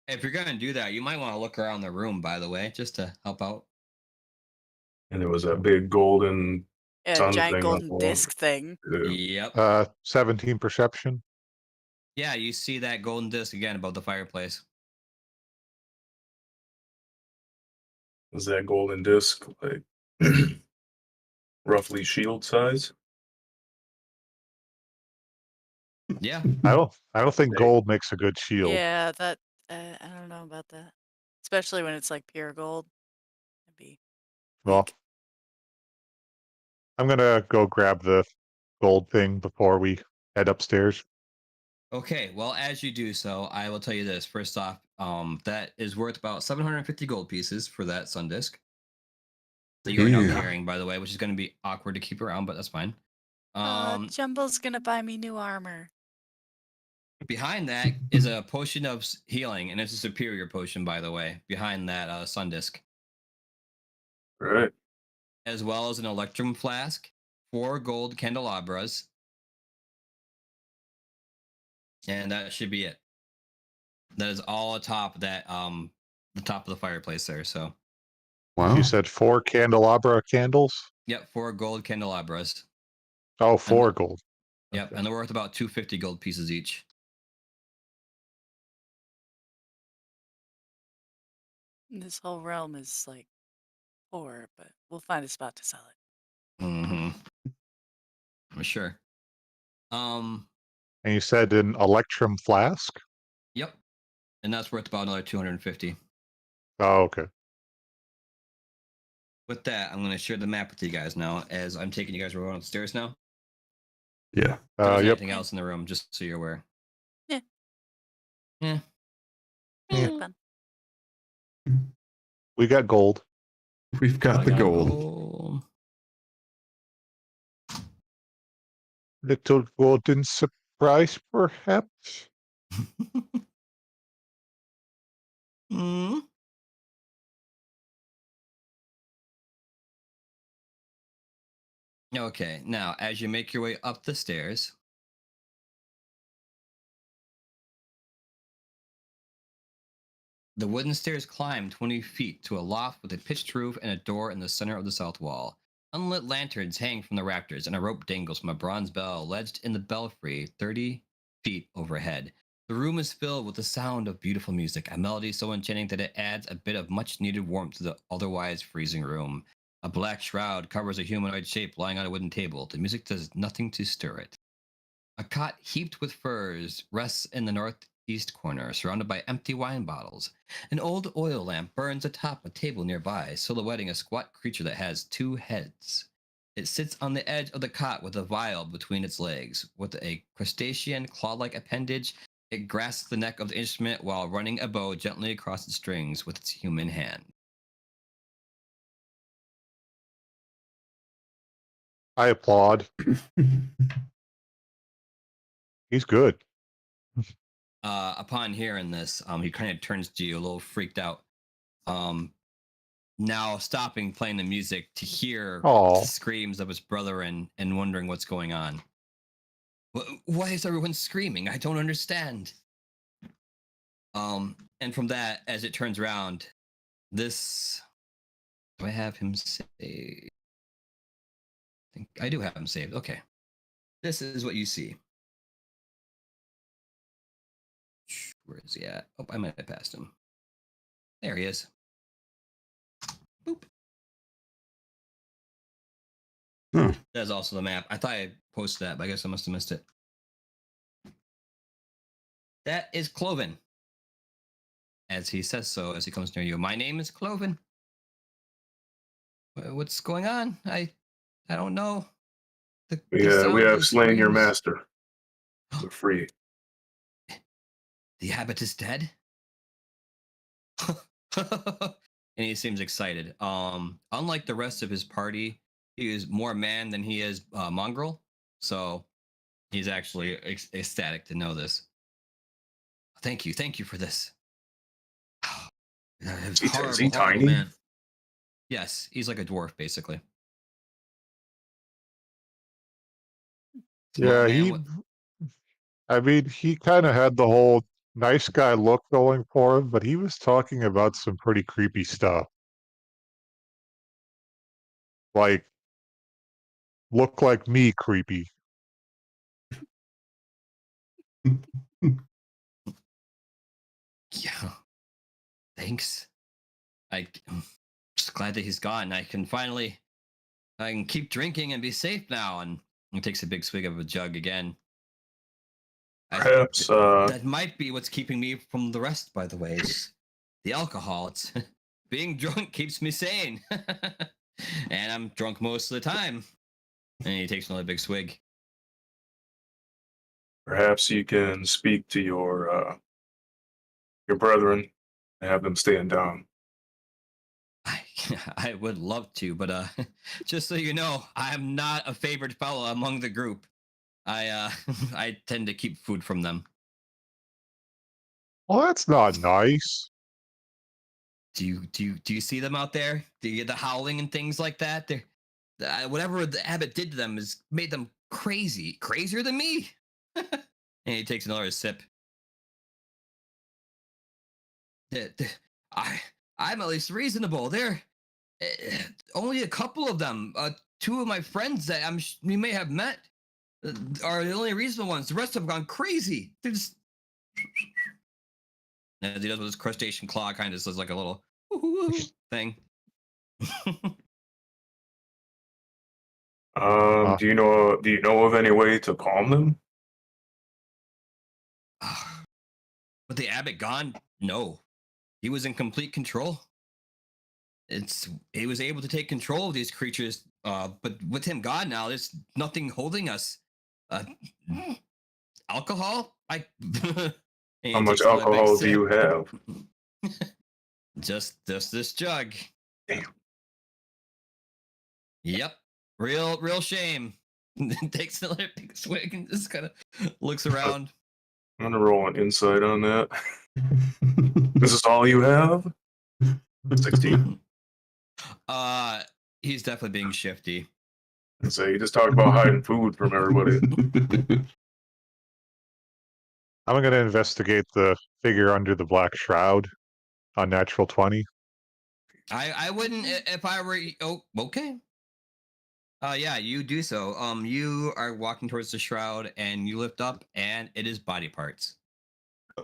If you're gonna do that, you might want to look around the room, by the way, just to help out. And there was that big golden A sun giant thing on the golden wall. disc thing. Yeah. Yep. 17 perception. Yeah, you see that golden disc again above the fireplace. Is that golden disc like roughly shield size? Yeah. I don't think gold makes a good shield. Yeah, that I don't know about that. Especially when it's like pure gold. It'd be Well, weak. I'm gonna go grab the gold thing before we head upstairs. Okay, well, as you do so, I will tell you this. First off, that is worth about 750 gold pieces for that sun disk that you are now Yeah. carrying, by the way, which is going to be awkward to keep around, but that's fine. Jumble's gonna buy me new armor. Behind that is a potion of healing, and it's a superior potion, by the way, behind that sun disk, Right. as well as an electrum flask, 4 gold candelabras, and that should be it. That is all atop that the top of the fireplace there. So Wow. You said 4 candelabra candles? yep, 4 gold candelabras. Oh, 4 gold. Yep, Okay. and they're worth about 250 gold pieces each. This whole realm is like poor, but we'll find a spot to sell it. Mm-hmm. I'm sure. And you said an Electrum flask? Yep. And that's worth about another 250. Oh, okay. With that, I'm going to share the map with you guys now, as I'm taking you guys around the stairs now. Yeah. If there's Yep. anything else in the room, just so you're aware. Yeah. Yeah. Yeah. Fun. We got gold. We've got the gold. gold. Little golden surprise, perhaps? Hmm. Okay, now as you make your way up the stairs, the wooden stairs climb 20 feet to a loft with a pitched roof and a door in the center of the south wall. Unlit lanterns hang from the rafters, and a rope dangles from a bronze bell ledged in the belfry 30 feet overhead. The room is filled with the sound of beautiful music, a melody so enchanting that it adds a bit of much needed warmth to the otherwise freezing room. A black shroud covers a humanoid shape lying on a wooden table. The music does nothing to stir it. A cot heaped with furs rests in the northeast corner, surrounded by empty wine bottles. An old oil lamp burns atop a table nearby, silhouetting a squat creature that has two heads. It sits on the edge of the cot with a vial between its legs. With a crustacean claw-like appendage, it grasps the neck of the instrument while running a bow gently across the strings with its human hand. I applaud. He's good. Upon hearing this, he kind of turns to you a little freaked out. Now stopping playing the music to hear Aw. the screams of his brother and wondering what's going on. Why is everyone screaming? I don't understand. And from that, as it turns around, this, do I have him saved? I think I do have him saved. Okay. This is what you see. Where is he at? Oh, I might have passed him. There he is. Boop. That's also the map. I thought I posted that, but I guess I must have missed it. That is Cloven. As he says so, as he comes near you. My name is Cloven. What's going on? I don't know. We have slain your master. We're free. The Abbott is dead. And he seems excited. Unlike the rest of his party, he is more man than he is mongrel. So he's actually ecstatic to know this. Thank you for this. Is he tiny? Man. Yes, he's like a dwarf, basically. Yeah, he kind of had the whole nice guy look going for him, but he was talking about some pretty creepy stuff. Like, look like me creepy. Yeah. Thanks. I'm just glad that he's gone. I can keep drinking and be safe now. And he takes a big swig of a jug again. Perhaps that might be what's keeping me from the rest, by the way. It's the alcohol. It's being drunk keeps me sane. And I'm drunk most of the time. And he takes another big swig. perhaps you can speak to your brethren and have them stand down. I would love to, but just so you know, I'm not a favored fellow among the group. I tend to keep food from them. Well, that's not nice. Do you see them out there? Do you hear the howling and things like that? Whatever the Abbott did to them has made them crazier than me. And he takes another sip. I'm at least reasonable. There, only a couple of them. Two of my friends that we may have met are the only reasonable ones. The rest have gone crazy. They're just. As he does with his crustacean claw, kind of does like a little thing. Do you know of any way to calm them? With the Abbott gone, no. He was in complete control. He was able to take control of these creatures, but with him gone now, there's nothing holding us. Uh, Alcohol? How much alcohol do you have? Just this jug. Damn. Yep. Real shame. Takes another big swig and just kind of looks around. I'm gonna roll an insight on that. This is all you have? 16. He's definitely being shifty. So you just talked about hiding food from everybody. I'm going to investigate the figure under the black shroud on natural 20. I wouldn't if I were. Oh, okay. Yeah, you do so. You are walking towards the shroud, and you lift up, and it is body parts.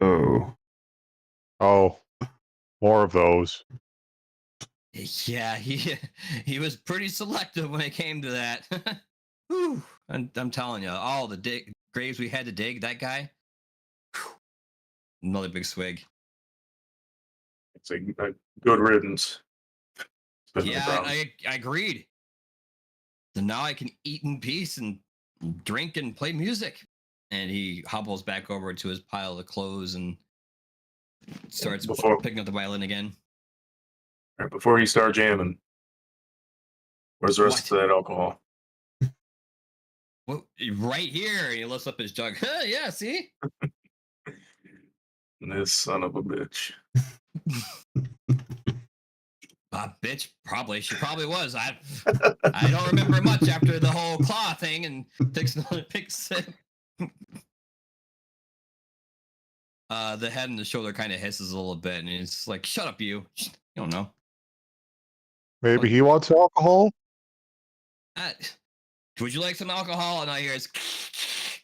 Oh. Oh, more of those. Yeah, he was pretty selective when it came to that. Whew, I'm telling you, all the graves we had to dig, that guy. Whew, another big swig. It's a good riddance. Yeah, I agreed. So now I can eat in peace and drink and play music. And he hobbles back over to his pile of clothes and starts picking up the violin again. Right, before you start jamming, where's the rest of that alcohol? Well, right here. He lifts up his jug. Yeah, see? This son of a bitch. Bitch, probably. She probably was. I don't remember much after the whole claw thing, and takes another big sip. The head and the shoulder kind of hisses a little bit, and it's like, shut up, you. You don't know. Maybe he wants alcohol? Would you like some alcohol? And I hear his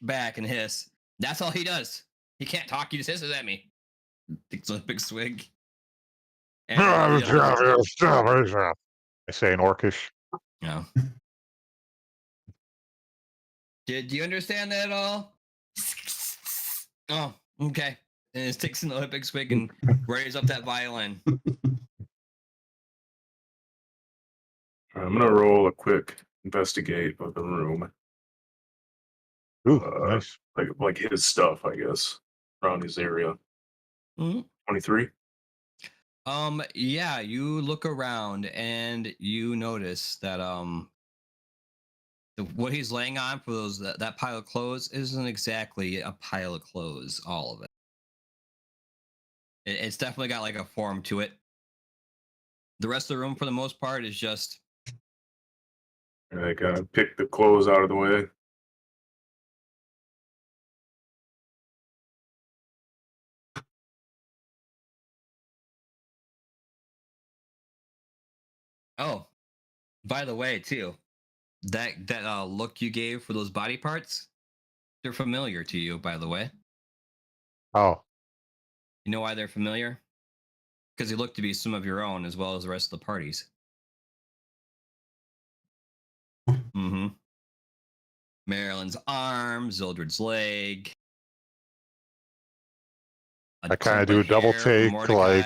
back and hiss. That's all he does. He can't talk. He just hisses at me. Takes a big swig. I say in Orcish. No. Do you understand that at all? Oh, okay. And it takes another big swig and raises up that violin. I'm gonna roll a quick investigate of the room. Ooh, nice. Like his stuff, I guess, around his area. Mm-hmm. 23. Yeah, you look around and you notice that what he's laying on for that pile of clothes isn't exactly a pile of clothes, all of it. It's definitely got like a form to it. The rest of the room, for the most part, is just. I gotta pick the clothes out of the way. Oh, by the way, too, that look you gave for those body parts, they're familiar to you, by the way. Oh. You know why they're familiar? Because they look to be some of your own as well as the rest of the parties. Mm-hmm. Marilyn's arm, Zildred's leg. I kind of do a double take, like,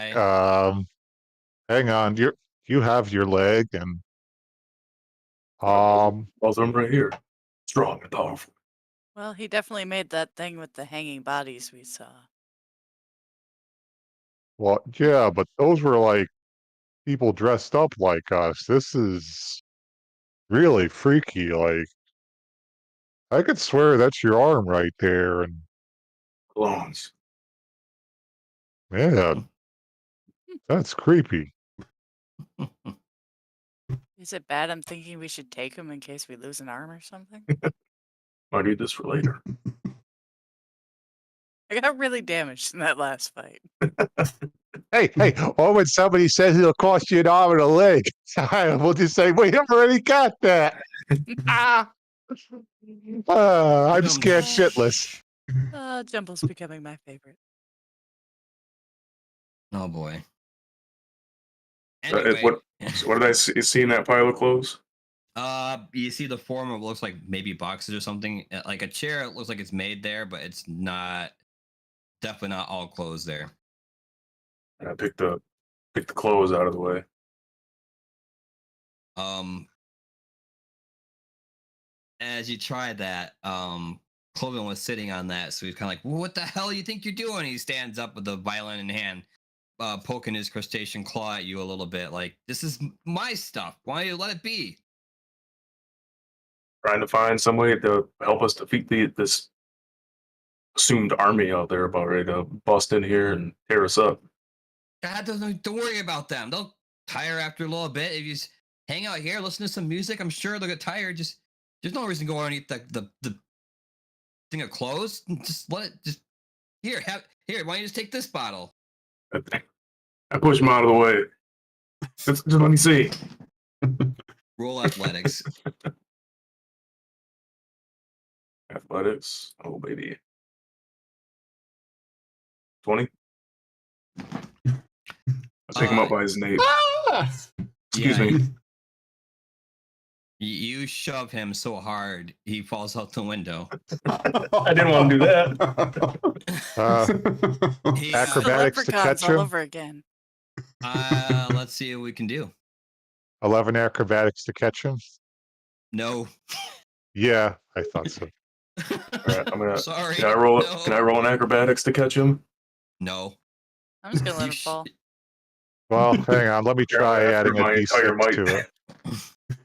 hang on, you have your leg, and both of them right here, strong and powerful. Well, he definitely made that thing with the hanging bodies we saw. Well, yeah, but those were like people dressed up like us. This is really freaky. Like, I could swear that's your arm right there, and Clones. yeah, that's creepy. Is it bad I'm thinking we should take him in case we lose an arm or something? Might need this for later. I got really damaged in that last fight. Hey, or when somebody says it'll cost you an arm and a leg, we'll just say, we already got that. I'm scared shitless. Jumble's becoming my favorite. Oh boy. Anyway. What did I see in that pile of clothes? You see the form of what looks like maybe boxes or something. Like a chair, it looks like it's made there, but it's not. Definitely not all clothes there. And I picked the clothes out of the way. As you try that, Cloven was sitting on that, so he's kind of like, well, "What the hell you think you're doing?" He stands up with the violin in hand, poking his crustacean claw at you a little bit, like, "This is my stuff. Why don't you let it be?" Trying to find some way to help us defeat this assumed army out there about ready to bust in here and tear us up. God, don't worry about them. They'll tire after a little bit. If you just hang out here, listen to some music, I'm sure they'll get tired. Just there's no reason to go underneath the thing of clothes. Just let it. Just here. Why don't you just take this bottle? I push him out of the way. Just let me see. Roll athletics. Athletics. Oh, baby. 20. I pick him up by his nape. Excuse me. You shove him so hard he falls out the window. I didn't want to do that. Acrobatics to catch all him. over again. Let's see what we can do. 11 acrobatics to catch him. No. Yeah, I thought so. All right, I'm gonna. Sorry. Can I roll? No. Can I roll an acrobatics to catch him? No. I'm just gonna let You him fall. Well, hang on. Let me try Yeah, adding a my entire d6 to it.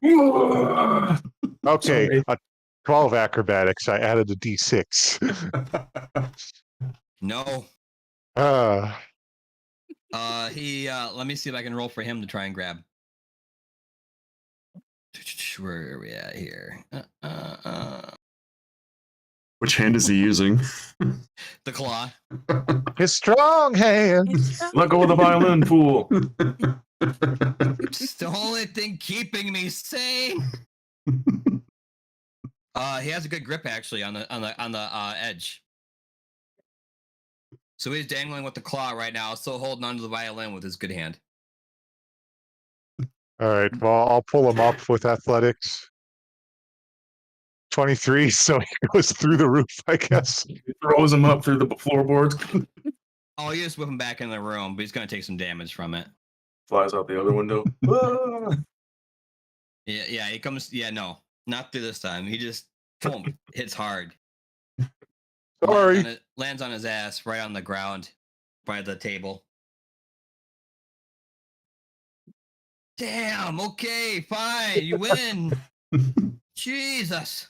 might. Okay, Sorry. 12 acrobatics. I added a d6. No. Let me see if I can roll for him to try and grab. Where are we at here? Which hand is he using? The claw. His strong hand. Let go of the violin, fool. It's the only thing keeping me sane. He has a good grip actually on the edge. So he's dangling with the claw right now, still holding onto the violin with his good hand. All right, well, I'll pull him up with athletics. 23, so he goes through the roof, I guess. He throws him up through the floorboards. Oh, you just whip him back in the room, but he's gonna take some damage from it. Flies out the other window. Yeah, he comes. Yeah, no, not through this time. He just boom, hits hard. Sorry. Lands on his ass right on the ground by the table. Damn, okay, fine, you win. Jesus.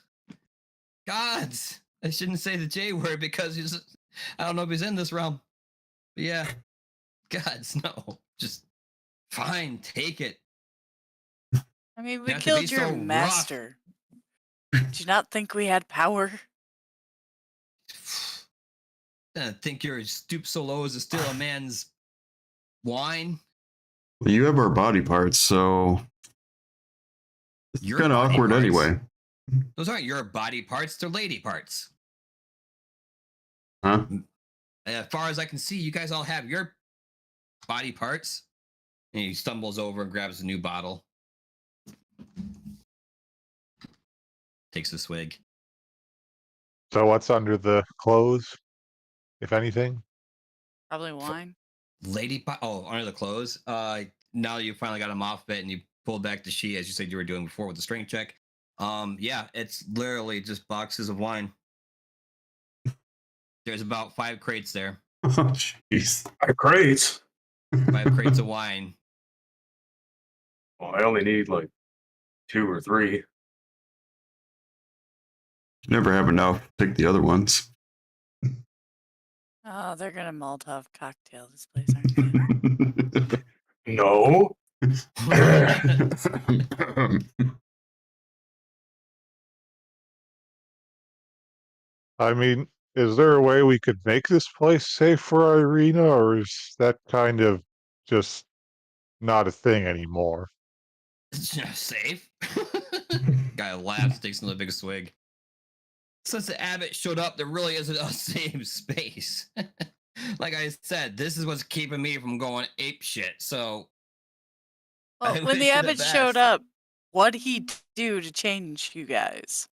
Gods. I shouldn't say the J word because I don't know if he's in this realm. But yeah. Gods, no. Just fine, take it. I mean, we Not to killed be your so rough. master. Did you not think we had power? I think you're stoop so low as to steal a man's wine. Well, you have our body parts, so it's Your kind of body awkward parts? anyway. Those aren't your body parts, they're lady parts. Huh? As far as I can see, you guys all have your body parts. And he stumbles over and grabs a new bottle. Takes a swig. So what's under the clothes, if anything? Probably wine. Under the clothes. Now you finally got him off it and you pulled back the sheet as you said you were doing before with the strength check. Yeah, it's literally just boxes of wine. There's about 5 crates there. Oh, jeez. 5 crates. 5 crates of wine. Well, I only need like 2 or 3. You never have enough. Take the other ones. Oh, they're gonna Molotov cocktail this place, aren't they? No. I mean, is there a way we could make this place safe for Irina, or is that kind of just not a thing anymore? Safe. Guy laughs, takes another big swig. Since the Abbott showed up, there really isn't a safe space. Like I said, this is what's keeping me from going ape shit. So Well, I when wish the you Abbott best. showed up, What'd he do to change you guys?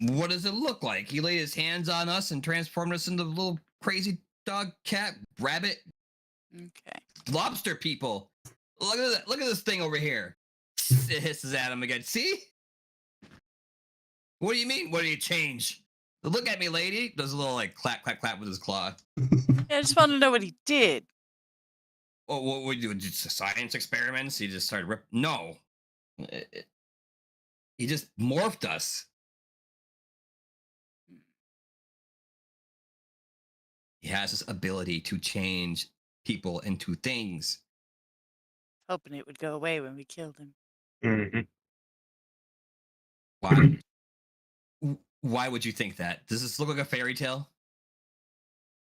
What does it look like? He laid his hands on us and transformed us into little crazy dog, cat, rabbit, Okay. lobster people. Look at that. Look at this thing over here. It hisses at him again. See? What do you mean? What do you change? Look at me, lady. Does a little like clap, clap, clap with his claw. Yeah, I just want to know what he did. Oh, what would you do? Just science experiments? He just started rip. No. He just morphed us. He has this ability to change people into things. Hoping it would go away when we killed him. Mm-hmm. Why? Why would you think that? Does this look like a fairy tale?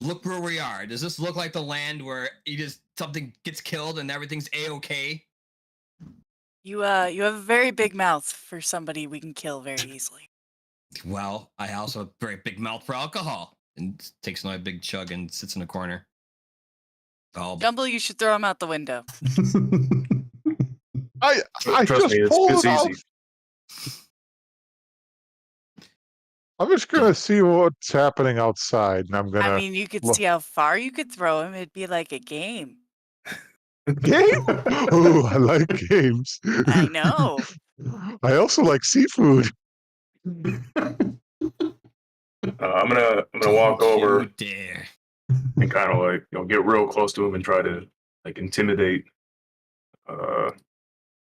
Look where we are. Does this look like the land where something gets killed and everything's a-okay? You have a very big mouth for somebody we can kill very easily. Well, I also have a very big mouth for alcohol. And takes another big chug and sits in a corner. Oh, Jumble, you should throw him out the window. I Trust just me, pulled it's it out. easy. I'm just gonna see what's happening outside, and I'm I gonna mean, you could look. see how far you could throw him. It'd be like a game. Game? Oh, I like games. I know. I also like seafood. I'm gonna walk don't over you dare. and kind of like get real close to him and try to like intimidate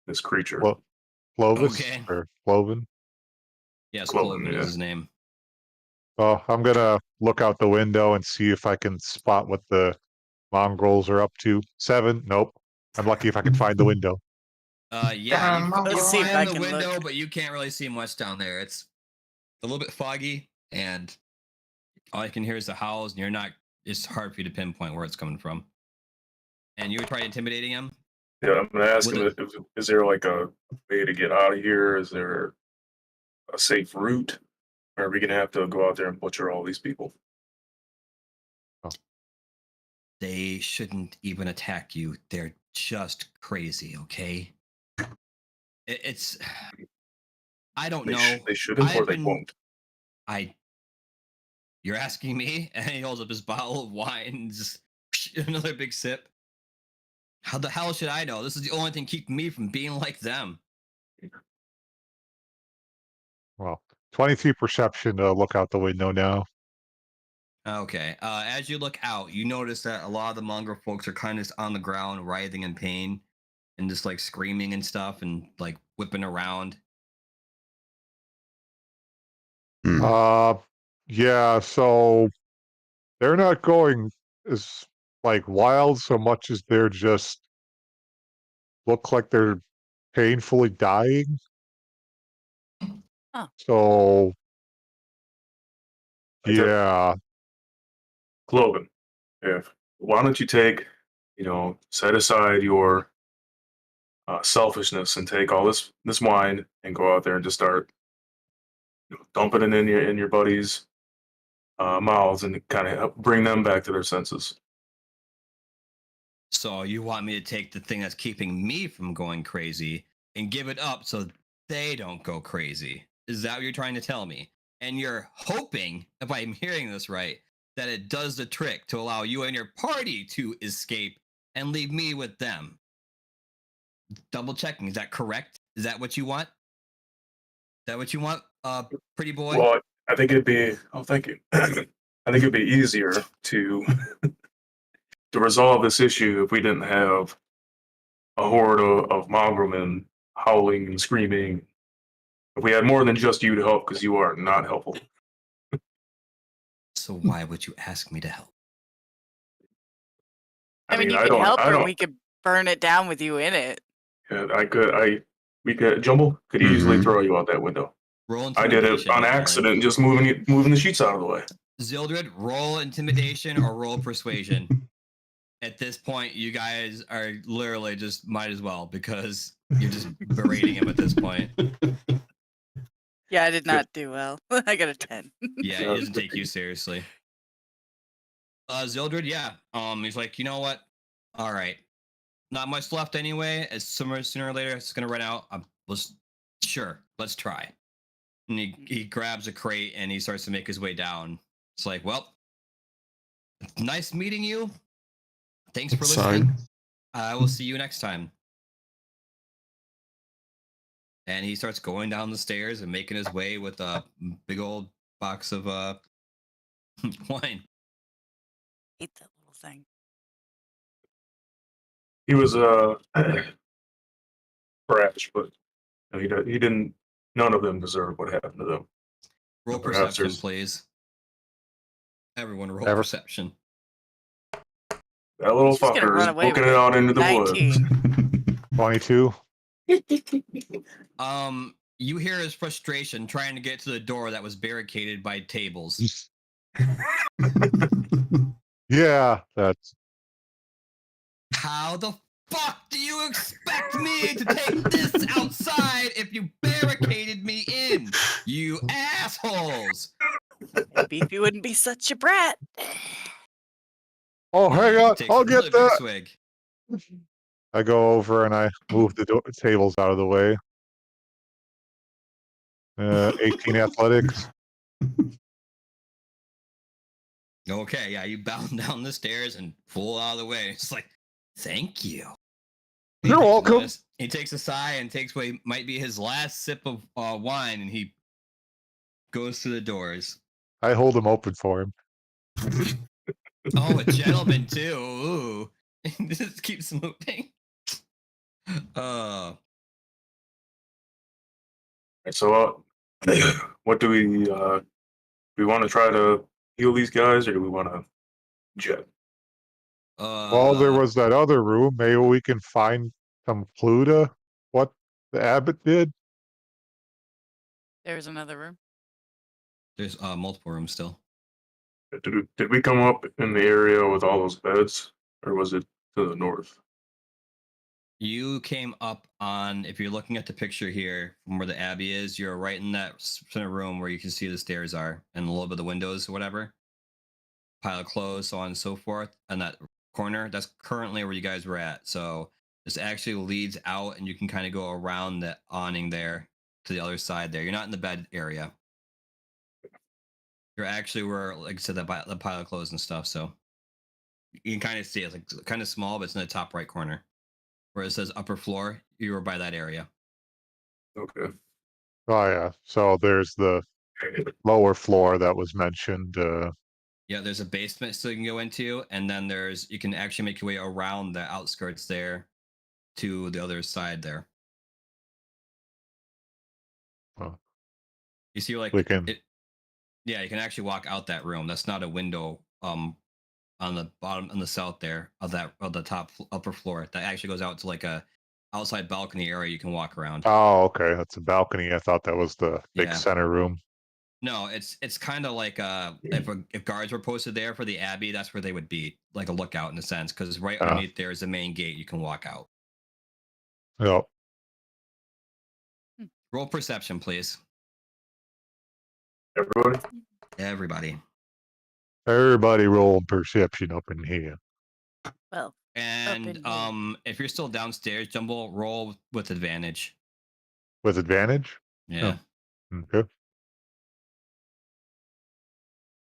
this creature. Well, Clovis Okay. or Cloven? Yes, Cloven, Cloven yeah. is his name. Oh, I'm gonna look out the window and see if I can spot what the mongrels are up to. 7? Nope. I'm lucky if I can find the window. Yeah, Let's you see if I find the can window, look. but you can't really see much down there. It's a little bit foggy, and all you can hear is the howls, and it's hard for you to pinpoint where it's coming from. And you were trying intimidating him? Yeah, I'm gonna ask With him: is there like a way to get out of here? Is there a safe route? Or are we gonna have to go out there and butcher all these people? They shouldn't even attack you. They're just crazy, okay? It's I don't know. They shouldn't, or they won't. You're asking me? And he holds up his bottle of wine and just another big sip. How the hell should I know? This is the only thing keeping me from being like them. Well, 23 perception to look out the window now. Okay. As you look out, you notice that a lot of the mongrel folks are kind of just on the ground, writhing in pain, and just like screaming and stuff, and like whipping around. Uh, yeah, so they're not going as like wild so much as they're just look like they're painfully dying. Huh. So I tell- yeah, Cloven, why don't you set aside your selfishness and take all this wine and go out there and just start dumping it in your buddies' mouths and kind of help bring them back to their senses. So you want me to take the thing that's keeping me from going crazy and give it up so they don't go crazy? Is that what you're trying to tell me? And you're hoping, if I'm hearing this right, that it does the trick to allow you and your party to escape and leave me with them. Double checking. Is that correct? Is that what you want? Is that what you want, pretty boy? Well, I think it'd be. Oh, thank you. I think it'd be easier to resolve this issue if we didn't have a horde of mongrelmen howling and screaming. If we had more than just you to help, because you are not helpful. So why would you ask me to help? I mean, you I could don't. help I her. don't. We could burn it down with you in it. Yeah, we could. Jumble could easily throw you out that window. Roll I did it intimidation, on Zildred. accident, just moving the sheets out of the way. Zildred, roll intimidation or roll persuasion. At this point, you guys are literally just might as well, because you're just berating him at this point. Yeah, I did not do well. I got a 10. Yeah, he doesn't take you seriously. Zildred, yeah. He's like, you know what? All right. not much left anyway. As sooner or later, it's gonna run out. Let's try. And he grabs a crate and he starts to make his way down. It's like, well, nice meeting you. Thanks for listening. I will see you next time. And he starts going down the stairs and making his way with a big old box of wine. Eat that little thing. He was brash, but he didn't. None of them deserve what happened to them. Roll Perhaps perception, there's- please. Everyone roll Ever- perception. That little He's just gonna fucker run is away booking with it out into the 19. woods. 22. You hear his frustration trying to get to the door that was barricaded by tables. Yeah, that's How the fuck do you expect me to take this outside if you barricaded me in? You assholes! Maybe if you wouldn't be such a brat. Oh, hang on, Takes I'll a really get big that. swig. I go over and I move the tables out of the way. 18 athletics. Okay, yeah, you bound down the stairs and pull out of the way. It's like, thank you. You're welcome. He takes a sigh and takes what might be his last sip of wine, and he goes to the doors. I hold them open for him. Oh, a gentleman too. Ooh. This keeps moving. So, what do we want to try to heal these guys, or do we want to jet? Well, there was that other room. Maybe we can find some clue to what the Abbott did. There's another room. There's multiple rooms still. Did we come up in the area with all those beds, or was it to the north? You came up on, if you're looking at the picture here from where the Abbey is, you're right in that center room where you can see the stairs are and a little bit of the windows or whatever. Pile of clothes, so on and so forth. And that corner, that's currently where you guys were at. So this actually leads out and you can kind of go around the awning there to the other side there. You're not in the bed area. You're actually where, like I said, the pile of clothes and stuff. So you can kind of see it. It's like kind of small, but it's in the top right corner. Where it says upper floor, you were by that area. Okay. Oh yeah. So there's the lower floor that was mentioned. Yeah, there's a basement still you can go into, and then you can actually make your way around the outskirts there to the other side there. Oh. You see, like We can. Yeah, you can actually walk out that room. That's not a window. On the bottom, on the south there of the top upper floor, that actually goes out to like a outside balcony area you can walk around. Oh, okay. That's a balcony. I thought that was the big center room. No, it's kind of like if guards were posted there for the Abbey, that's where they would be, like a lookout in a sense, because right underneath there is the main gate you can walk out. Yep. Roll perception, please. Everybody. Everybody roll perception up in here. Well, and if you're still downstairs, Jumble, roll with advantage. With advantage? Yeah. Oh. Okay.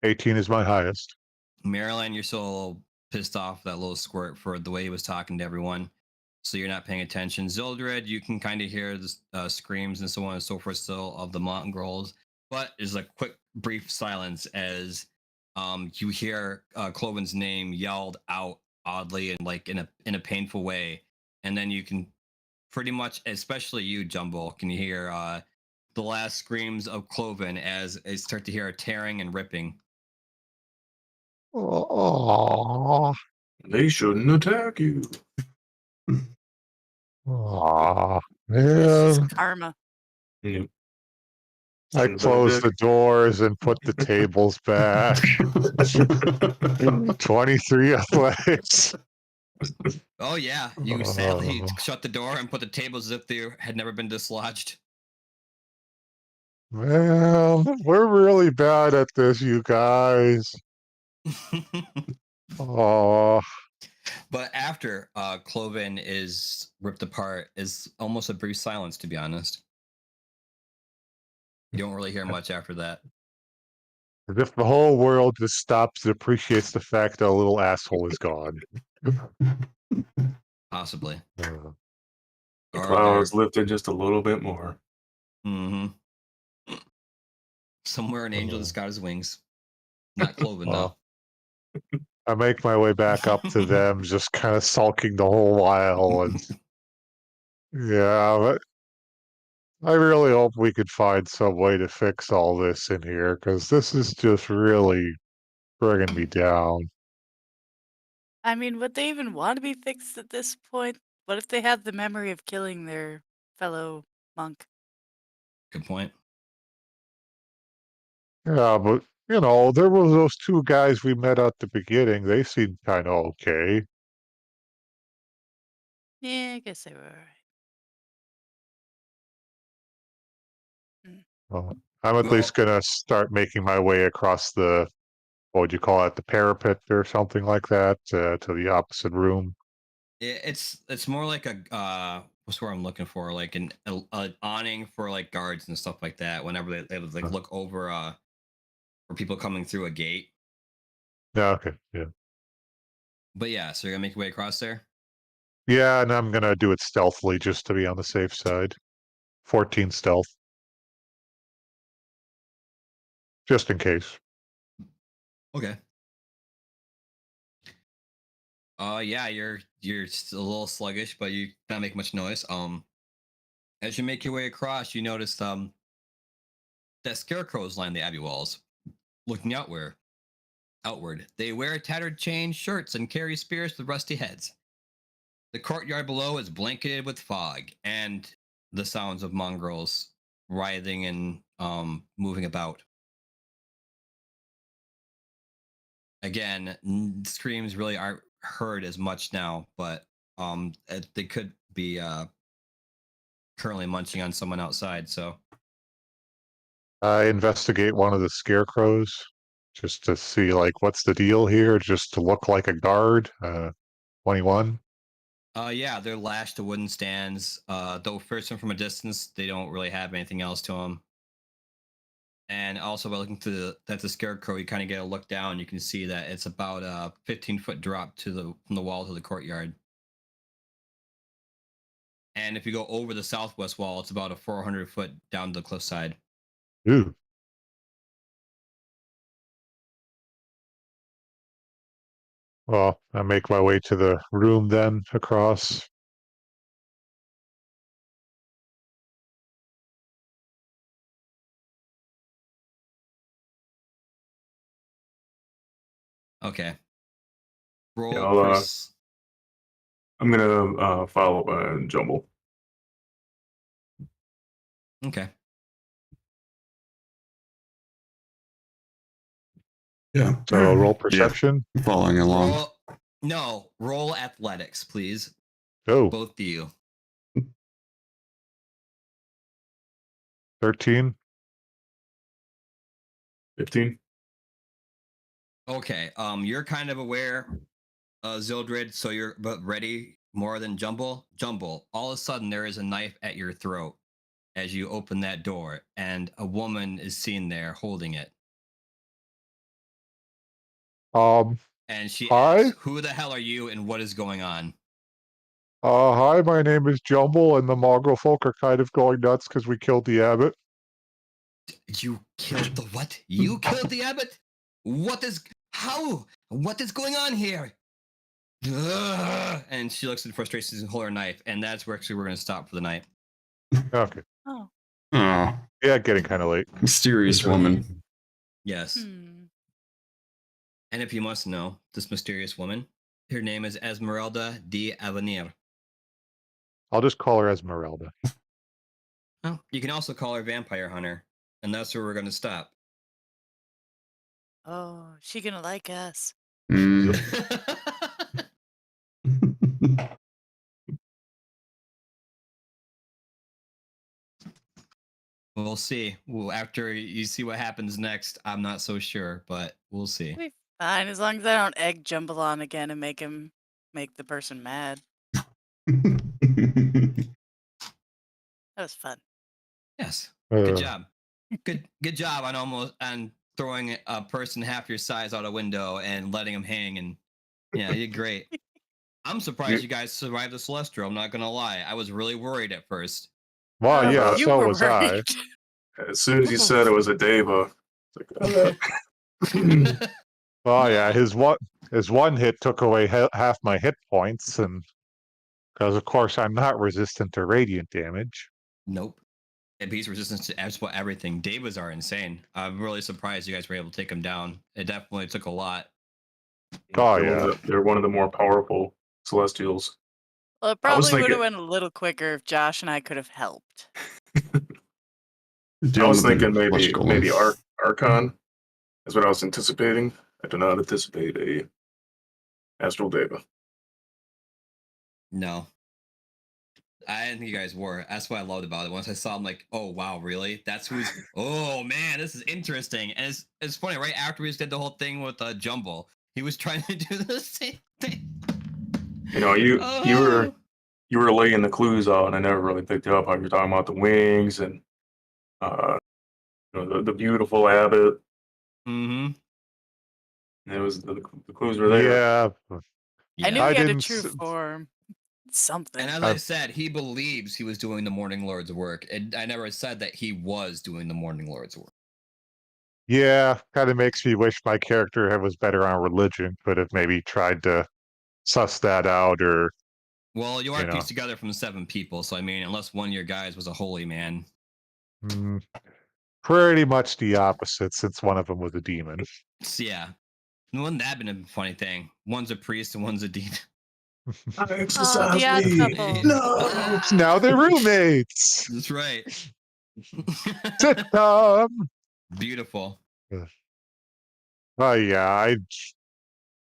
18 is my highest. Marilyn, you're still pissed off that little squirt for the way he was talking to everyone, so you're not paying attention. Zildred, you can kind of hear the screams and so on and so forth still of the mongrels, but there's a quick, brief silence as you hear Cloven's name yelled out oddly and like in a painful way, and then you can pretty much, especially you, Jumble, can you hear the last screams of Cloven as they start to hear a tearing and ripping. Oh, They shouldn't attack you. man. It's just karma. Yeah. I closed the doors and put the tables back. 23 athletics. Oh yeah, you sadly shut the door and put the tables as if they had never been dislodged. Man, we're really bad at this, you guys. Oh, But after Cloven is ripped apart, is almost a brief silence, to be honest. You don't really hear much after that. As if the whole world just stops and appreciates the fact that a little asshole is gone. Possibly. Uh, The Or clouds lifted just a little bit more. Mm-hmm. Somewhere an angel Uh. just got his wings. Not Cloven, Well, though. I make my way back up to them, just kind of sulking the whole while, and yeah, but I really hope we could find some way to fix all this in here, because this is just really bringing me down. I mean, would they even want to be fixed at this point? What if they have the memory of killing their fellow monk? Good point. Yeah, but there was those two guys we met at the beginning. They seemed kind of okay. Yeah, I guess they were alright. Mm. Well, I'm at least Well, gonna start making my way across the, what would you call it, the parapet or something like that, to the opposite room. it's more like a what's the word I'm looking for? Like an awning for like guards and stuff like that. Whenever they would like Uh. look over for people coming through a gate. Yeah, okay, yeah. But yeah, so you're gonna make your way across there. Yeah, and I'm gonna do it stealthily just to be on the safe side. 14 stealth, just in case. Okay. Yeah, you're a little sluggish, but you don't make much noise. As you make your way across, you notice that scarecrows line the abbey walls, looking outward. They wear tattered chain shirts and carry spears with rusty heads. The courtyard below is blanketed with fog and the sounds of mongrels writhing and moving about. Again, screams really aren't heard as much now, but they could be currently munching on someone outside. So I investigate one of the scarecrows just to see, like, what's the deal here, just to look like a guard. 21. yeah, they're lashed to wooden stands. Though first and from a distance, they don't really have anything else to them. And also by looking to that's a scarecrow, you kind of get a look down. You can see that it's about a 15-foot drop from the wall to the courtyard. And if you go over the southwest wall, it's about a 400-foot down to the cliffside. Ooh. Well, I make my way to the room then, across. Okay. Yeah, Roll I'm gonna follow Jumble. Okay. Yeah. So roll Yeah. perception. Following along. Roll athletics, please. Oh, Both of you. 13. 15. Okay. You're kind of aware, Zildred, so you're but ready more than Jumble. Jumble. All of a sudden, there is a knife at your throat as you open that door, and a woman is seen there holding it. And she Hi. asks, "Who the hell are you, and what is going on?" Hi, my name is Jumble, and the mongrel folk are kind of going nuts because we killed the abbot. You killed the what? You killed the abbot? What is how? What is going on here? Ugh. And she looks in frustration and holds her knife, and that's where actually we're going to stop for the night. Okay. Oh. Oh, Yeah, getting kind of late. mysterious woman. Yes. Hmm. And if you must know, this mysterious woman, her name is Esmeralda de Avenir. I'll just call her Esmeralda. Oh, you can also call her Vampire Hunter, and that's where we're going to stop. Oh, she gonna like us. Mm. We'll see. Well, after you see what happens next, I'm not so sure, but we'll see. We'll be fine as long as I don't egg Jumble on again and make him make the person mad. That was fun. Yes. Uh, Good job. Good job on throwing a person half your size out a window and letting them hang. And yeah, you did great. I'm surprised you guys survived the Celestial. I'm not gonna lie. I was really worried at first. Well, yeah, You so were was I. right. As soon as you said it was a Deva, it's like, Well, yeah, No. his one hit took away half my hit points, and because of course I'm not resistant to radiant damage. Nope. And he's resistant to everything. Davis are insane. I'm really surprised you guys were able to take him down. It definitely took a lot. Oh they're, yeah, they're one of the more powerful Celestials. Well, it I was probably would have thinking- went a little quicker if Josh and I could have helped. I was thinking Flesh golem. maybe Archon. That's what I was anticipating. I do not anticipate a Astral Deva. No. I didn't think you guys were. That's what I loved about it. Once I saw him, like, oh wow, really? That's who's. Oh man, this is interesting. And it's funny. Right after we just did the whole thing with Jumble, he was trying to do the same thing. You know, you Oh. were laying the clues out, and I never really picked it up. How you're talking about the wings and the beautiful Abbott. Mm-hmm. And it was the clues were there. yeah. I knew I he had a didn't true s- form. Something. And as I- I said, he believes he was doing the Morning Lord's work. And I never said that he was doing the Morning Lord's work. Yeah, kind of makes me wish my character was better on religion. Could have maybe tried to suss that out, or Well, you are You know. pieced together from 7 people, so I mean, unless one of your guys was a holy man. pretty much the opposite, since one of them was a demon. So, yeah. Wouldn't that have been a funny thing? One's a priest and one's a demon. Oh, the odd couple. No. Now they're roommates. That's right. Sitcom. Beautiful. Oh yeah,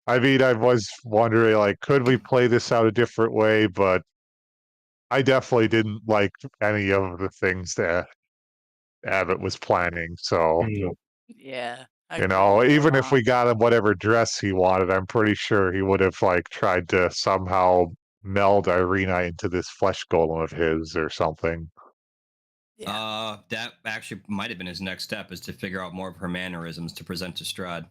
I mean, I was wondering, like, could we play this out a different way? But I definitely didn't like any of the things that Abbott was planning. So, Yeah. I you couldn't know, go even if wrong. we got him whatever dress he wanted, I'm pretty sure he would have like tried to somehow meld Irina into this flesh golem of his or something. Yeah. That actually might have been his next step, is to figure out more of her mannerisms to present to Strahd.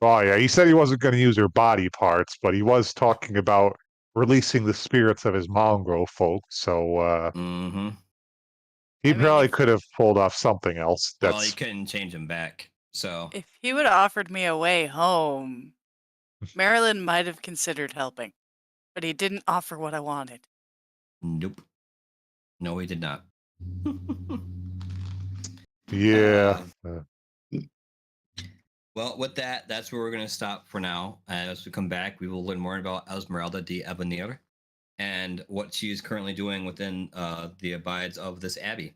Oh yeah, he said he wasn't going to use her body parts, but he was talking about releasing the spirits of his mongrel folk. So Mm-hmm. he I mean, probably if- could have pulled off something else. Well, he That's couldn't change him back. So If he would have offered me a way home, Marilyn might have considered helping. But he didn't offer what I wanted. nope. No, he did not. yeah. Well, with that, that's where we're going to stop for now. As we come back, we will learn more about Esmeralda de Avenir and what she is currently doing within the abides of this abbey.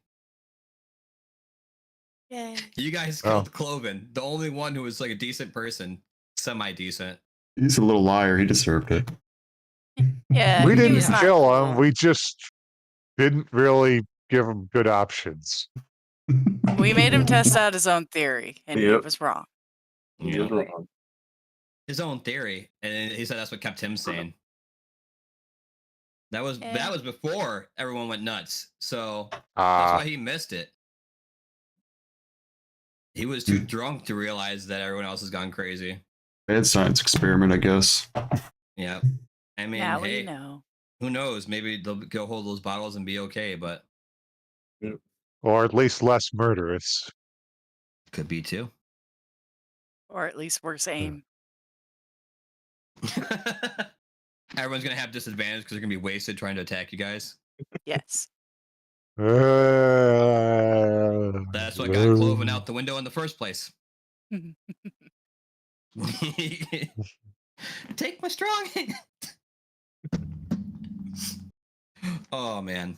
Yay. You guys killed Cloven, the only one who was like a decent person, semi-decent. He's a little liar. He deserved it. Yeah. We he didn't was not kill cool. him. We just didn't really give him good options. We made him test out his own theory, and he Yep. was wrong. He was wrong. His own theory, and he said that's what kept him sane. That was before everyone went nuts, so that's why he missed it. He was too drunk to realize that everyone else has gone crazy. Bad science experiment, I guess. Yeah, I mean, Now hey, we know. who knows? Maybe they'll go hold those bottles and be okay, but Or at least less murderous. could be too. Or at least worse aim. Everyone's gonna have disadvantage because they're gonna be wasted trying to attack you guys. Yes. That's what got Cloven out the window in the first place. Take my strong hand. Oh man.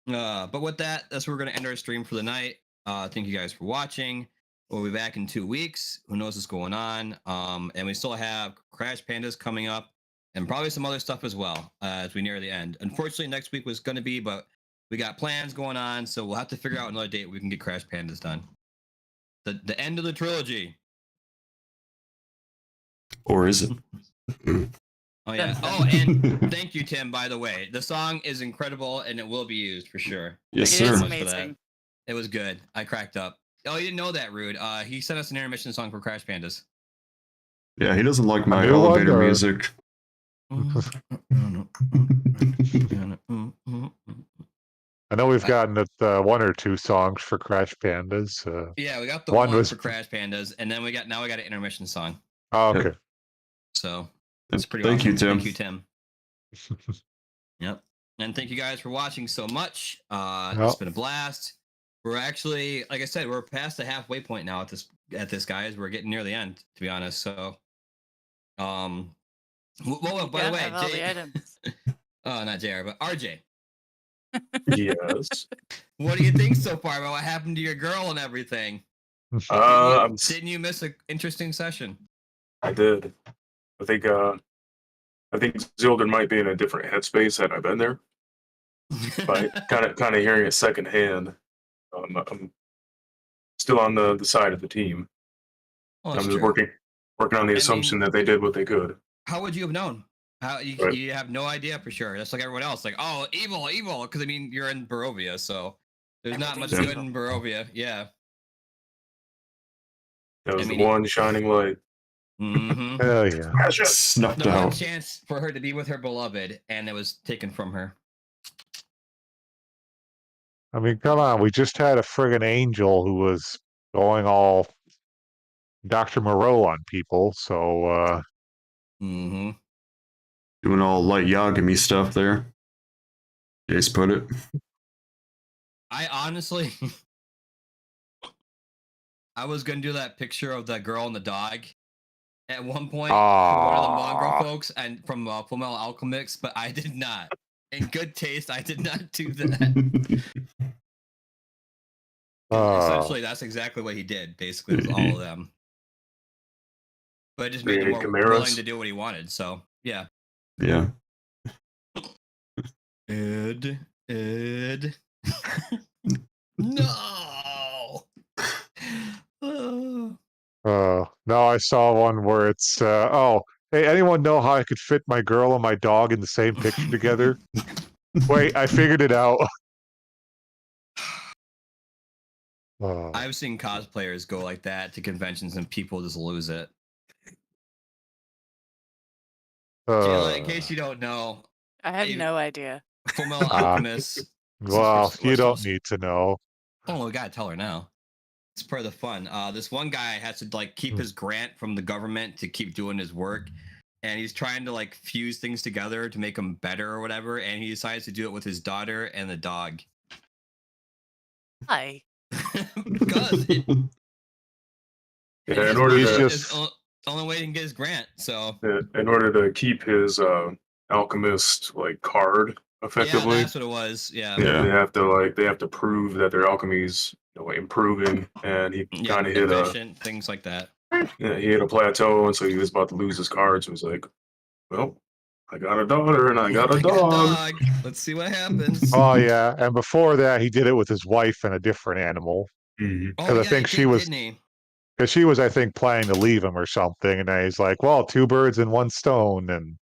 But with that, that's where we're gonna end our stream for the night. Thank you guys for watching. We'll be back in 2 weeks. Who knows what's going on? And we still have Crash Pandas coming up, and probably some other stuff as well as we near the end. Unfortunately, next week was gonna be, but we got plans going on, so we'll have to figure out another date we can get Crash Pandas done. The end of the trilogy. Or is it? Oh yeah. Oh, and thank you, Tim. By the way, the song is incredible, and it will be used for sure. Yes, It sir. is Much for that. amazing. It was good. I cracked up. Oh, you didn't know that, Rude. He sent us an intermission song for Crash Pandas. Yeah, he doesn't like my new one, elevator or- music. I know we've gotten it, one or two songs for Crash Pandas. Yeah, we got the One one was- for Crash Pandas, and then we got an intermission song. Oh, Yep. okay. So it's pretty Thank awesome. you, Tim. Thank you, Tim. Yep. And thank you guys for watching so much. It's Yep. been a blast. We're actually, like I said, we're past the halfway point now at this, guys. We're getting near the end, to be honest. So, well, by the way, Have all Jay, the items. oh, not JR, but RJ, Yes. what do you think so far about what happened to your girl and everything? Didn't you miss an interesting session? I did. I think Zildern might be in a different headspace had I been there. But kind of hearing it secondhand. I'm still on the side of the team. Well, I'm that's just true. working on the I assumption mean- that they did what they could. How would you have known? How you, Right. you have no idea for sure. That's like everyone else. Like, oh, evil. Because I mean, you're in Barovia, so there's not much Everything's good in Barovia. Yeah. That was I mean, the one shining light. Mm-hmm. Hell yeah. Snuffed The one out. chance for her to be with her beloved, and it was taken from her. I mean, come on. We just had a friggin' angel who was going all Dr. Moreau on people. So, Mm-hmm. Doing all light Yagami stuff there. Jace put it. I honestly, I was gonna do that picture of that girl and the dog at one point for one of the mongrel Aw. folks and from Fullmetal Alchemist, but I did not. In good taste, I did not do that. Essentially, that's exactly what he did. Basically, with all of them. But it just made him more Chimeras. willing to do what he wanted. So yeah. Yeah. Ed. No. no, I saw one where it's, oh, hey, anyone know how I could fit my girl and my dog in the same picture together? Wait, I figured it out. Oh. I've seen cosplayers go like that to conventions and people just lose it. Jayla, in case you don't know, I had Hey, no idea. Fullmetal Alchemist. Well, What's- you don't what's- need to know. Oh, we gotta tell her now. It's part of the fun. This one guy has to like keep his grant from the government to keep doing his work, and he's trying to like fuse things together to make them better or whatever. And he decides to do it with his daughter and the dog. Hi. Because it, Yeah, in order He's to just- only way he can get his grant. So in order to keep his alchemist like card effectively, yeah, that's what it was. Yeah. Yeah. they have to prove that their alchemy's improving, and he Yeah, kind of hit efficient, things like that. he hit a plateau, and so he was about to lose his cards. So he's like, "Well, I got a daughter, and I got a dog." Let's see what happens. Oh, yeah. And before that, he did it with his wife and a different animal. Mhm. Oh, 'cause I yeah, think he she did, was- didn't he? Because she was, I think, planning to leave him or something. And then he's like, well, two birds in one stone. And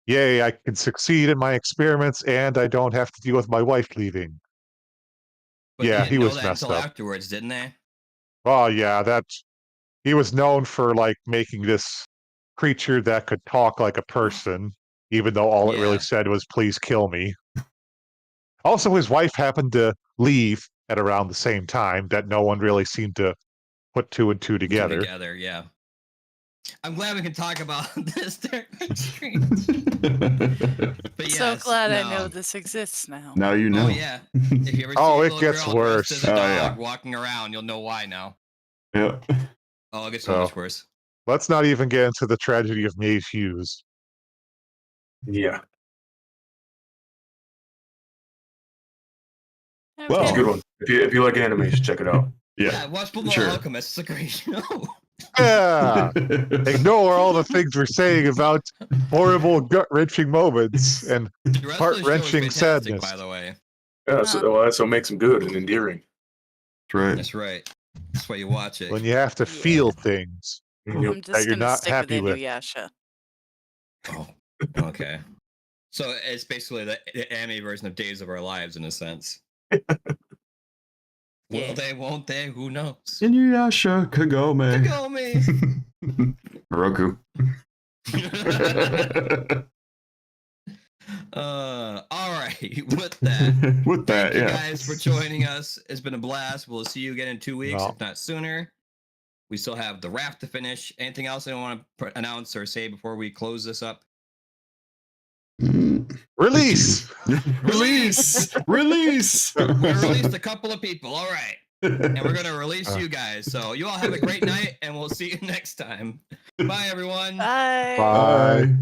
yay, I can succeed in my experiments and I don't have to deal with my wife leaving. But Yeah, they he didn't know was that messed until up. afterwards, didn't they? Oh, yeah, he was known for like making this creature that could talk like a person, even though all it really Yeah. said was, please kill me. Also, his wife happened to leave at around the same time that no one really seemed to put two and two together. Yeah. I'm glad we can talk about this during my stream. But So yes, glad I no. know this exists now. Now you know. Oh yeah. If you ever see Oh, a it little gets girl worse. dressed as a Oh, dog yeah. walking around, you'll know why now. Yeah. Oh, it gets so So- much worse. Let's not even get into the tragedy of Maeve Hughes. Yeah, Okay. Well, it's a good one. If you like anime, you should check it out. Yeah, Yeah. watch Fullmetal sure. Alchemist. It's a great show. Yeah! Ignore all the things we're saying about horrible, gut-wrenching moments and The rest of the show is heart-wrenching fantastic, sadness. by the way. Yeah, so that's what makes them good and endearing. That's right. That's right. That's why you watch it. When you have to Yeah. feel things. You know, I'm just you're gonna not stick happy with with. Inuyasha. Oh, Okay. So it's basically the anime version of Days of Our Lives in a sense. Yeah. Will they? Won't they? Who knows? Inuyasha Kagome. Kagome. Roku. All right. With that, With that, thank you yeah. guys for joining us. It's been a blast. We'll see you again in 2 weeks, No. if not sooner. We still have the raft to finish. Anything else I want to announce or say before we close this up? Release! Release! Release! We released a couple of people. All right. And we're going to release you guys. So you all have a great night, and we'll see you next time. Bye, everyone. Bye. Bye. Bye.